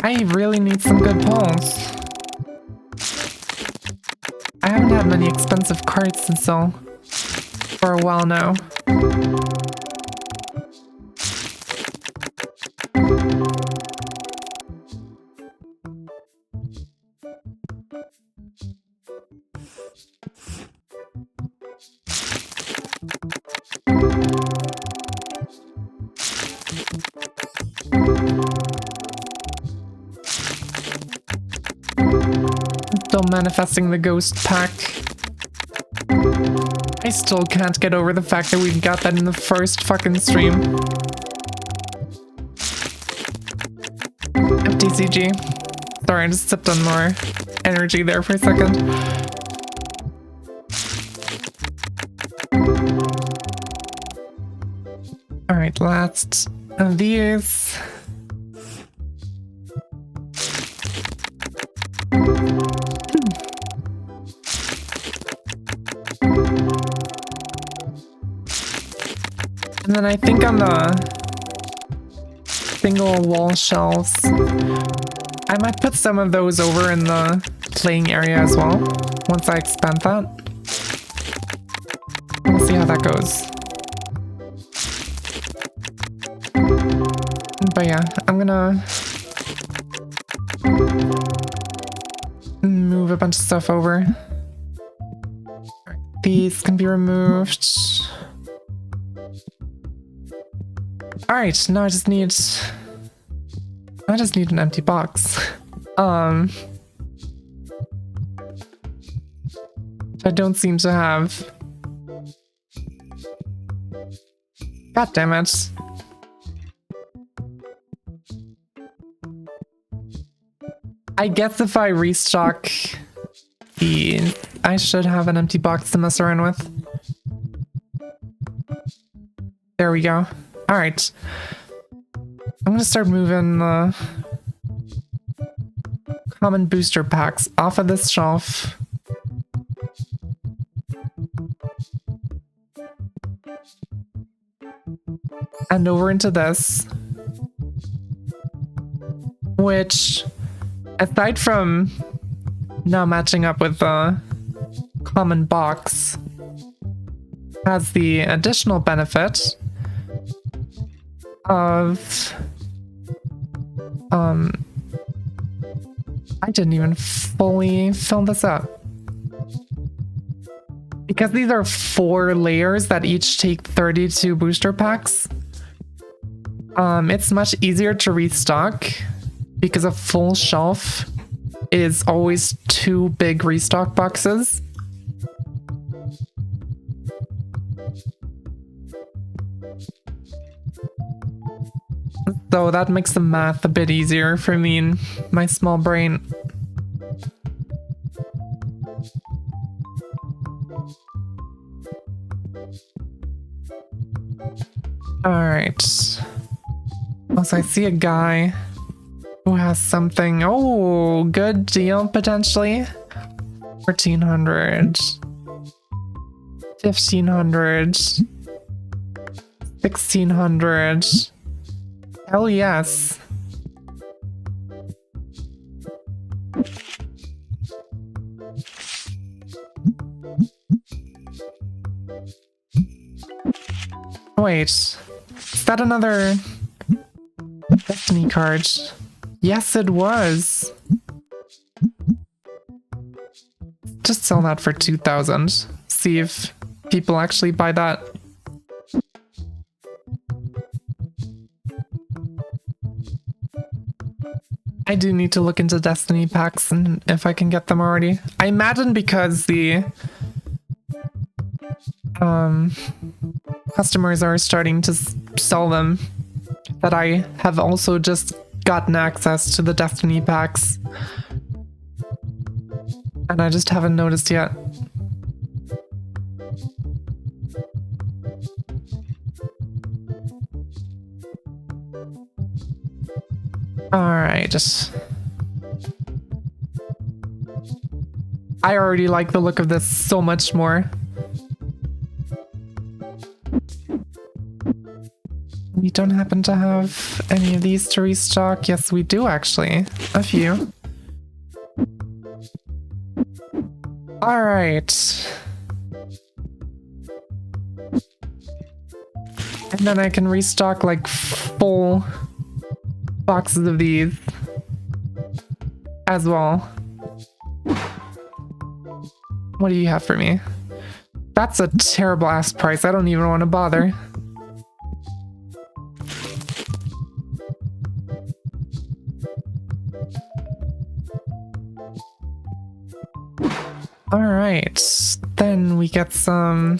I really need some good pulls. I haven't had many expensive cards so for a while now. Still manifesting the ghost pack. I still can't get over the fact that we got that in the first fucking stream. FTCG. Sorry, I just sipped on more energy there for a second. Alright, last of these. And then I think on the single wall shelves, I might put some of those over in the playing area as well, once I expand that. We'll see how that goes. But yeah, I'm gonna move a bunch of stuff over. These can be removed. Alright, now I just need an empty box. I don't seem to have. God damn it. I guess if I restock these, I should have an empty box to mess around with. There we go. Alright. I'm gonna start moving the common booster packs off of this shelf. And over into this. Which, aside from not matching up with the common box, has the additional benefit of I didn't even fully fill this up. Because these are 4 layers that each take 32 booster packs, it's much easier to restock because a full shelf is always 2 big restock boxes. So that makes the math a bit easier for me and my small brain. Alright. Also, I see a guy who has something. Oh, good deal potentially. 1400. 1500. 1600. Hell yes. Wait, is that another Destiny card? Yes, it was. Just sell that for 2,000. See if people actually buy that. I do need to look into Destiny packs and if I can get them already. I imagine because the customers are starting to sell them, that I have also just gotten access to the Destiny packs. And I just haven't noticed yet. Alright, just I already like the look of this so much more. We don't happen to have any of these to restock. Yes, we do actually. A few. All right. And then I can restock like full boxes of these as well. What do you have for me? That's a terrible ass price. I don't even want to bother. All right, then we get some.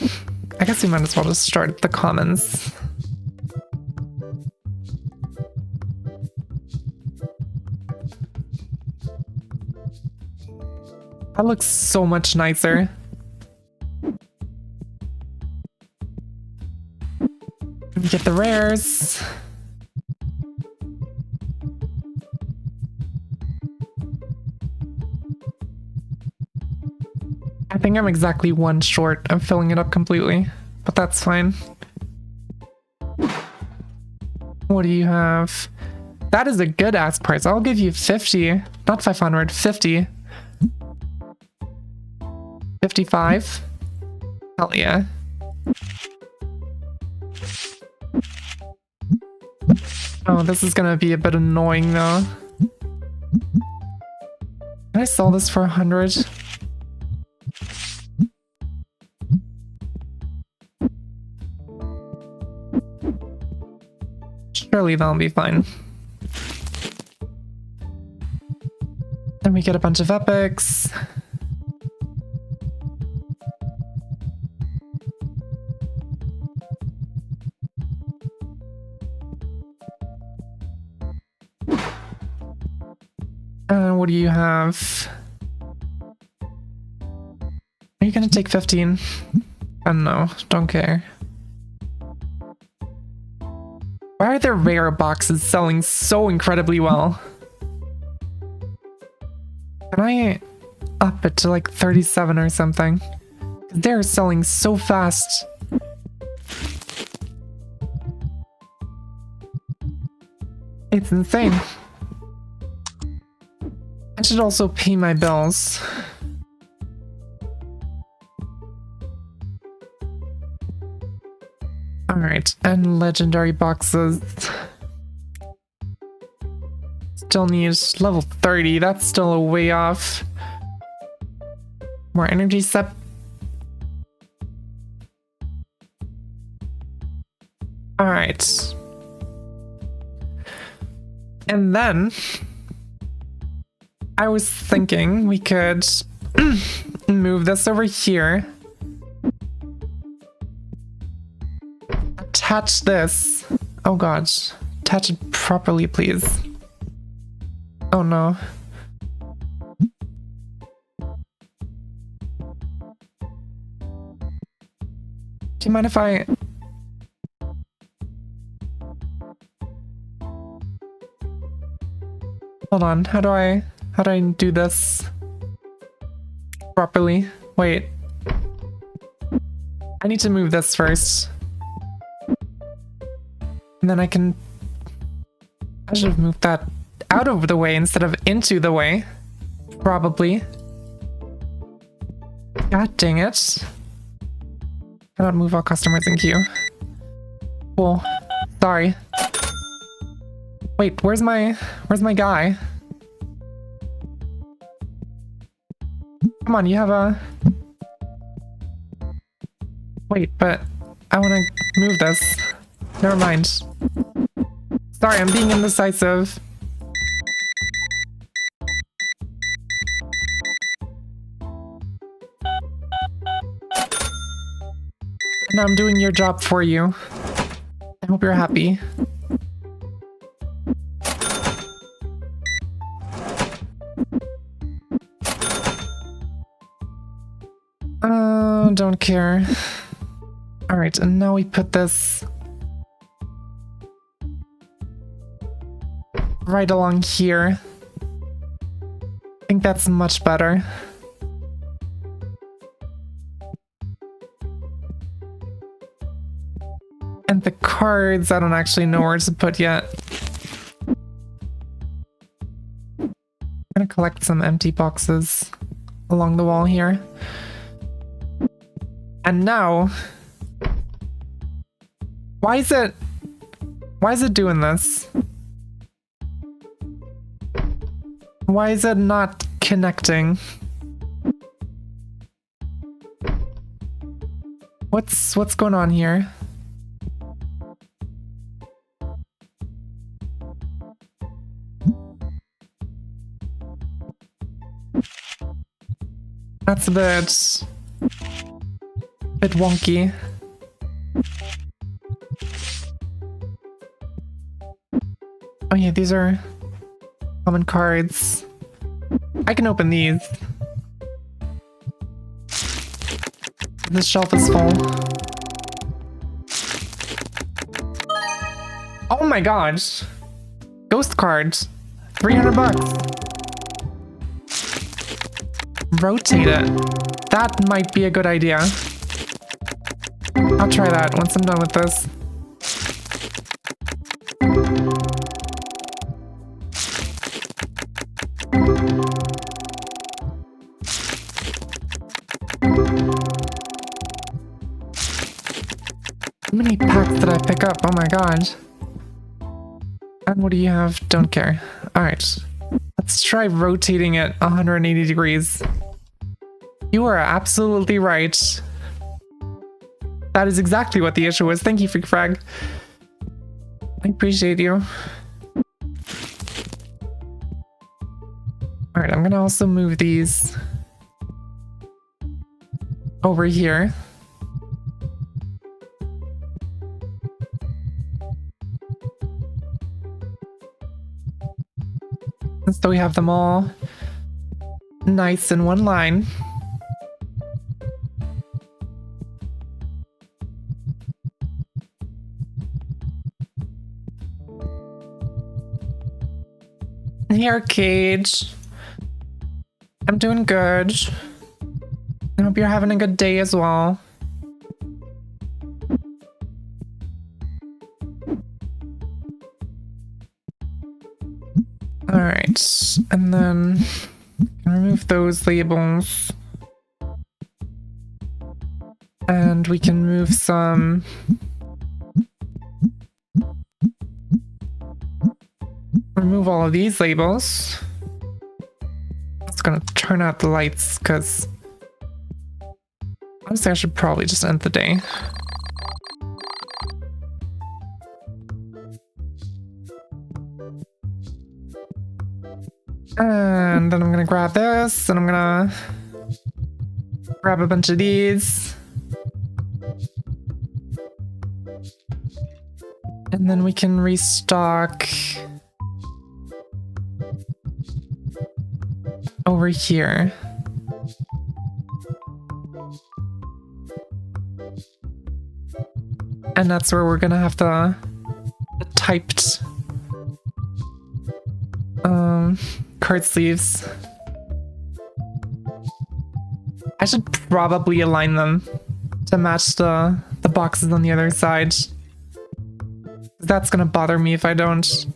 I guess we might as well just start at the commons. That looks so much nicer. We get the rares. I think I'm exactly one short of filling it up completely, but that's fine. What do you have? That is a good ass price. I'll give you 50, not 500, 50. 55. Hell yeah. Oh, this is gonna be a bit annoying though. Can I sell this for 100? Surely that'll be fine. Then we get a bunch of epics. What do you have? Are you gonna take 15? I don't know. Don't care. Why are their rare boxes selling so incredibly well? Can I up it to like 37 or something? They're selling so fast. It's insane. I should also pay my bills. Alright, and legendary boxes. Still need level 30, that's still a way off. More energy sep. Alright. And then I was thinking we could move this over here. Attach this. Oh god. Attach it properly, please. Oh no. Do you mind if I... Hold on, how do I do this properly? Wait. I need to move this first. And then I should have moved that out of the way instead of into the way. Probably. God dang it. Cannot move all customers in queue. Cool. Sorry. Wait, where's my guy? Come on, you have a... Wait, but I want to move this. Never mind. Sorry, I'm being indecisive. And I'm doing your job for you. I hope you're happy. Don't care. Alright, and now we put this right along here. I think that's much better. And the cards, I don't actually know where to put yet. I'm gonna collect some empty boxes along the wall here. And now, why is it doing this? Why is it not connecting? What's going on here? That's a bit wonky. Oh yeah, these are common cards. I can open these. This shelf is full. Oh my gosh! Ghost cards. 300 bucks. Rotate it. That might be a good idea. I'll try that once I'm done with this. How many packs did I pick up? Oh my god. And what do you have? Don't care. Alright. Let's try rotating it 180 degrees. You are absolutely right. That is exactly what the issue was. Thank you, Freak Frag. I appreciate you. Alright, I'm gonna also move these over here. So we have them all nice in one line. Here, Cage. I'm doing good. I hope you're having a good day as well. Alright, and then remove those labels. And we can move some... remove all of these labels. It's gonna turn out the lights, because... honestly, I should probably just end the day. And then I'm gonna grab this, and I'm gonna grab a bunch of these. And then we can restock over here. And that's where we're gonna have the typed card sleeves. I should probably align them to match the boxes on the other side. That's gonna bother me if I don't.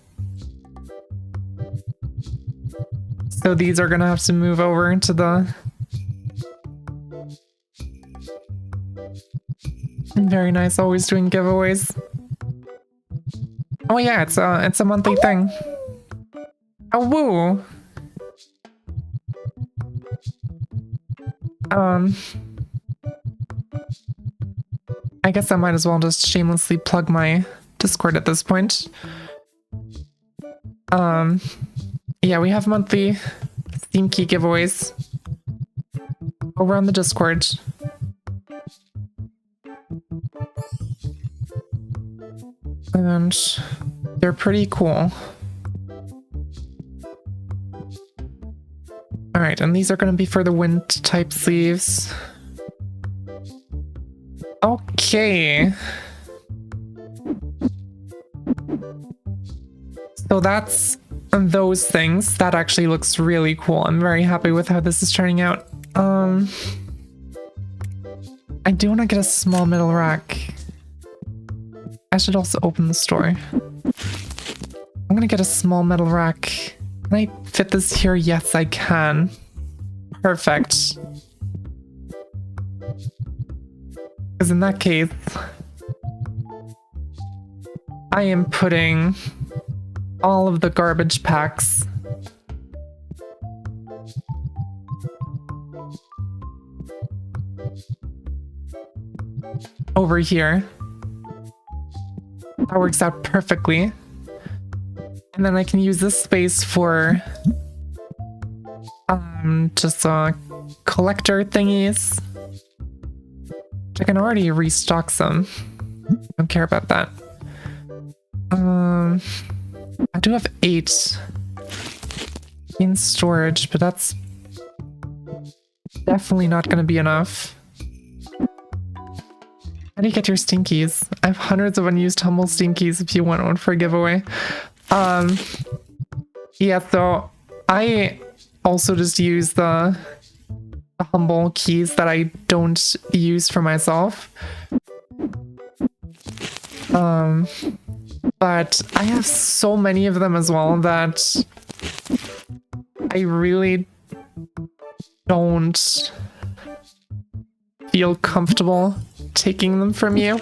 So these are gonna have to move over into the... Very nice, always doing giveaways. Oh yeah, it's a monthly thing. Oh woo! I guess I might as well just shamelessly plug my Discord at this point. Yeah, we have monthly Steam Key giveaways over on the Discord. And they're pretty cool. Alright, and these are going to be for the wind type sleeves. Okay. So that's those things. That actually looks really cool. I'm very happy with how this is turning out. I do want to get a small middle rack. I should also open the store. I'm gonna get a small metal rack. Can I fit this here? Yes, I can. Perfect. Because in that case, I am putting all of the garbage packs over here. That works out perfectly. And then I can use this space for just collector thingies. I can already restock some. Don't care about that. I do have 8 in storage, but that's definitely not going to be enough. How do you get your stinkies? I have hundreds of unused humble stinkies if you want one for a giveaway. Yeah, so I also just use the humble keys that I don't use for myself. But I have so many of them as well that I really don't feel comfortable taking them from you.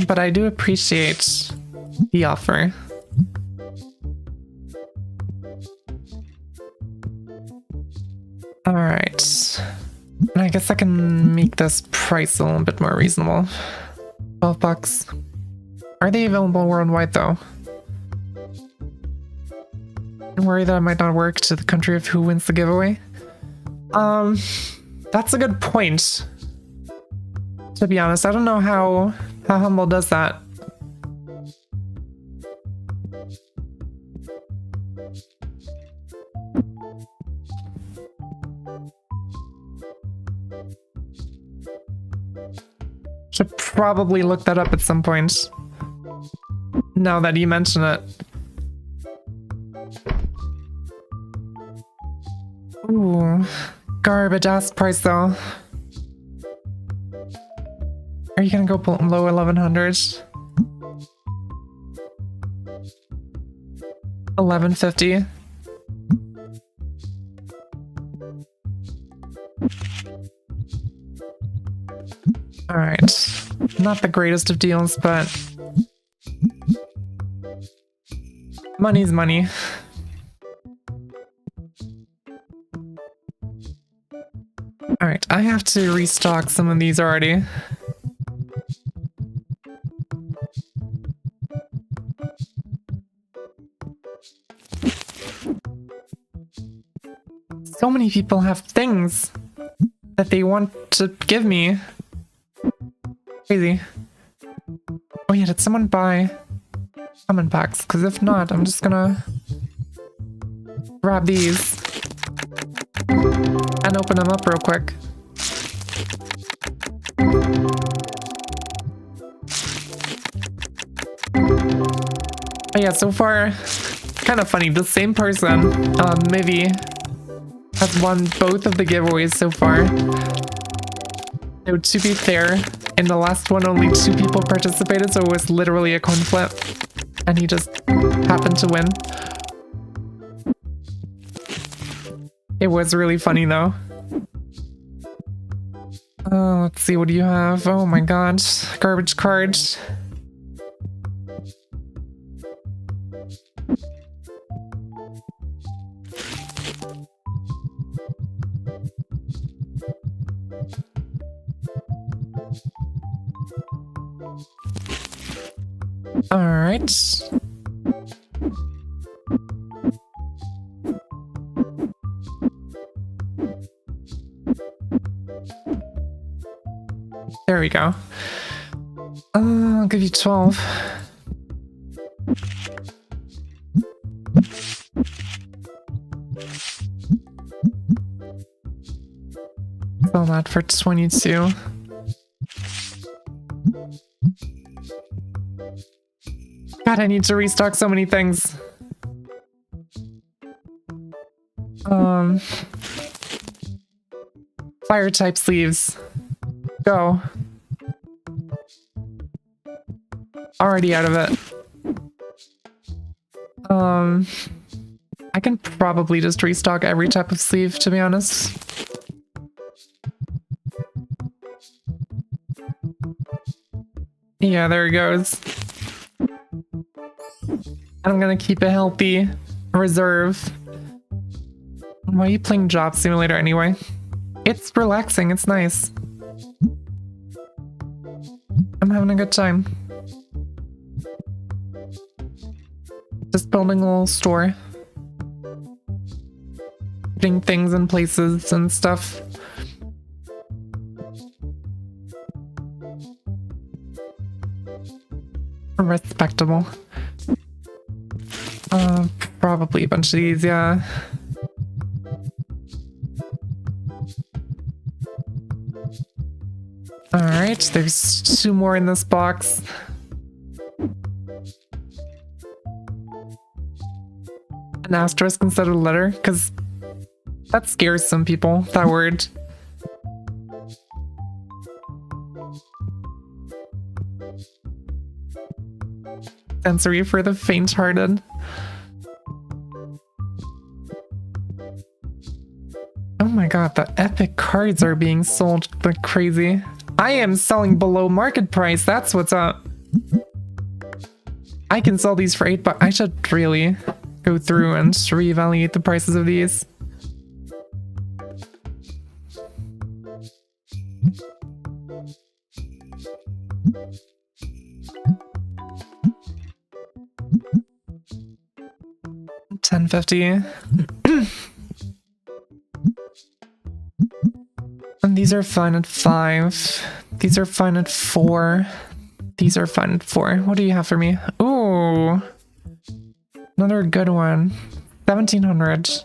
But I do appreciate the offer. Alright. And I guess I can make this price a little bit more reasonable. $12. Are they available worldwide though? I'm worried that it might not work to the country of who wins the giveaway. That's a good point. To be honest, I don't know how Humble does that. Should probably look that up at some point. Now that you mention it. Ooh, garbage ass price though. Are you gonna go below 1100? 1150. Alright. Not the greatest of deals, but money's money. Alright, I have to restock some of these already. So many people have things that they want to give me. Crazy. Oh yeah, did someone buy common packs? Because if not, I'm just gonna grab these and open them up real quick. But yeah, so far, kind of funny. The same person, Mivy, has won both of the giveaways so far. So to be fair, in the last one only 2 people participated, so it was literally a coin flip. And he just happened to win. It was really funny though. Let's see, what do you have? Oh my god, garbage cards. All right. There we go. I'll give you 12. Sell that for 22. God, I need to restock so many things. Fire type sleeves. Go. Already out of it. I can probably just restock every type of sleeve, to be honest. Yeah, there it goes. I'm gonna keep a healthy reserve. Why are you playing Job Simulator anyway? It's relaxing, it's nice. I'm having a good time. Just building a little store. Putting things in places and stuff. Respectable. Probably a bunch of these, yeah. Alright, there's 2 more in this box. An asterisk instead of a letter, because that scares some people, that word. Sensory for the faint-hearted. Oh my god, the epic cards are being sold like crazy. I am selling below market price, that's what's up. I can sell these for $8, I should really go through and reevaluate the prices of these. $10.50. And these are fine at 5. These are fine at 4. These are fine at 4. What do you have for me? Ooh. Another good one. 1700.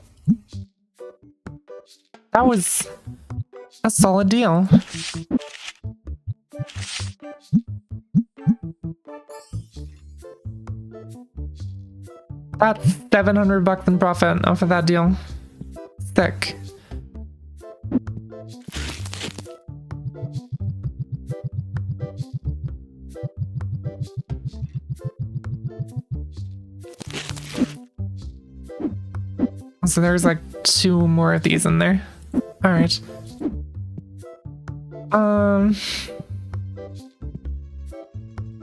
That was a solid deal. That's $700 in profit off of that deal. Sick. So there's like 2 more of these in there. All right.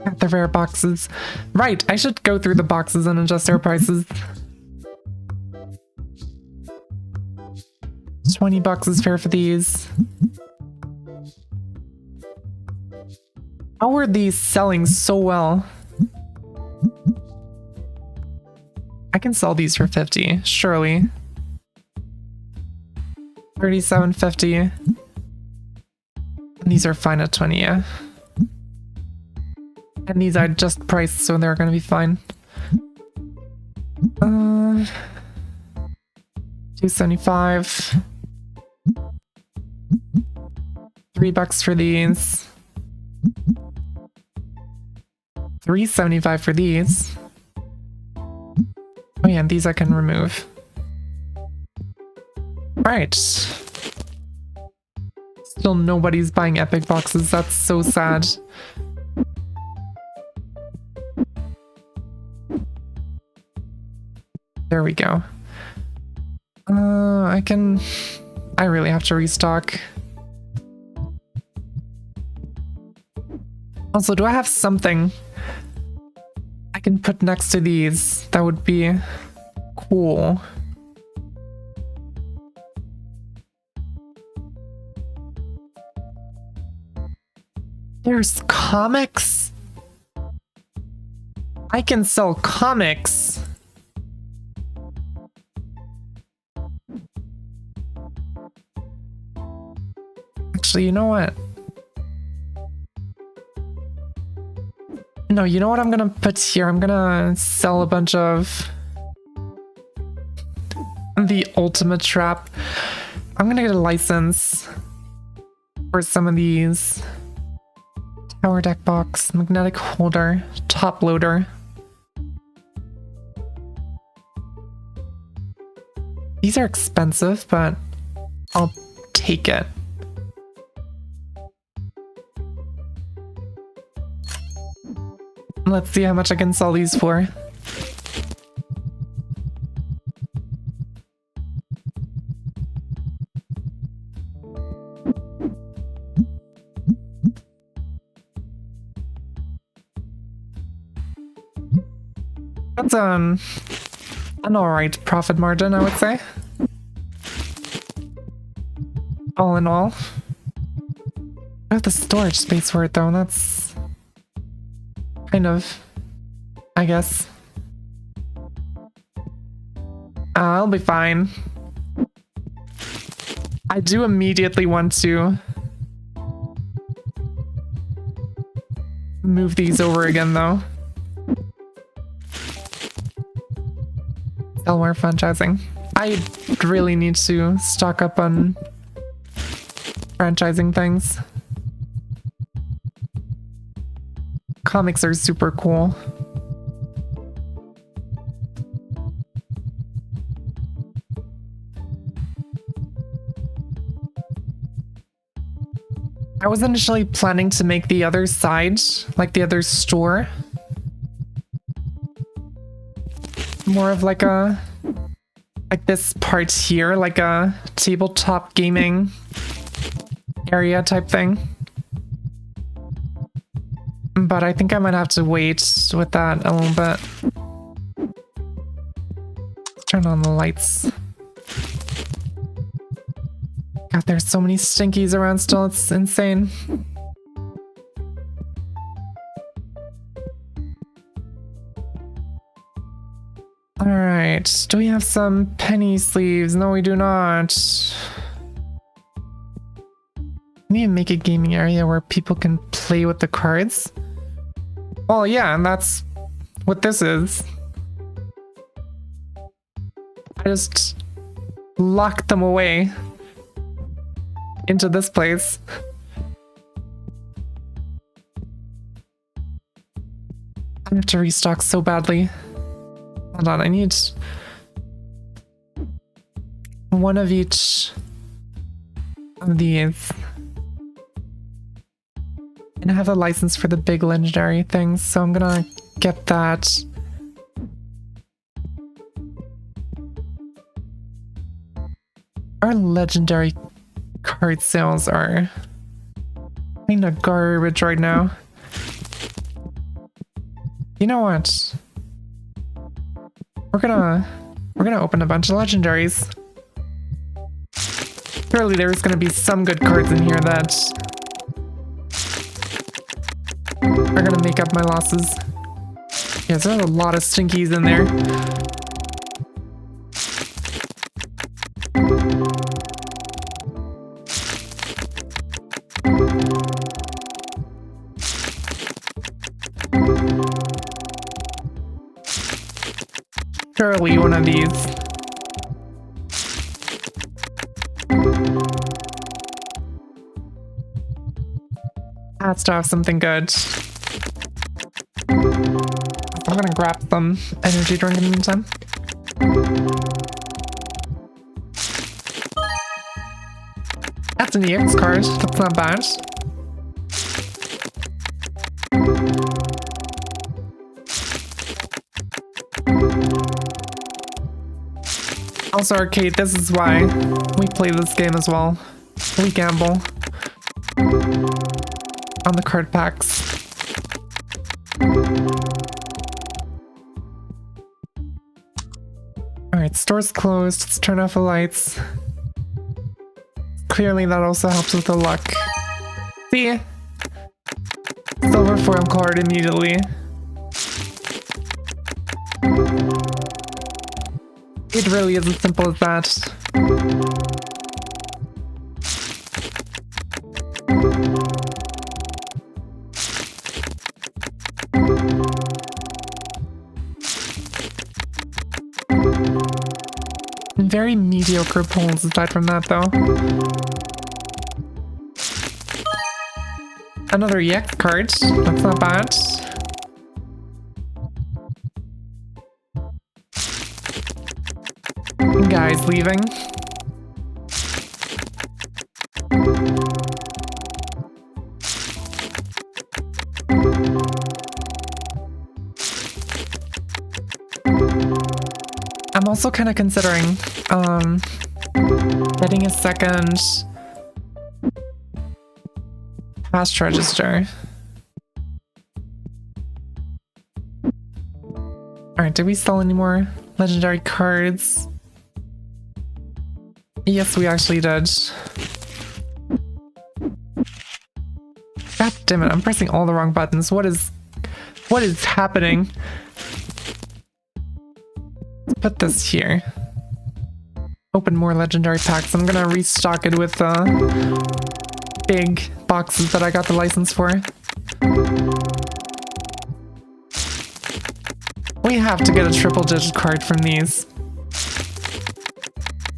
Got the rare boxes. Right, I should go through the boxes and adjust their prices. $20 is fair for these. How are these selling so well? I can sell these for 50, surely. $37.50. And these are fine at 20, yeah. And these are just priced, so they're gonna be fine. $2.75. $3 for these. $3.75 for these. Oh yeah, and these I can remove. Right. Still nobody's buying epic boxes, that's so sad. There we go. I really have to restock. Also, do I have something I can put next to these? That would be cool. There's comics? I can sell comics. Actually, you know what? No, you know what I'm gonna put here? I'm gonna sell a bunch of the ultimate trap. I'm gonna get a license for some of these. Tower deck box, magnetic holder, top loader. These are expensive, but I'll take it. Let's see how much I can sell these for. That's an alright profit margin, I would say. All in all. I have the storage space for it though, that's kind of, I guess. I'll be fine. I do immediately want to move these over again though. Sell more franchising. I really need to stock up on franchising things. Comics are super cool. I was initially planning to make the other side, like the other store, more of like a, like this part here, like a tabletop gaming area type thing. But I think I might have to wait with that a little bit. Turn on the lights. God, there's so many stinkies around still, it's insane. Alright, do we have some penny sleeves? No, we do not. We need to make a gaming area where people can play with the cards. Well, yeah, and that's what this is. I just locked them away into this place. I have to restock so badly. Hold on, I need one of each of these. And I have a license for the big legendary things, so I'm gonna get that. Our legendary card sales are kind of garbage right now. You know what? We're gonna open a bunch of legendaries. Surely there's gonna be some good cards in here that are gonna make up my losses. Yes, there's a lot of stinkies in there. Surely one of these. Has to have something good. I'm gonna grab some energy drink in the meantime. That's an EX card. That's not bad. Also, Arcade, this is why we play this game as well. We gamble on the card packs. Alright, store's closed. Let's turn off the lights. Clearly that also helps with the luck. See? Silver foil card immediately. It really is as simple as that. Very mediocre pulls aside from that, though. Another EX card. That's not bad. Guys leaving. also kind of considering getting a second cash register. Alright, did we sell any more legendary cards? Yes, we actually did. God damn it, I'm pressing all the wrong buttons. What is happening? Let's put this here. Open more legendary packs. I'm gonna restock it with big boxes that I got the license for. We have to get a triple digit card from these.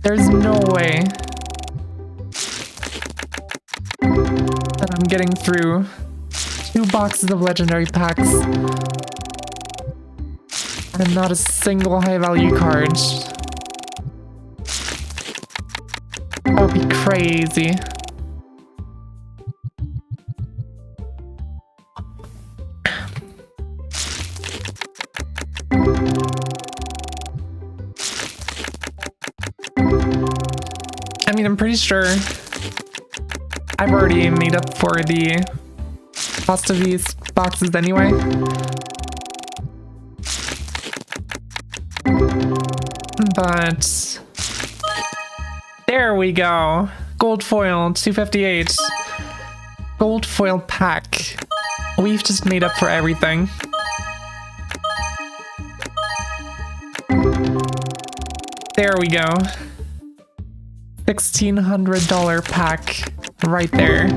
There's no way that I'm getting through 2 boxes of legendary packs and not a single high value card. That would be crazy. I mean, I'm pretty sure I've already made up for the cost of these boxes anyway. But there we go. Gold foil, 258. Gold foil pack. We've just made up for everything. There we go. $1,600 pack right there.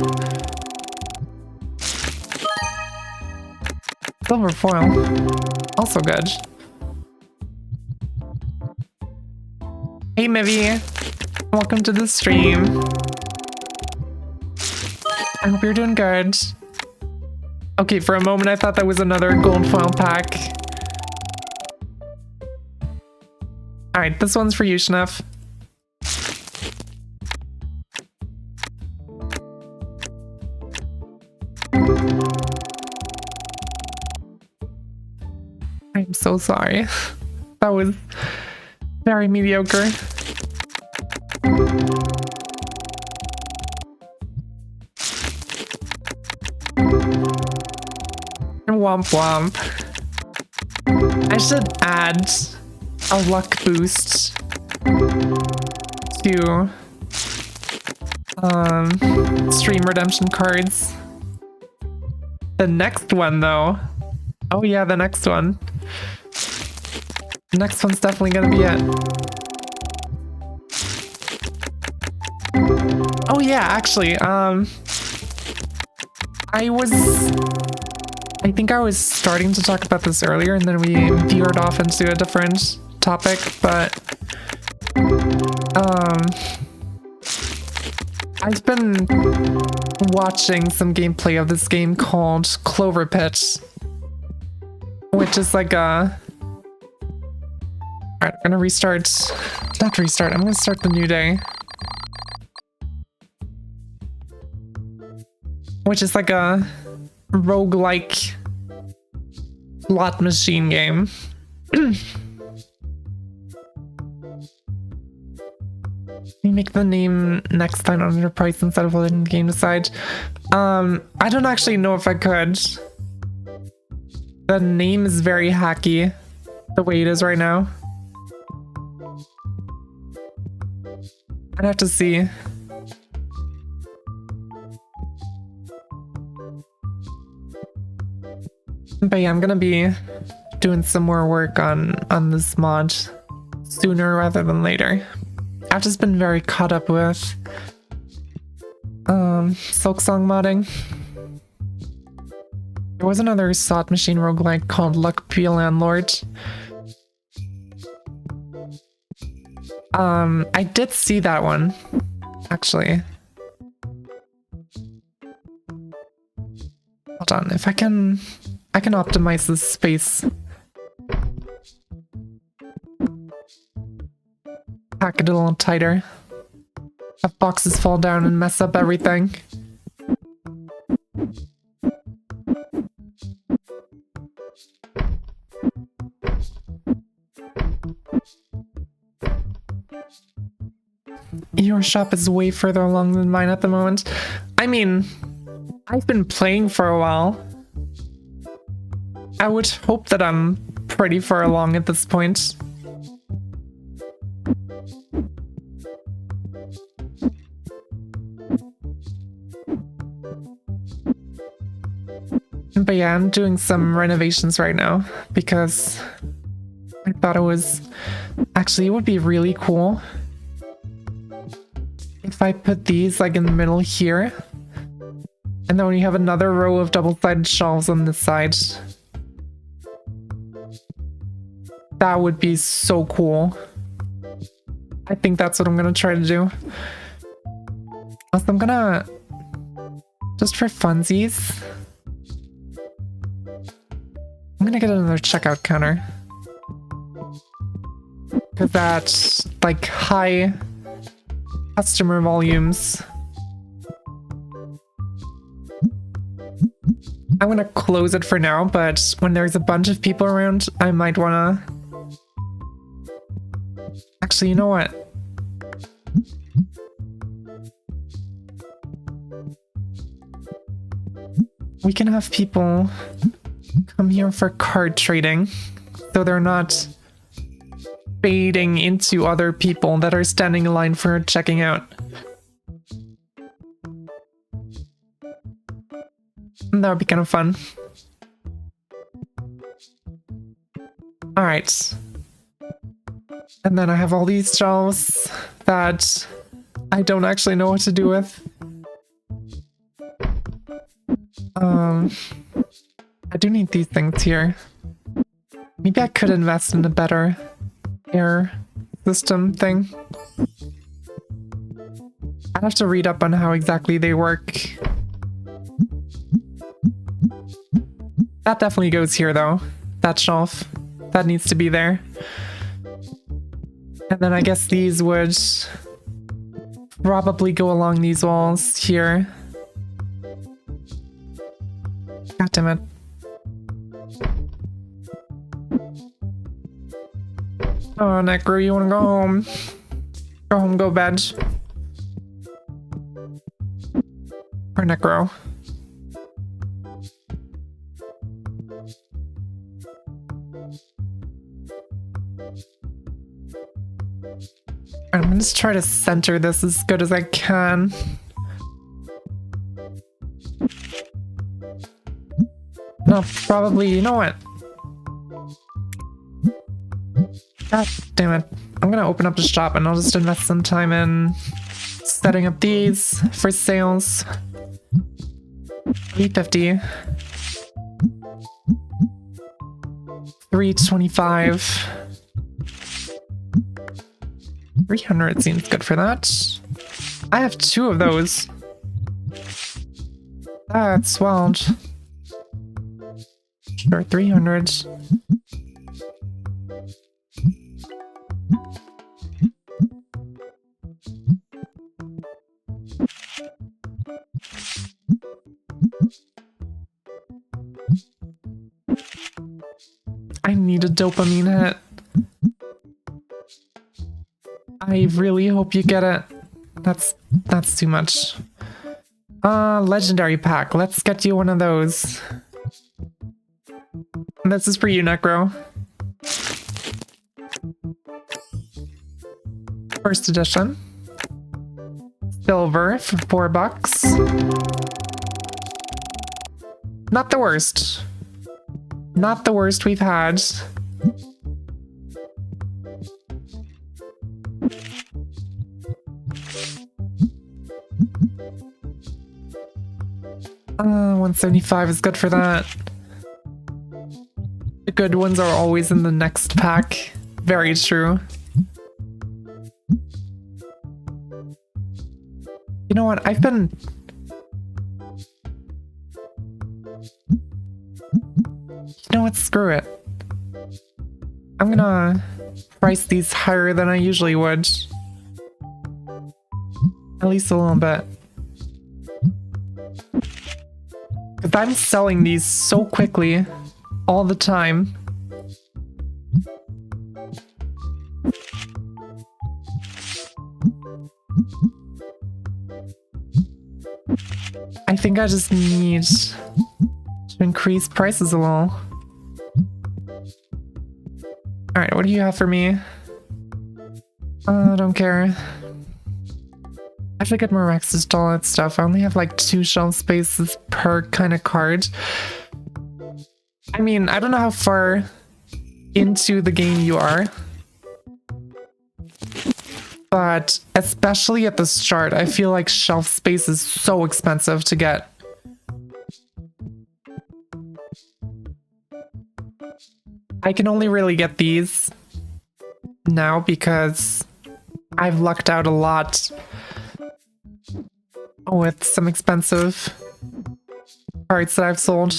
Silver foil. Also good. Hey Mivy. Welcome to the stream. I hope you're doing good. Okay, for a moment I thought that was another gold foil pack. Alright, this one's for you, Schnuff. I'm so sorry. That was very mediocre. Womp womp. I should add a luck boost to stream redemption cards. The next one though. Oh yeah, the next one. The next one's definitely gonna be it. Oh yeah, actually, I think I was starting to talk about this earlier and then we veered off into a different topic, but I've been watching some gameplay of this game called Clover Pit, which is like a... Alright, I'm gonna restart... Not restart, I'm gonna start the new day. Which is like a roguelike slot machine game. You make the name next time on your price instead of letting the game decide. I don't actually know if I could. The name is very hacky, the way it is right now. I'd have to see. But yeah, I'm gonna be doing some more work on this mod sooner rather than later. I've just been very caught up with Silksong modding. There was another slot machine roguelike called Luck P Landlord. I did see that one, actually. Hold on, if I can optimize this space. Pack it a little tighter. Have boxes fall down and mess up everything. Your shop is way further along than mine at the moment. I mean, I've been playing for a while. I would hope that I'm pretty far along at this point. But yeah, I'm doing some renovations right now because I thought it was... Actually, it would be really cool if I put these like in the middle here. And then we have another row of double-sided shelves on this side. That would be so cool. I think that's what I'm gonna try to do. Also, I'm gonna... Just for funsies... I'm gonna get another checkout counter. Because that's like high customer volumes. I'm gonna close it for now, but when there's a bunch of people around, I might wanna... Actually, you know what? We can have people come here for card trading, so they're not fading into other people that are standing in line for checking out. That would be kind of fun. Alright. And then I have all these shelves that I don't actually know what to do with. I do need these things here. Maybe I could invest in a better air system thing. I have to read up on how exactly they work. That definitely goes here though. That shelf. That needs to be there. And then I guess these would probably go along these walls here. God damn it. Oh, Necro, you wanna go home? Go home, go bed. Or Necro. I'm gonna just try to center this as good as I can. No, probably, you know what? God damn it. I'm gonna open up the shop and I'll just invest some time in setting up these for sales. 350. 325. 300 seems good for that. I have 2 of those. That's wild. Sure, 300. I need a dopamine hit. I really hope you get it. That's too much. Legendary pack. Let's get you one of those. This is for you, Necro. First edition. Silver for $4. Not the worst. Not the worst we've had. $175 is good for that. The good ones are always in the next pack. Very true. You know what? You know what? Screw it. I'm gonna price these higher than I usually would. At least a little bit. Because I'm selling these so quickly all the time. I think I just need to increase prices a little. Alright, what do you have for me? I don't care. I have to get more access to all that stuff. I only have like 2 shelf spaces per kind of card. I mean, I don't know how far into the game you are, but especially at the start, I feel like shelf space is so expensive to get. I can only really get these now because I've lucked out a lot with some expensive cards that I've sold.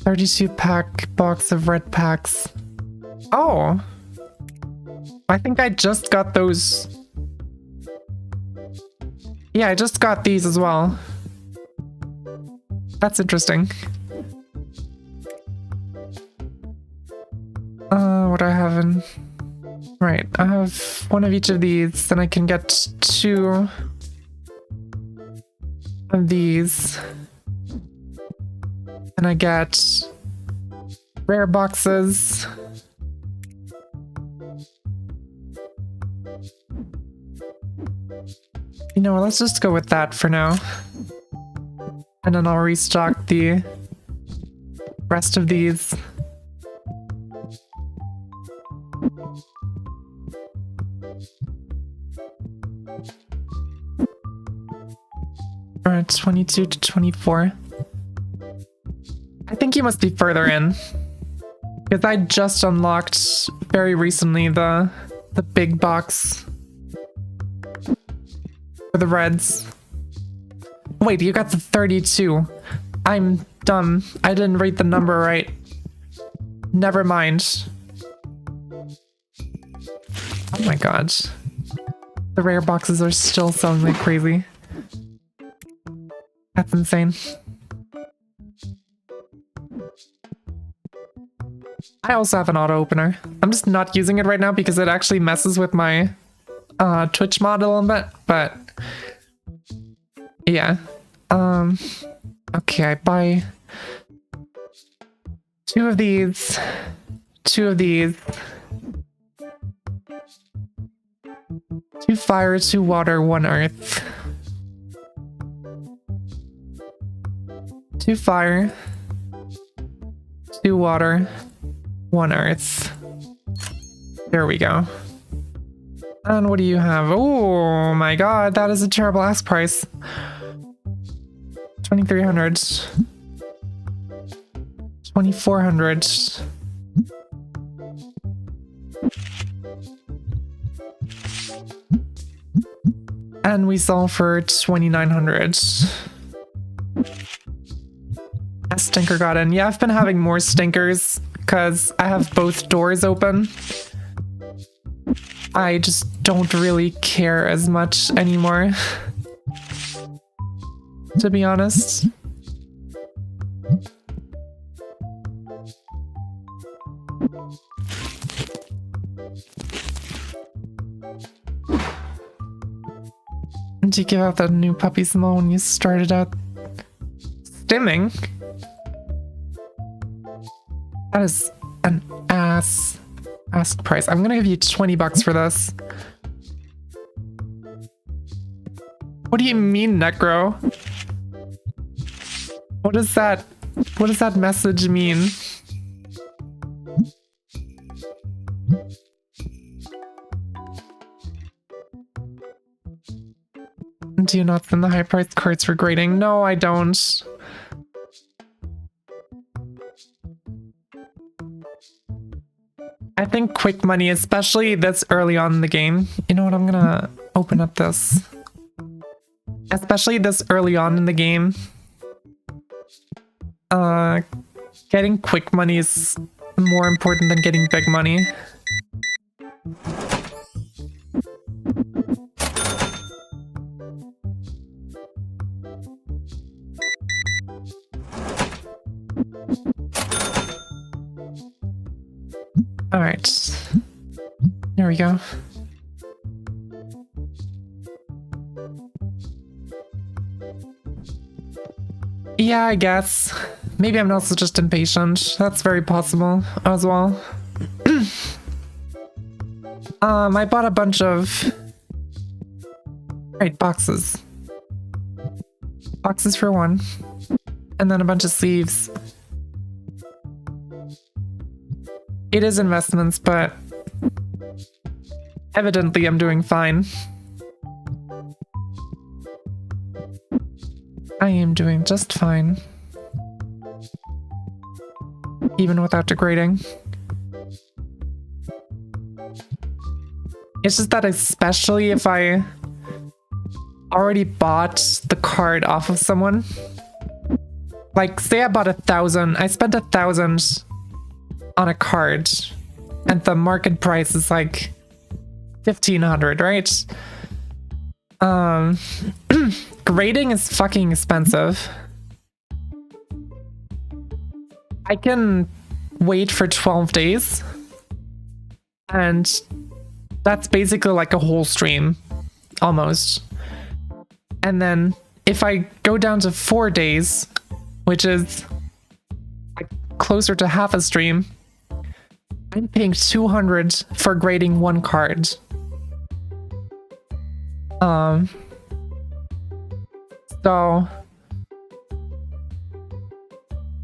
$32-pack box of red packs. Oh! I think I just got those. Yeah, I just got these as well. That's interesting. What do I have in? Right, I have 1 of each of these, then I can get 2 of these. And I get rare boxes. You know, let's just go with that for now. And then I'll restock the rest of these. Alright, 22 to 24. I think you must be further in. Because I just unlocked very recently the big box for the reds. Wait, you got the 32. I'm dumb. I didn't read the number right. Never mind. Oh my god. The rare boxes are still selling like crazy. That's insane. I also have an auto opener. I'm just not using it right now because it actually messes with my Twitch mod a little bit, but yeah. Okay, I buy 2 of these, 2 of these, 2 fire, 2 water, 1 earth. 2 fire, 2 water, 1 earth. There we go. And what do you have? Oh my god, that is a terrible ask price. 2,300. 2,400. And we sell for 2,900. A stinker got in. Yeah, I've been having more stinkers because I have both doors open. I just don't really care as much anymore, to be honest. Did you give out that new puppy smell when you started out stimming? That is an ask price. I'm gonna give you 20 bucks for this. What do you mean, Necro? What does that message mean? Do you not send the high priced cards for grading? No, I don't. I think quick money, especially this early on in the game. You know what? I'm gonna open up this. Especially this early on in the game. Getting quick money is more important than getting big money. Alright. There we go. Yeah, I guess. Maybe I'm also just impatient. That's very possible as well. I bought a bunch of... Right, boxes. Boxes for one. And then a bunch of sleeves. It is investments, but... evidently I'm doing fine. I am doing just fine. Even without degrading. It's just that especially if I already bought the card off of someone. Like, say I bought 1,000. I spent 1,000 on a card. And the market price is like 1,500, right? Grading is fucking expensive. I can wait for 12 days. And that's basically like a whole stream. Almost. And then if I go down to 4 days, which is like closer to half a stream, I'm paying 200 for grading one card. So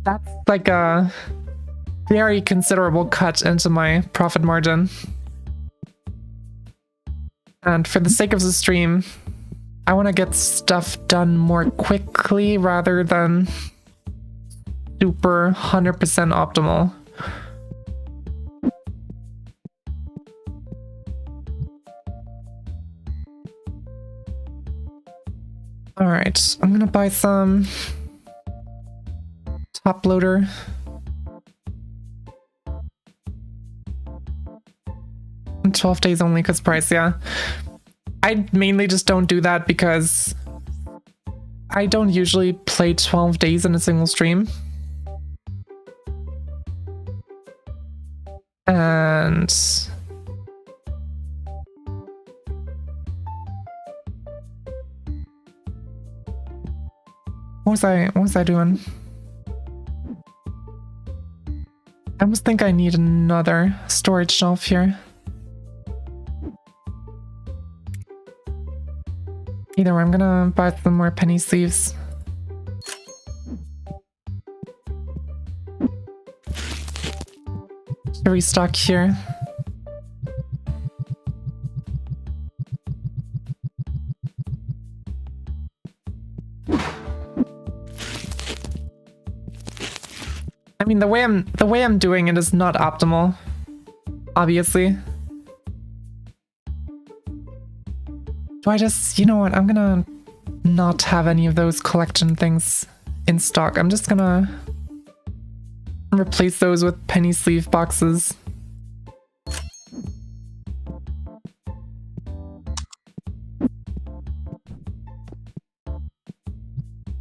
that's like a very considerable cut into my profit margin. And for the sake of the stream, I want to get stuff done more quickly rather than super 100% optimal. Alright, I'm gonna buy some top loader. And 12 days only because price, yeah. I mainly just don't do that because I don't usually play 12 days in a single stream. And what was I doing? I almost think I need another storage shelf here. Either way, I'm gonna buy some more penny sleeves. To restock here. I mean, the way I'm doing it is not optimal, obviously. Do I just, you know what, I'm gonna not have any of those collection things in stock. I'm just gonna replace those with penny sleeve boxes.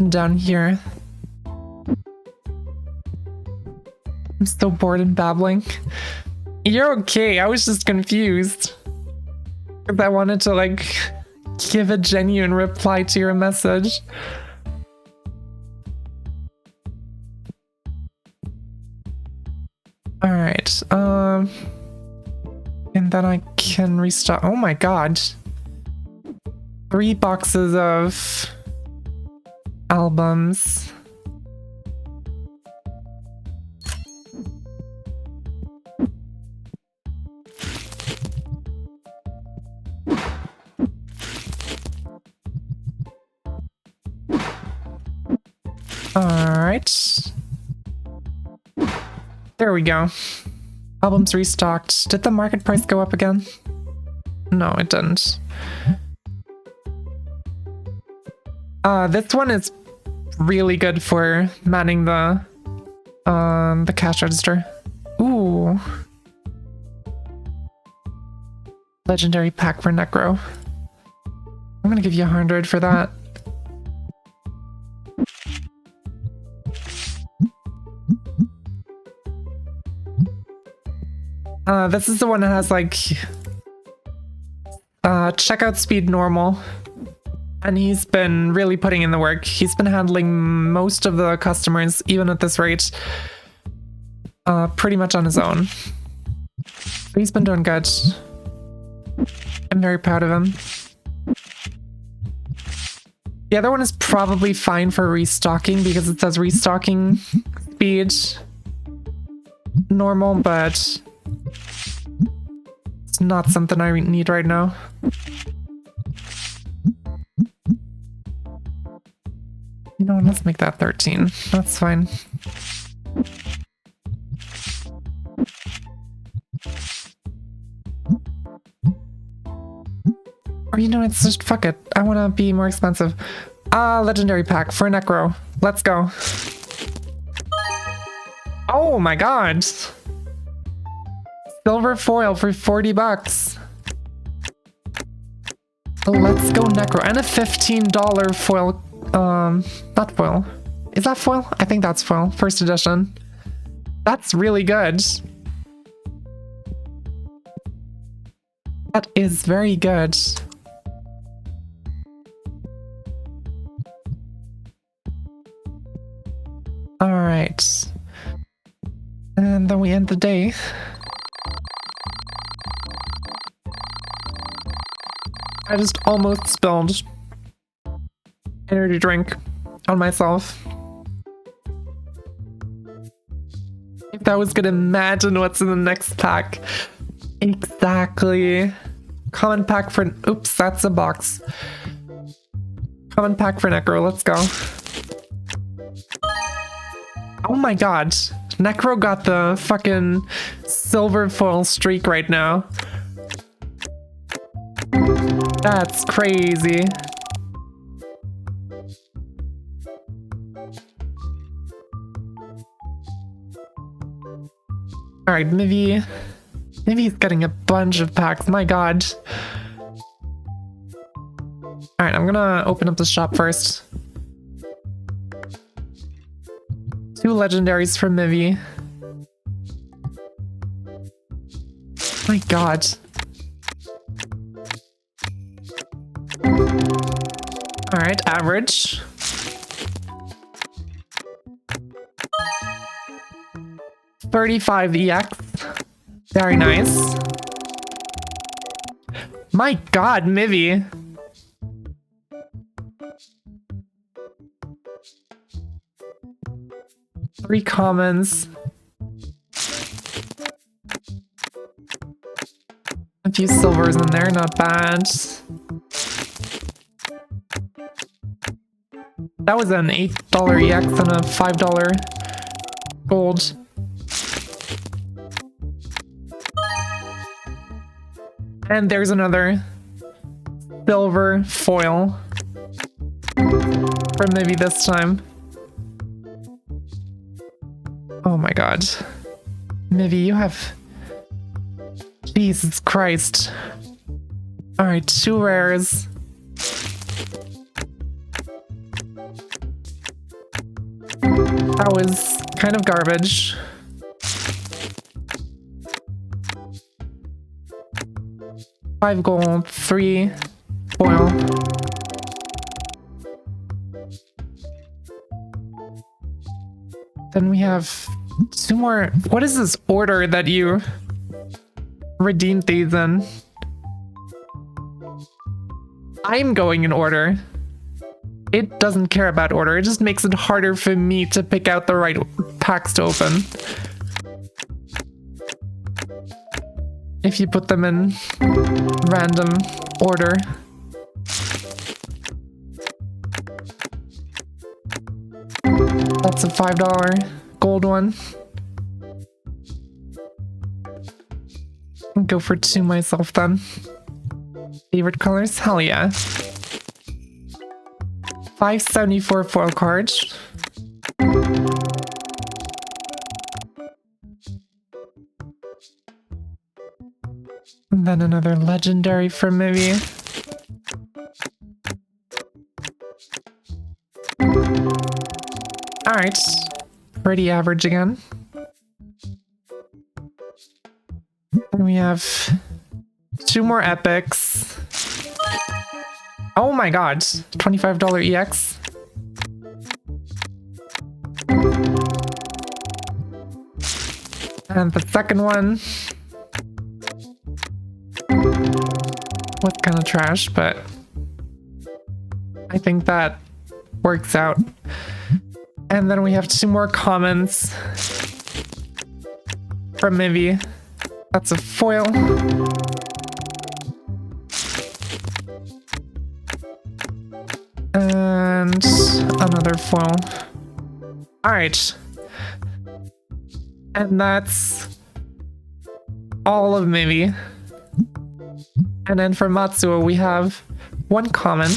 Down here. I'm still bored and babbling. You're okay, I was just confused. Because I wanted to, like, give a genuine reply to your message. Alright, and then I can restock. Oh my god. 3 boxes of albums. Alright. There we go. Albums restocked. Did the market price go up again? No, it didn't. This one is really good for manning the cash register. Ooh. Legendary pack for Necro. I'm gonna give you 100 for that. This is the one that has like checkout speed normal. And he's been really putting in the work. He's been handling most of the customers, even at this rate, pretty much on his own. He's been doing good. I'm very proud of him. The other one is probably fine for restocking because it says restocking speed normal, but it's not something I need right now. You know what, let's make that 13. That's fine. Or you know, it's just fuck it. I want to be more expensive. Legendary pack for Necro. Let's go. Oh my god. Silver foil for 40 bucks. Let's go Necro. And a $15 foil. Not foil. Is that foil? I think that's foil. First edition. That's really good. That is very good. Alright. And then we end the day. I just almost spilled energy drink on myself. If I was gonna imagine what's in the next pack. Exactly. Common pack for... Oops, that's a box. Common pack for Necro, let's go. Oh my god. Necro got the fucking silver foil streak right now. That's crazy. Alright, maybe he's getting a bunch of packs, my god. Alright, I'm gonna open up the shop first. 2 legendaries from Mivy. My god. Alright, average. $35 EX. Very nice. My god, Mivy. Three commons. A few silvers in there, not bad. That was an $8 EX and a $5 gold. And there's another silver foil. For maybe this time. Oh my god. Mivy, you have... Jesus Christ. Alright, 2 rares. That was kind of garbage. $5 gold, 3 foil. Then we have 2 more. What is this order that you redeemed these in? I'm going in order. It doesn't care about order. It just makes it harder for me to pick out the right packs to open. If you put them in random order. That's a $5 gold one. I'll go for 2 myself then. Favorite colors? Hell yeah. 574 foil cards. And then another legendary for Mivy. Alright. Pretty average again. And we have 2 more epics. Oh my god, $25 EX. And the second one was kind of trash, but I think that works out. And then we have 2 more commons from Mivy. That's a foil. And another foil. Alright. And that's all of Mivy. And then for Matsuo, we have 1 common.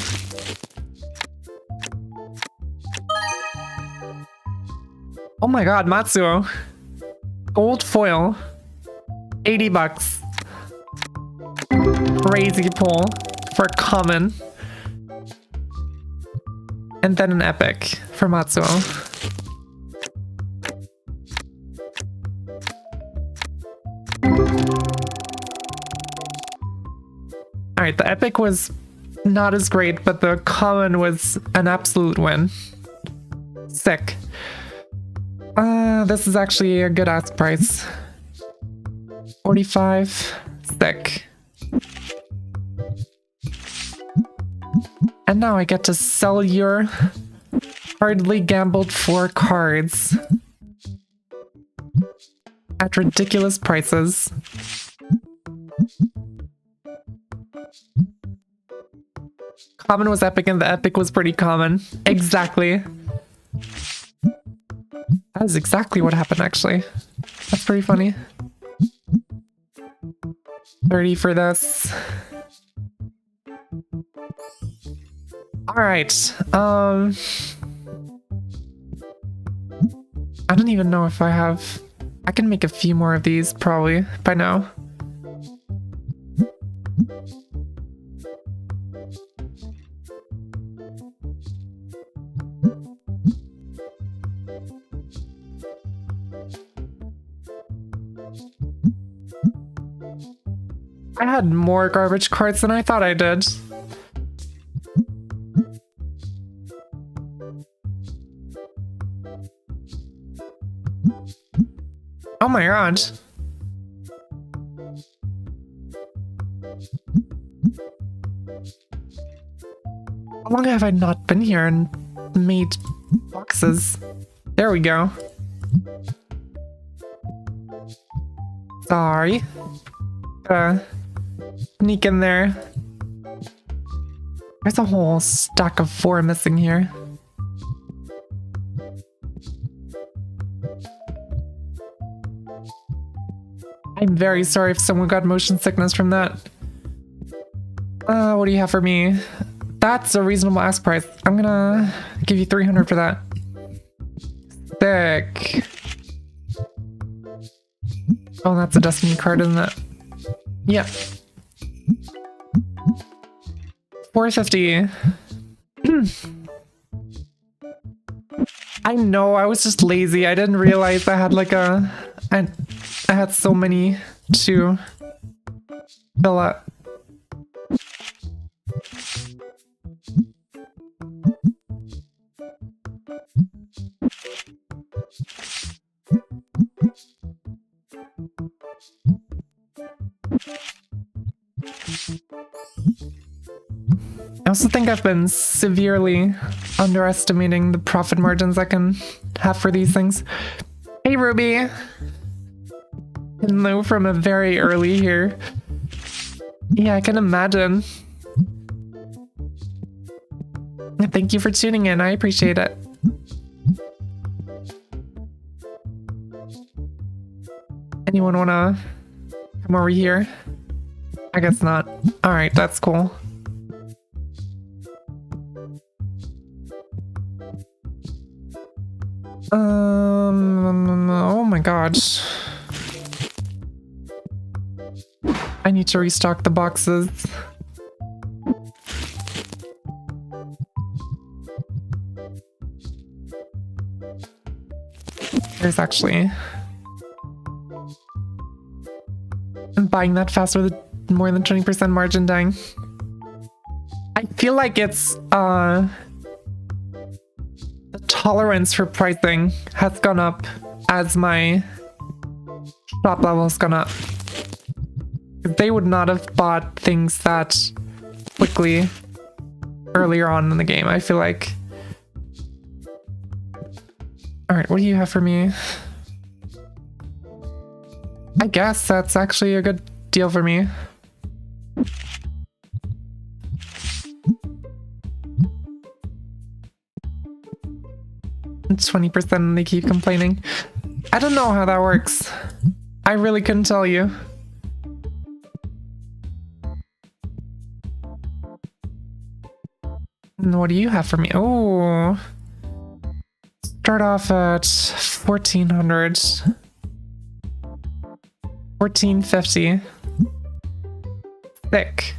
Oh my god, Matsuo. Gold foil. $80. Crazy pull for common. And then an epic for Matsuo. Alright, the epic was not as great, but the common was an absolute win. Sick. This is actually a good ask price. 45. Sick. And now I get to sell your hardly gambled for cards at ridiculous prices. Common was epic and the epic was pretty common. Exactly. That is exactly what happened, actually. That's pretty funny. 30 for this. Alright, I don't even know if I have... I can make a few more of these, probably, by now. I had more garbage cards than I thought I did. Oh my god. How long have I not been here and made boxes? There we go. Sorry. Sneak in there. There's a whole stack of 4 missing here. I'm very sorry if someone got motion sickness from that. What do you have for me? That's a reasonable ask price. I'm gonna give you 300 for that. Sick. Oh, that's a Destiny card, isn't it? Yep. 450. I know, I was just lazy. I didn't realize I had like I had so many to fill up. I also think I've been severely underestimating the profit margins I can have for these things. Hey, Ruby! Hello from a very early here. Yeah, I can imagine. Thank you for tuning in. I appreciate it. Anyone wanna come over here? I guess not. Alright, that's cool. Oh my god. I need to restock the boxes. There's actually buying that fast with more than 20% margin, dang. I feel like it's the tolerance for pricing has gone up as my shop level has gone up. They would not have bought things that quickly earlier on in the game, I feel like. Alright, what do you have for me? I guess that's actually a good deal for me. And 20% and they keep complaining. I don't know how that works. I really couldn't tell you. And what do you have for me? Oh, start off at 1400. 1450. Thick.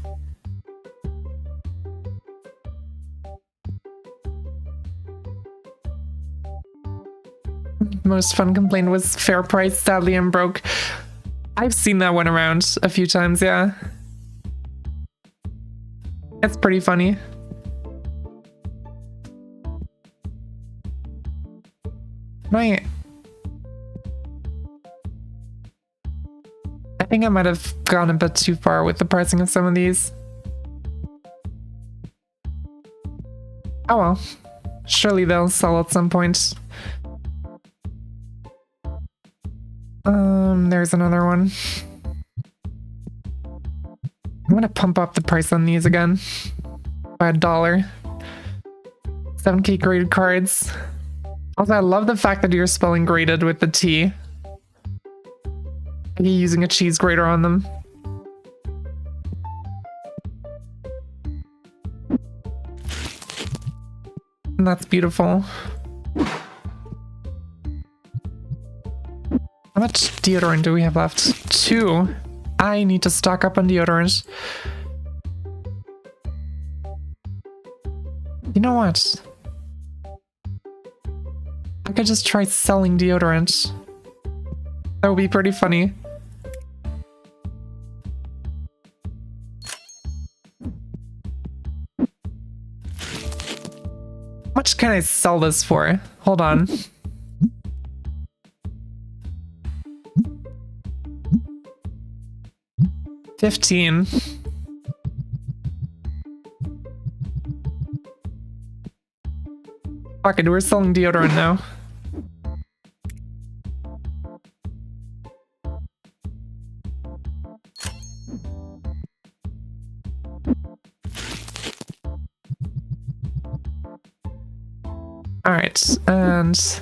Most fun complaint was fair price, sadly I'm broke. I've seen that one around a few times, yeah. It's pretty funny. Right. I think I might have gone a bit too far with the pricing of some of these. Oh well. Surely they'll sell at some point. There's another one. I'm gonna pump up the price on these again by $1. 7K graded cards. Also, I love the fact that you're spelling graded with the T. Are you using a cheese grater on them? And that's beautiful. How much deodorant do we have left? 2. I need to stock up on deodorant. You know what? I could just try selling deodorant. That would be pretty funny. How much can I sell this for? Hold on. $15. Fuck it, we're selling deodorant now. Alright, and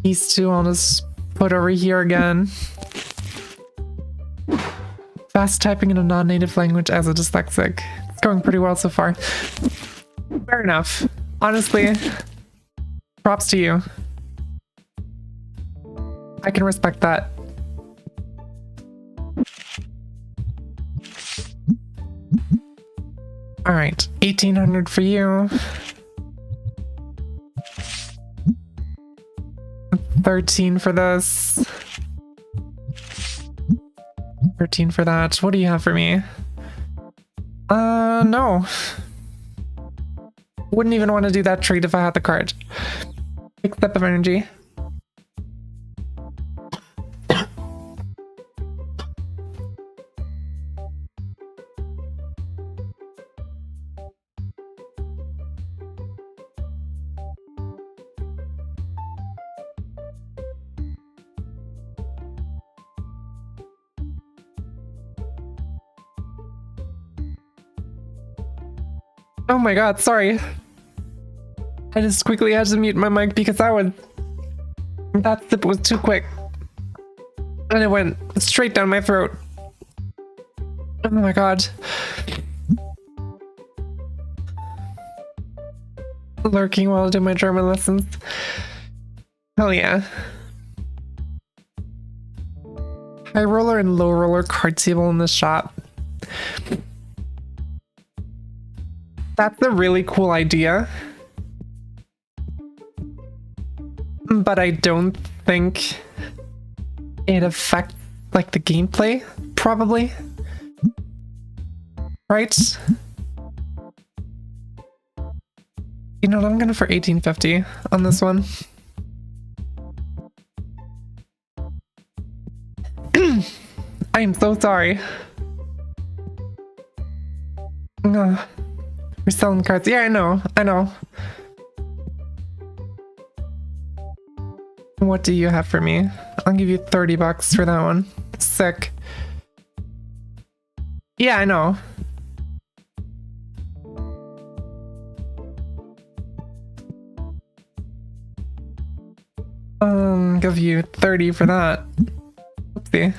these two I'll just put over here again. Fast typing in a non-native language as a dyslexic. It's going pretty well so far. Fair enough. Honestly, props to you. I can respect that. Alright, 1800 for you. 13 for this. 13 for that. What do you have for me? No. Wouldn't even want to do that trade if I had the card. Big step of energy. Oh my god, sorry. I just quickly had to mute my mic because that sip was too quick. And it went straight down my throat. Oh my god. Lurking while I do my German lessons. Hell yeah. High roller and low roller card table in the shop. That's a really cool idea. But I don't think it affects like the gameplay, probably. Right? You know what, I'm gonna for 1850 on this one. I am so sorry. We're selling cards. Yeah, I know. What do you have for me? I'll give you 30 bucks for that one. Sick. Yeah, I know. Give you 30 for that. Oopsie.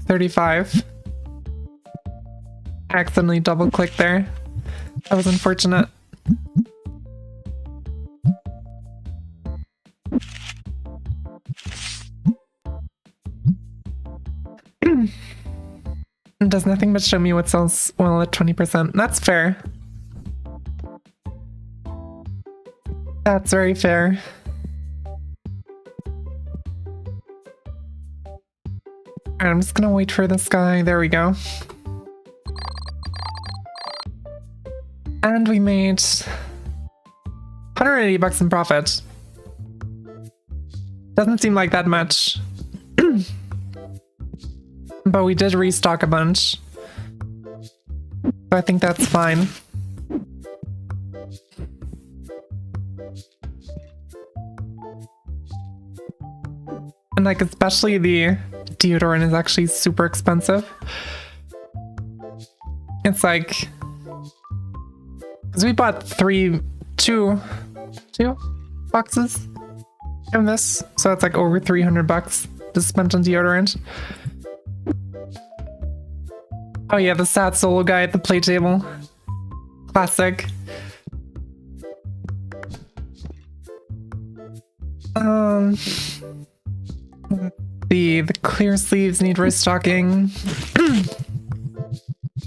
35. Accidentally double clicked there. That was unfortunate. It does nothing but show me what sells well at 20%. That's fair. That's very fair. Alright, I'm just gonna wait for this guy. There we go. And we made 180 bucks in profit. Doesn't seem like that much. But we did restock a bunch. So I think that's fine. And like especially the deodorant is actually super expensive. It's like, because we bought two boxes of this, so it's like over 300 bucks just spent on deodorant. Oh yeah, the sad solo guy at the play table. Classic. The clear sleeves need restocking.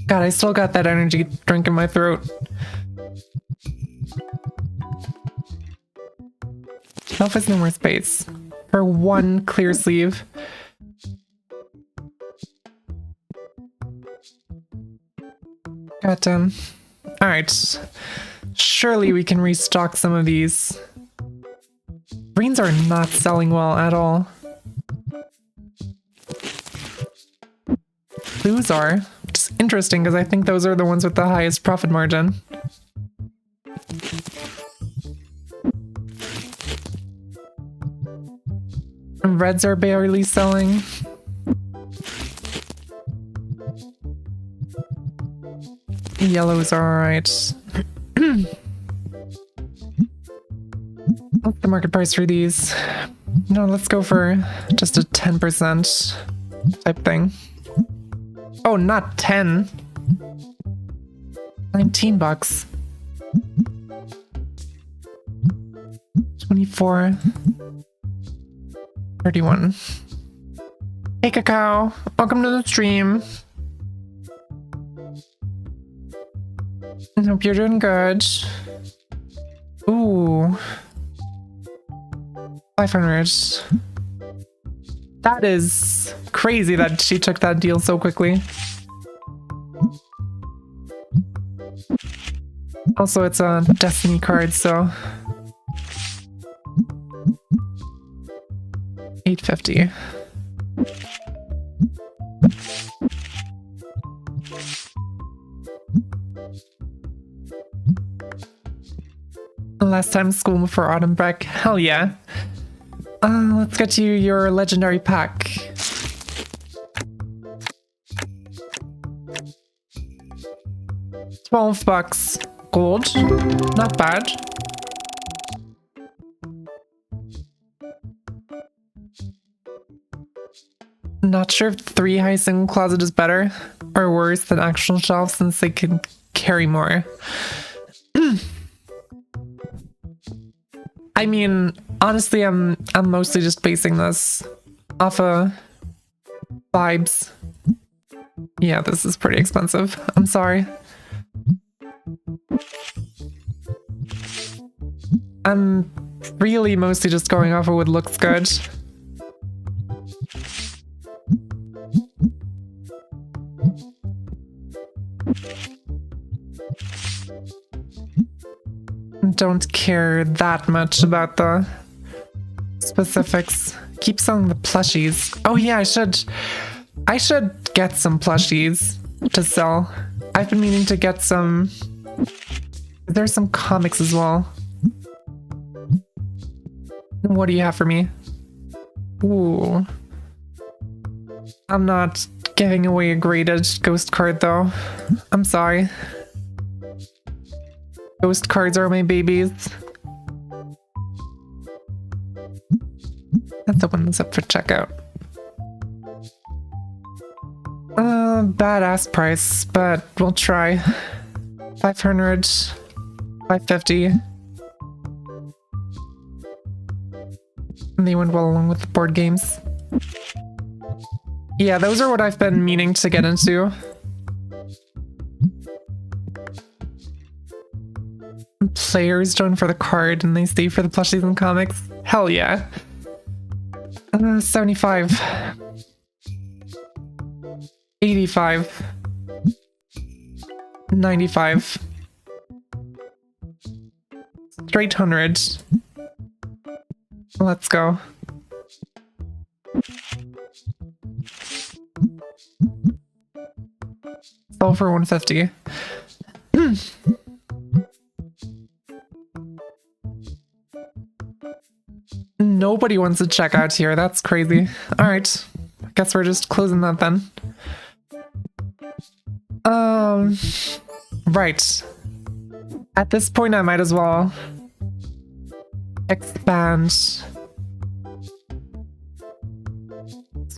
God, I still got that energy drink in my throat. Shelf has no more space for one clear sleeve. Got alright. Surely we can restock some of these. Greens are not selling well at all. Blues are, which is interesting because I think those are the ones with the highest profit margin. And reds are barely selling. Yellows are alright. What's the market price for these? No, let's go for just a 10% type thing. Oh, not 10. 19 bucks. 24. 31. Hey, Cacao. Welcome to the stream. I hope you're doing good. Ooh. 500. That is crazy that she took that deal so quickly. Also, it's a Destiny card, so 850. Last time school before autumn break. Hell yeah. Let's get you your legendary pack. $12 gold. Not bad. Not sure if 3 high single closet is better or worse than actual shelves since they can carry more. I mean, honestly, I'm mostly just basing this off of vibes. Yeah, this is pretty expensive. I'm sorry. I'm really mostly just going off of what looks good. don't care that much about the specifics. Keep selling the plushies. Oh yeah, I should get some plushies to sell. I've been meaning to get some. There's some comics as well. What do you have for me? Ooh. I'm not giving away a graded ghost card though. I'm sorry. Ghost cards are my babies. That's the one that's up for checkout. Badass price, but we'll try. 500, 550. And they went well along with the board games. Yeah, those are what I've been meaning to get into. Players join for the card and they stay for the plushies and comics. Hell yeah. 75. 85. 95. Straight hundreds. Let's go. Sell for 150. Nobody wants to check out here. That's crazy. Alright. Guess we're just closing that then. Right. At this point, I might as well expand. So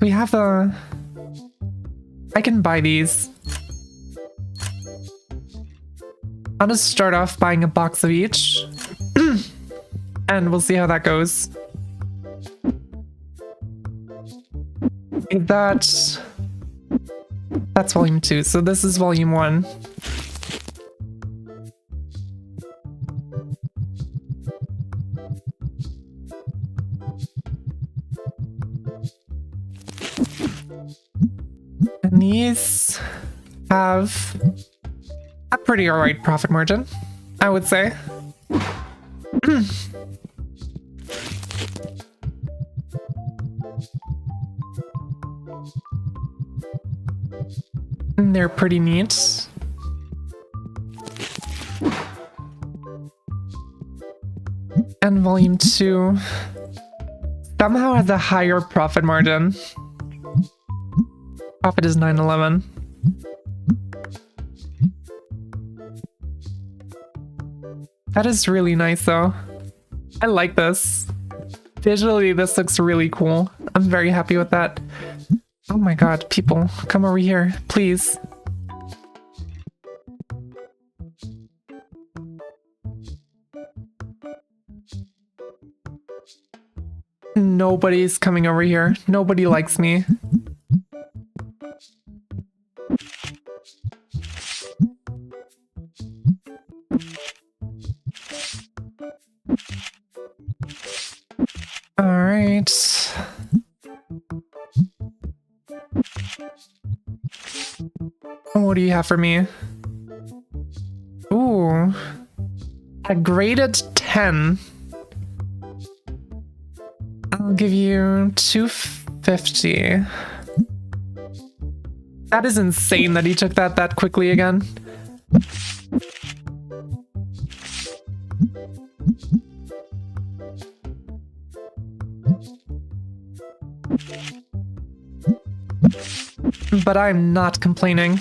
we have the... I can buy these. I'll just start off buying a box of each. And we'll see how that goes. That's volume 2, so this is volume 1. And these have a pretty alright profit margin, I would say. They're pretty neat. And volume 2 somehow has a higher profit margin. Profit is 911. That is really nice though. I like this. Visually, this looks really cool. I'm very happy with that. Oh my god, people, come over here, please. Nobody's coming over here. Nobody likes me. All right. What do you have for me? Ooh. A graded 10. I'll give you 250. That is insane that he took that quickly again. But I'm not complaining.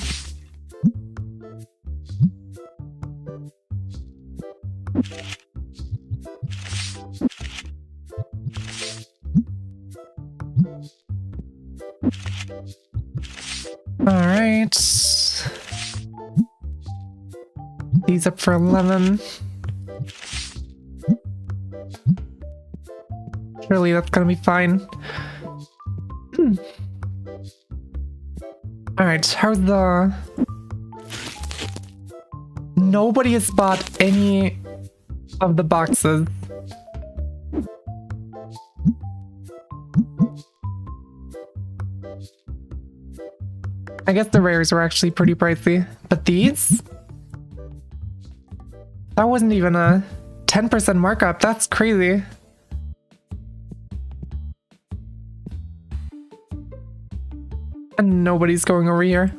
All right. These up for 11. Surely that's gonna be fine. All right, how's the... Nobody has bought any of the boxes. I guess the rares were actually pretty pricey, but these? That wasn't even a 10% markup. That's crazy. And nobody's going over here.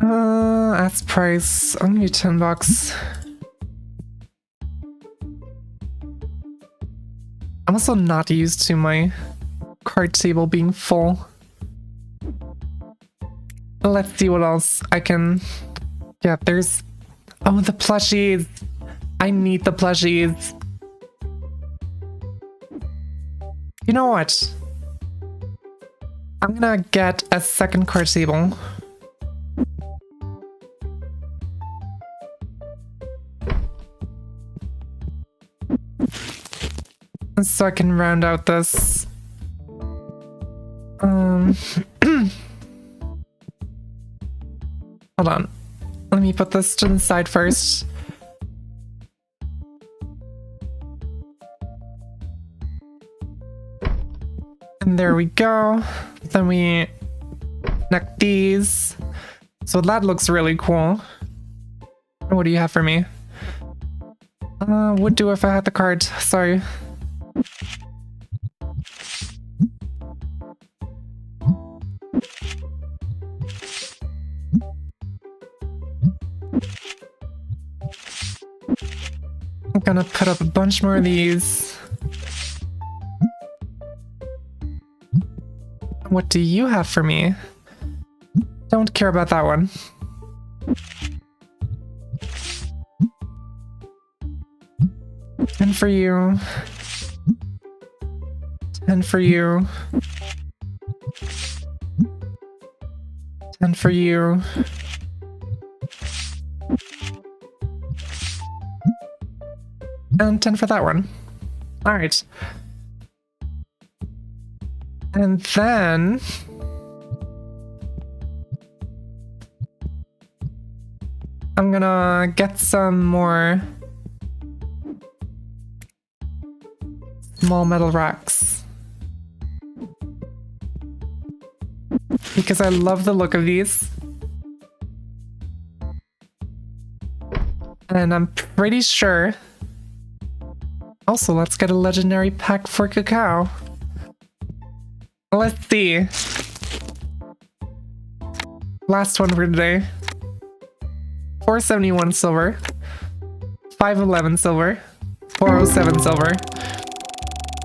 Ask price. I'll give you $10. I'm also not used to my card table being full. Let's see what else I can get. There's... Oh, the plushies. I need the plushies. You know what? I'm gonna get a second card table. So I can round out this. Hold on. Let me put this to the side first. And there we go. Then we connect these. So that looks really cool. What do you have for me? Would do if I had the card. Sorry. I'm gonna put up a bunch more of these. What do you have for me? Don't care about that one. And for you. And for you. And for you. And 10 for that one. Alright. And then... I'm gonna get some more... small metal racks. Because I love the look of these. And I'm pretty sure... Also, let's get a legendary pack for cacao. Let's see. Last one for today. 471 silver. 511 silver. 407 silver.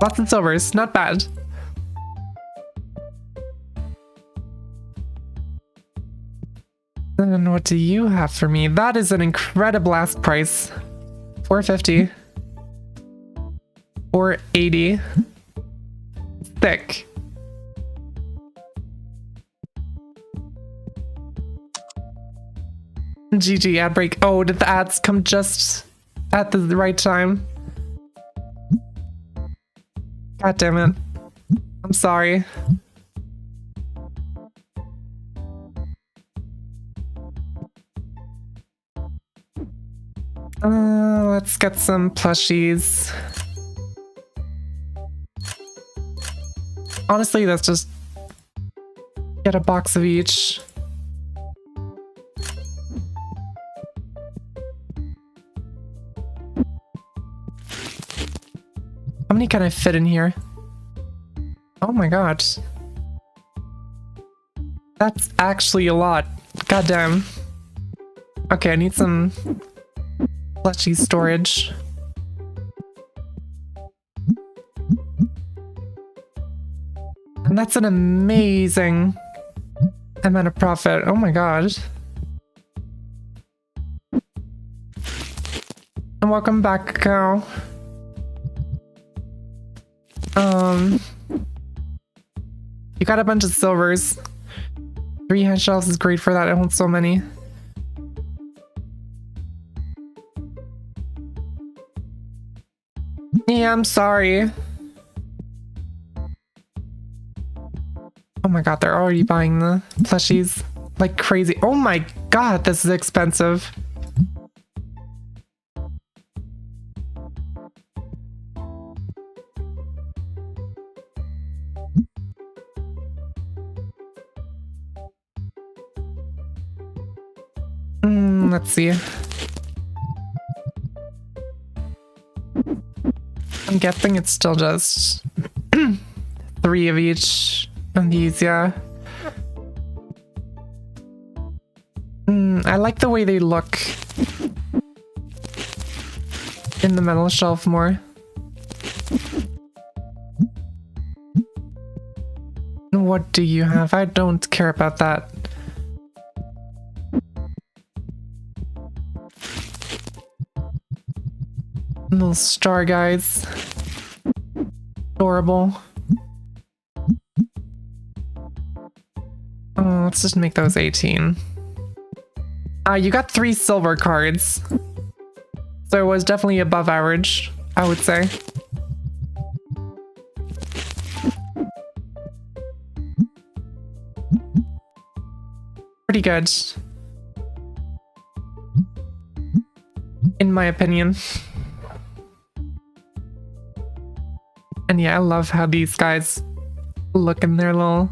Lots of silvers, not bad. And what do you have for me? That is an incredible ask price. 450. 480. Thick. GG ad break. Oh, did the ads come just at the right time? God damn it. I'm sorry. Let's get some plushies. Honestly, let's just get a box of each. How many can I fit in here? Oh my god. That's actually a lot. Goddamn. Okay, I need some plushie storage. And that's an amazing amount of profit. Oh my god. And welcome back, Cacao. You got a bunch of silvers. 3 hand shelves is great for that. I hold so many. Yeah, I'm sorry. Oh my god, they're already buying the plushies like crazy. Oh my god, this is expensive. Let's see. I'm guessing it's still just 3 of each of these, yeah. I like the way they look in the metal shelf more. What do you have? I don't care about that. Little star guys. Adorable. Oh, let's just make those 18. You got 3 silver cards. So it was definitely above average, I would say. Pretty good. In my opinion. And yeah, I love how these guys look in their little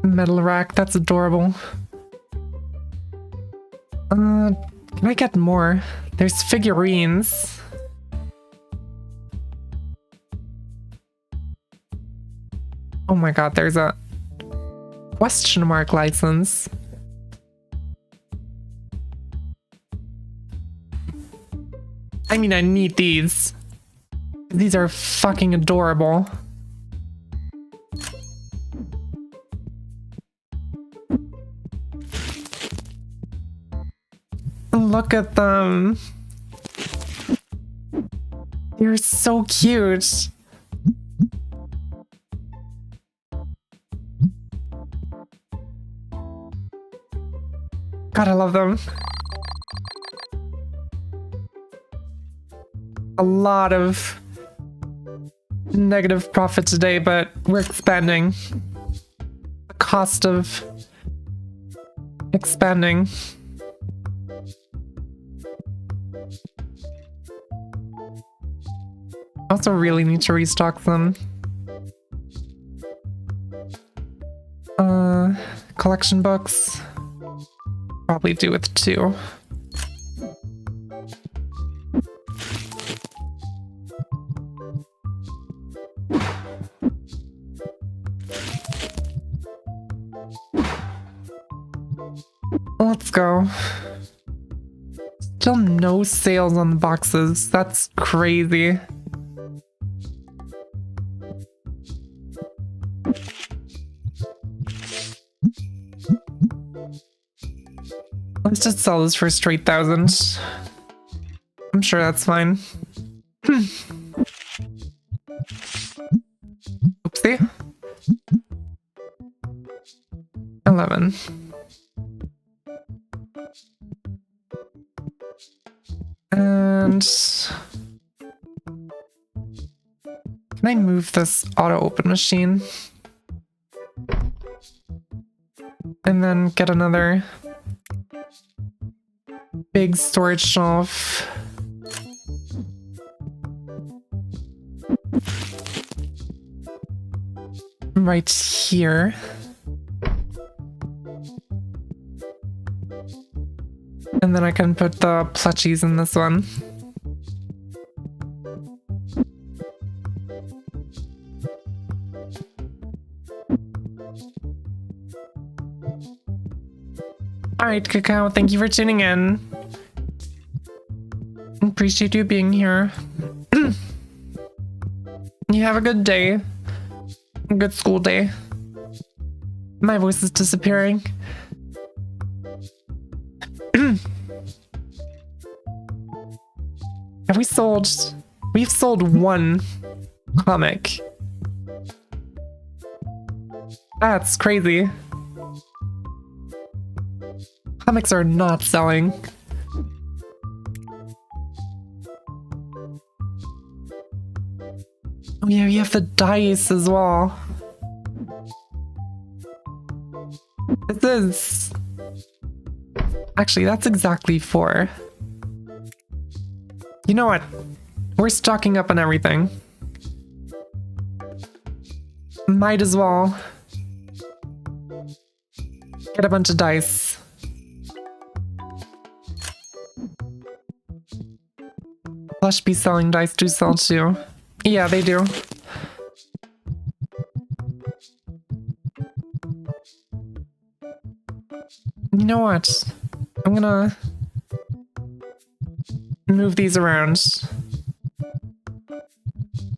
metal rack. That's adorable. Can I get more? There's figurines. Oh my god, there's a question mark license. I mean, I need these. These are fucking adorable. Look at them. They're so cute. God, I love them. A lot of negative profit today, but we're expanding. The cost of expanding. Also really need to restock them. Collection books. Probably do with 2. Let's go. Still no sales on the boxes. That's crazy. Let's just sell this for straight 1,000. I'm sure that's fine. Oopsie. 11. And can I move this auto open machine? And then get another big storage shelf. Right here. And then I can put the plushies in this one. Alright, Cacao, thank you for tuning in. Appreciate you being here. You have a good day. A good school day. My voice is disappearing. We've sold 1 comic. That's crazy. Comics are not selling. Oh yeah, you have the dice as well. This is... Actually, that's exactly 4. You know what? We're stocking up on everything. Might as well get a bunch of dice. Plush be selling dice do sell too. Yeah, they do. You know what? I'm gonna move these around.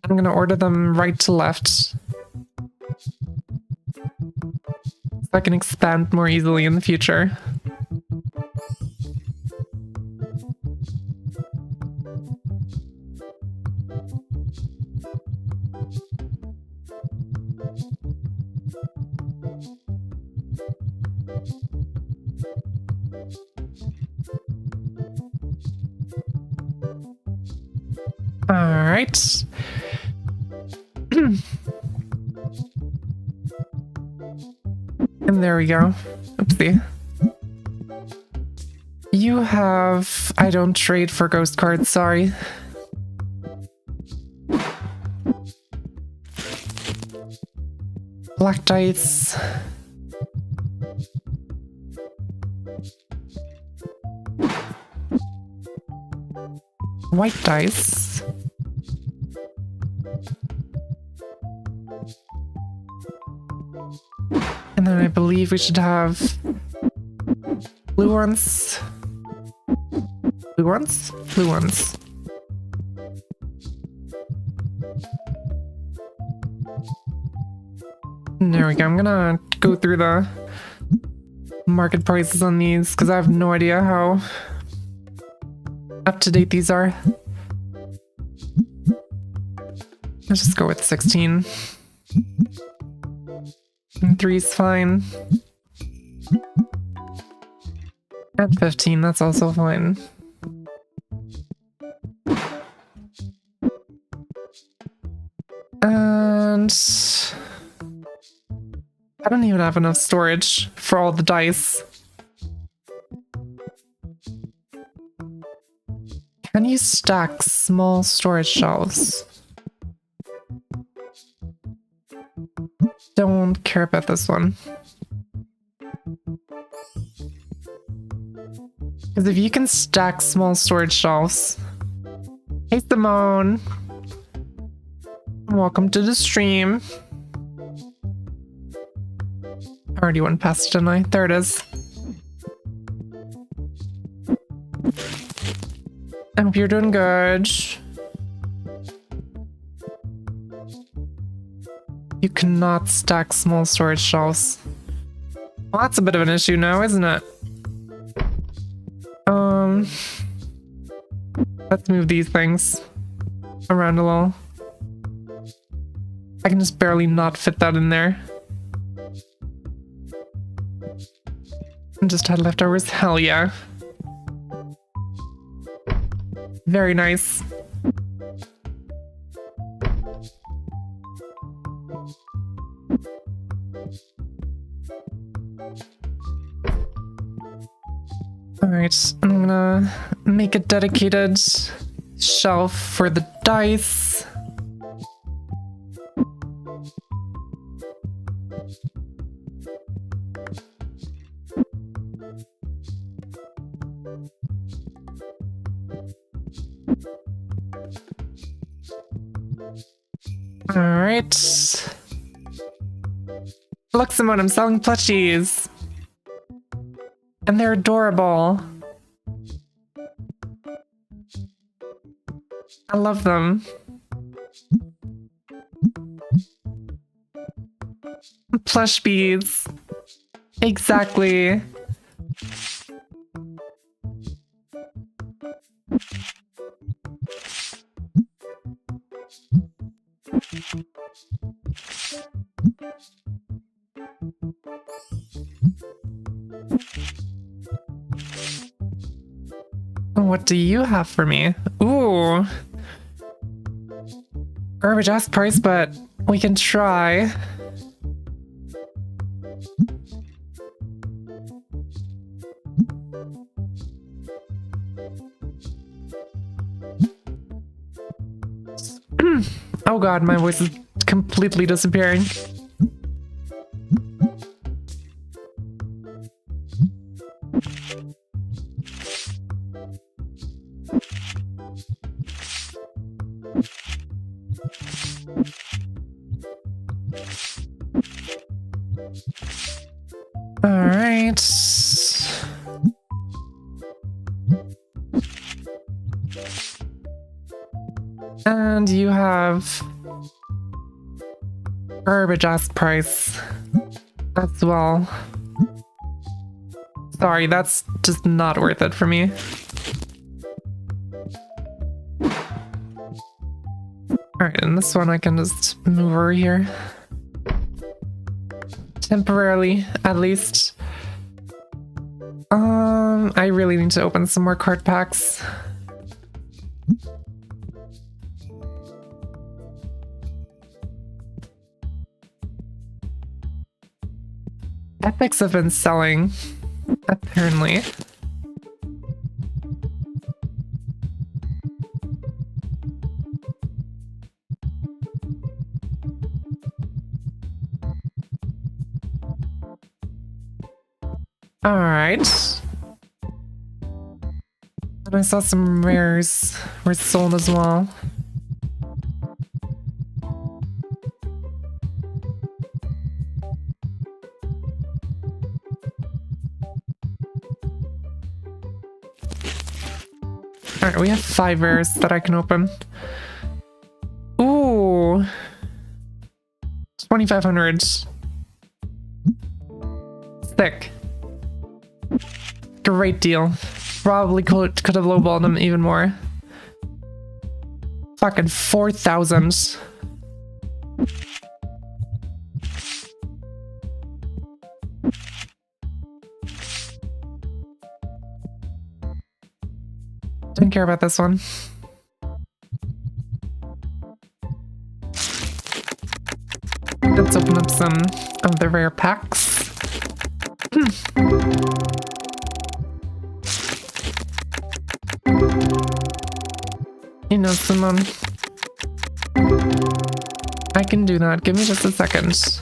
I'm gonna order them right to left, so I can expand more easily in the future. Alright. And there we go. Oopsie. You have... I don't trade for ghost cards, sorry. Black dice. White dice. And then I believe we should have blue ones. Blue ones? Blue ones. There we go. I'm gonna go through the market prices on these because I have no idea how up to date these are. Let's just go with 16. And 3's fine. At 15, that's also fine. And I don't even have enough storage for all the dice. Can you stack small storage shelves? Don't care about this one. Because if you can stack small storage shelves... Hey Simone! Welcome to the stream. I already went past it, didn't I? There it is. I hope you're doing good. You cannot stack small storage shelves. Well, that's a bit of an issue now, isn't it? Let's move these things around a little. I can just barely not fit that in there. And just had leftovers. Hell yeah. Very nice. Alright, I'm gonna make a dedicated shelf for the dice. Alright. Look, Simone, I'm selling plushies. And they're adorable. I love them. Plush bees. Exactly. What do you have for me? Ooh. Garbage ass price, but we can try. Oh god, my voice is completely disappearing. All right. And you have garbage ass price as well. Sorry, that's just not worth it for me. Alright, and this one I can just move over here. Temporarily, at least. I really need to open some more card packs. Epics have been selling, apparently. All right. And I saw some rares were sold as well. Alright, we have 5 rares that I can open. Ooh. 2,500. Sick. Great deal. Probably could have lowballed them even more. Fucking 4,000. Didn't care about this one. Let's open up some of the rare packs. You know, Simone. I can do that. Give me just a second.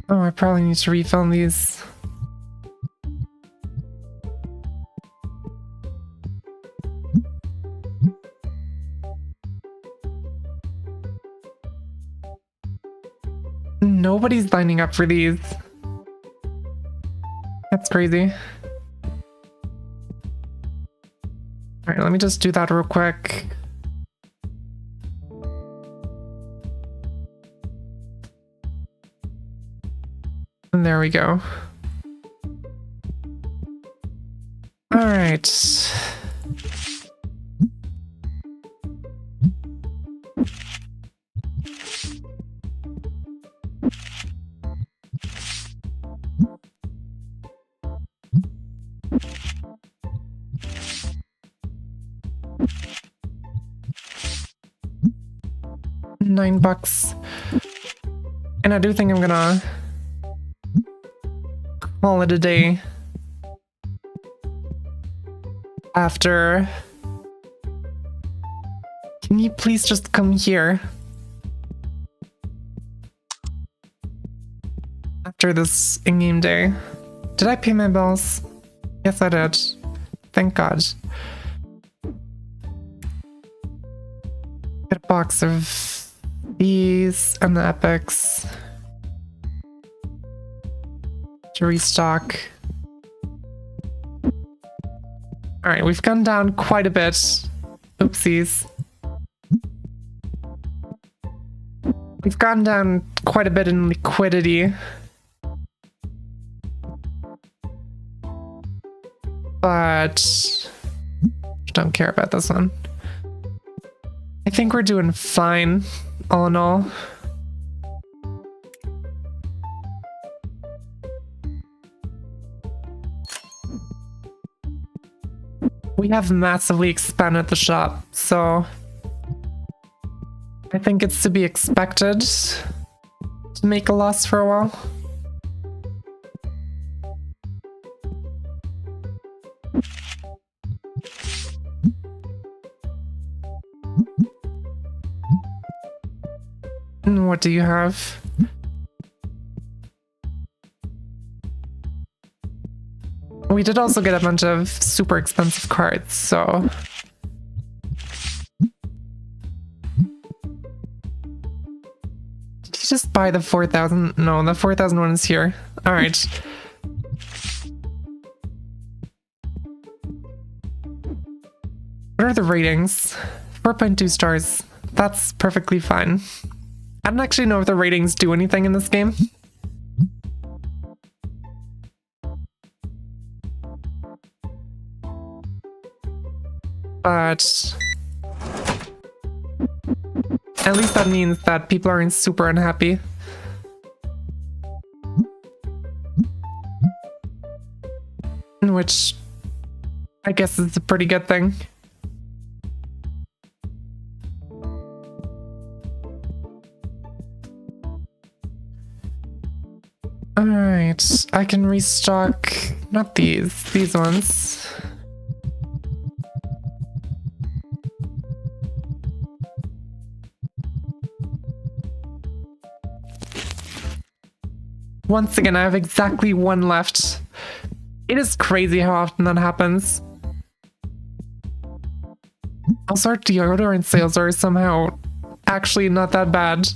Oh, I probably need to refill these. Nobody's lining up for these. That's crazy. Alright, let me just do that real quick. And there we go. Alright. $9. And I do think I'm gonna call it a day after. Can you please just come here? After this in-game day. Did I pay my bills? Yes, I did. Thank God. Get a box of these and the epics to restock. Alright, we've gone down quite a bit. Oopsies. We've gone down quite a bit in liquidity. But don't care about this one. I think we're doing fine, all in all. We have massively expanded the shop, so I think it's to be expected to make a loss for a while. And what do you have? We did also get a bunch of super expensive cards, so... Did you just buy the 4,000? No, the 4,000 one is here. Alright. What are the ratings? 4.2 stars. That's perfectly fine. I don't actually know if the ratings do anything in this game. But at least that means that people aren't super unhappy. Which I guess is a pretty good thing. Alright, I can restock, not these ones. Once again, I have exactly one left. It is crazy how often that happens. Also, our deodorant sales are somehow actually not that bad.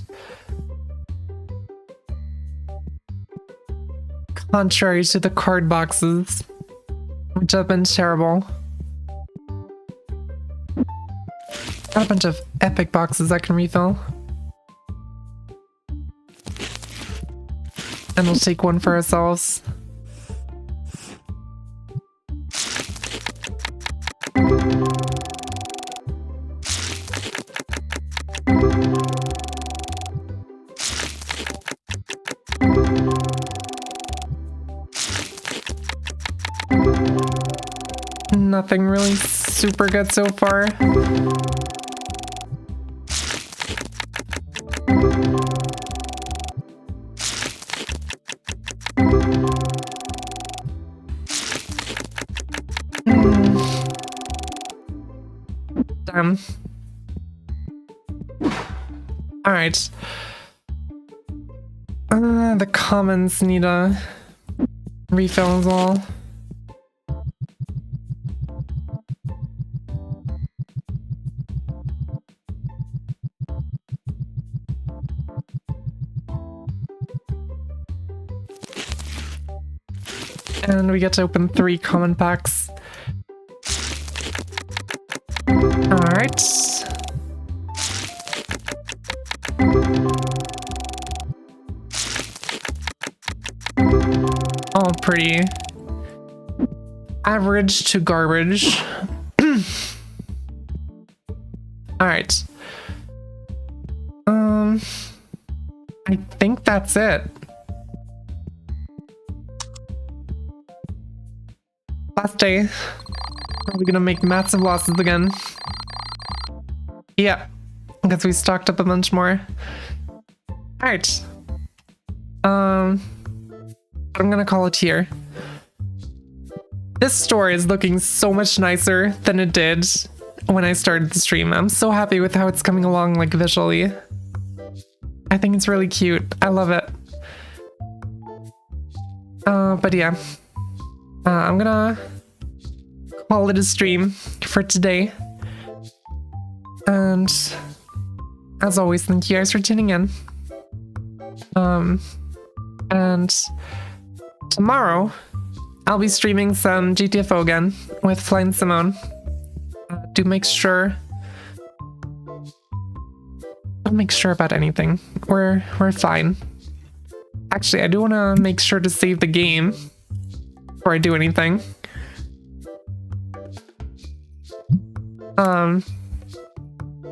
Contrary to the card boxes, which have been terrible. Got a bunch of epic boxes I can refill. And we'll take one for ourselves. Nothing really super good so far. Damn. Alright. The commons need a refill as well. And we get to open 3 common packs. Alright. All pretty average to garbage. Alright. I think that's it. Last day. Are we gonna make massive losses again? Yeah, because we stocked up a bunch more. Alright. I'm gonna call it here. This store is looking so much nicer than it did when I started the stream. I'm so happy with how it's coming along, like, visually. I think it's really cute. I love it. But yeah. I'm gonna call it a stream for today. And as always, thank you guys for tuning in. And tomorrow I'll be streaming some GTFO again with Fly and Simone. Do make sure. Don't make sure about anything. We're fine. Actually, I do want to make sure to save the game before I do anything.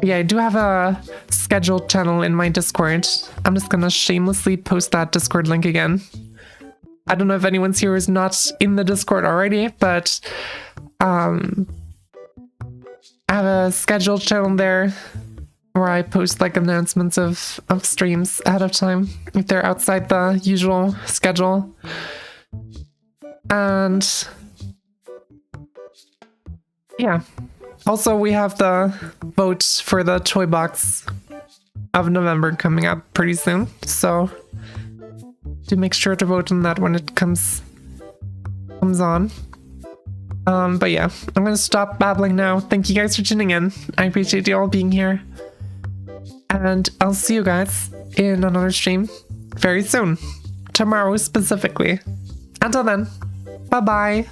Yeah, I do have a scheduled channel in my Discord. I'm just gonna shamelessly post that Discord link again. I don't know if anyone's here is not in the Discord already, but I have a scheduled channel there where I post like announcements of streams ahead of time if they're outside the usual schedule. And yeah. Also, we have the vote for the toy box of November coming up pretty soon, so do make sure to vote on that when it comes on. But yeah, I'm gonna stop babbling now. Thank you guys for tuning in. I appreciate you all being here. And I'll see you guys in another stream very soon. Tomorrow specifically. Until then, bye-bye.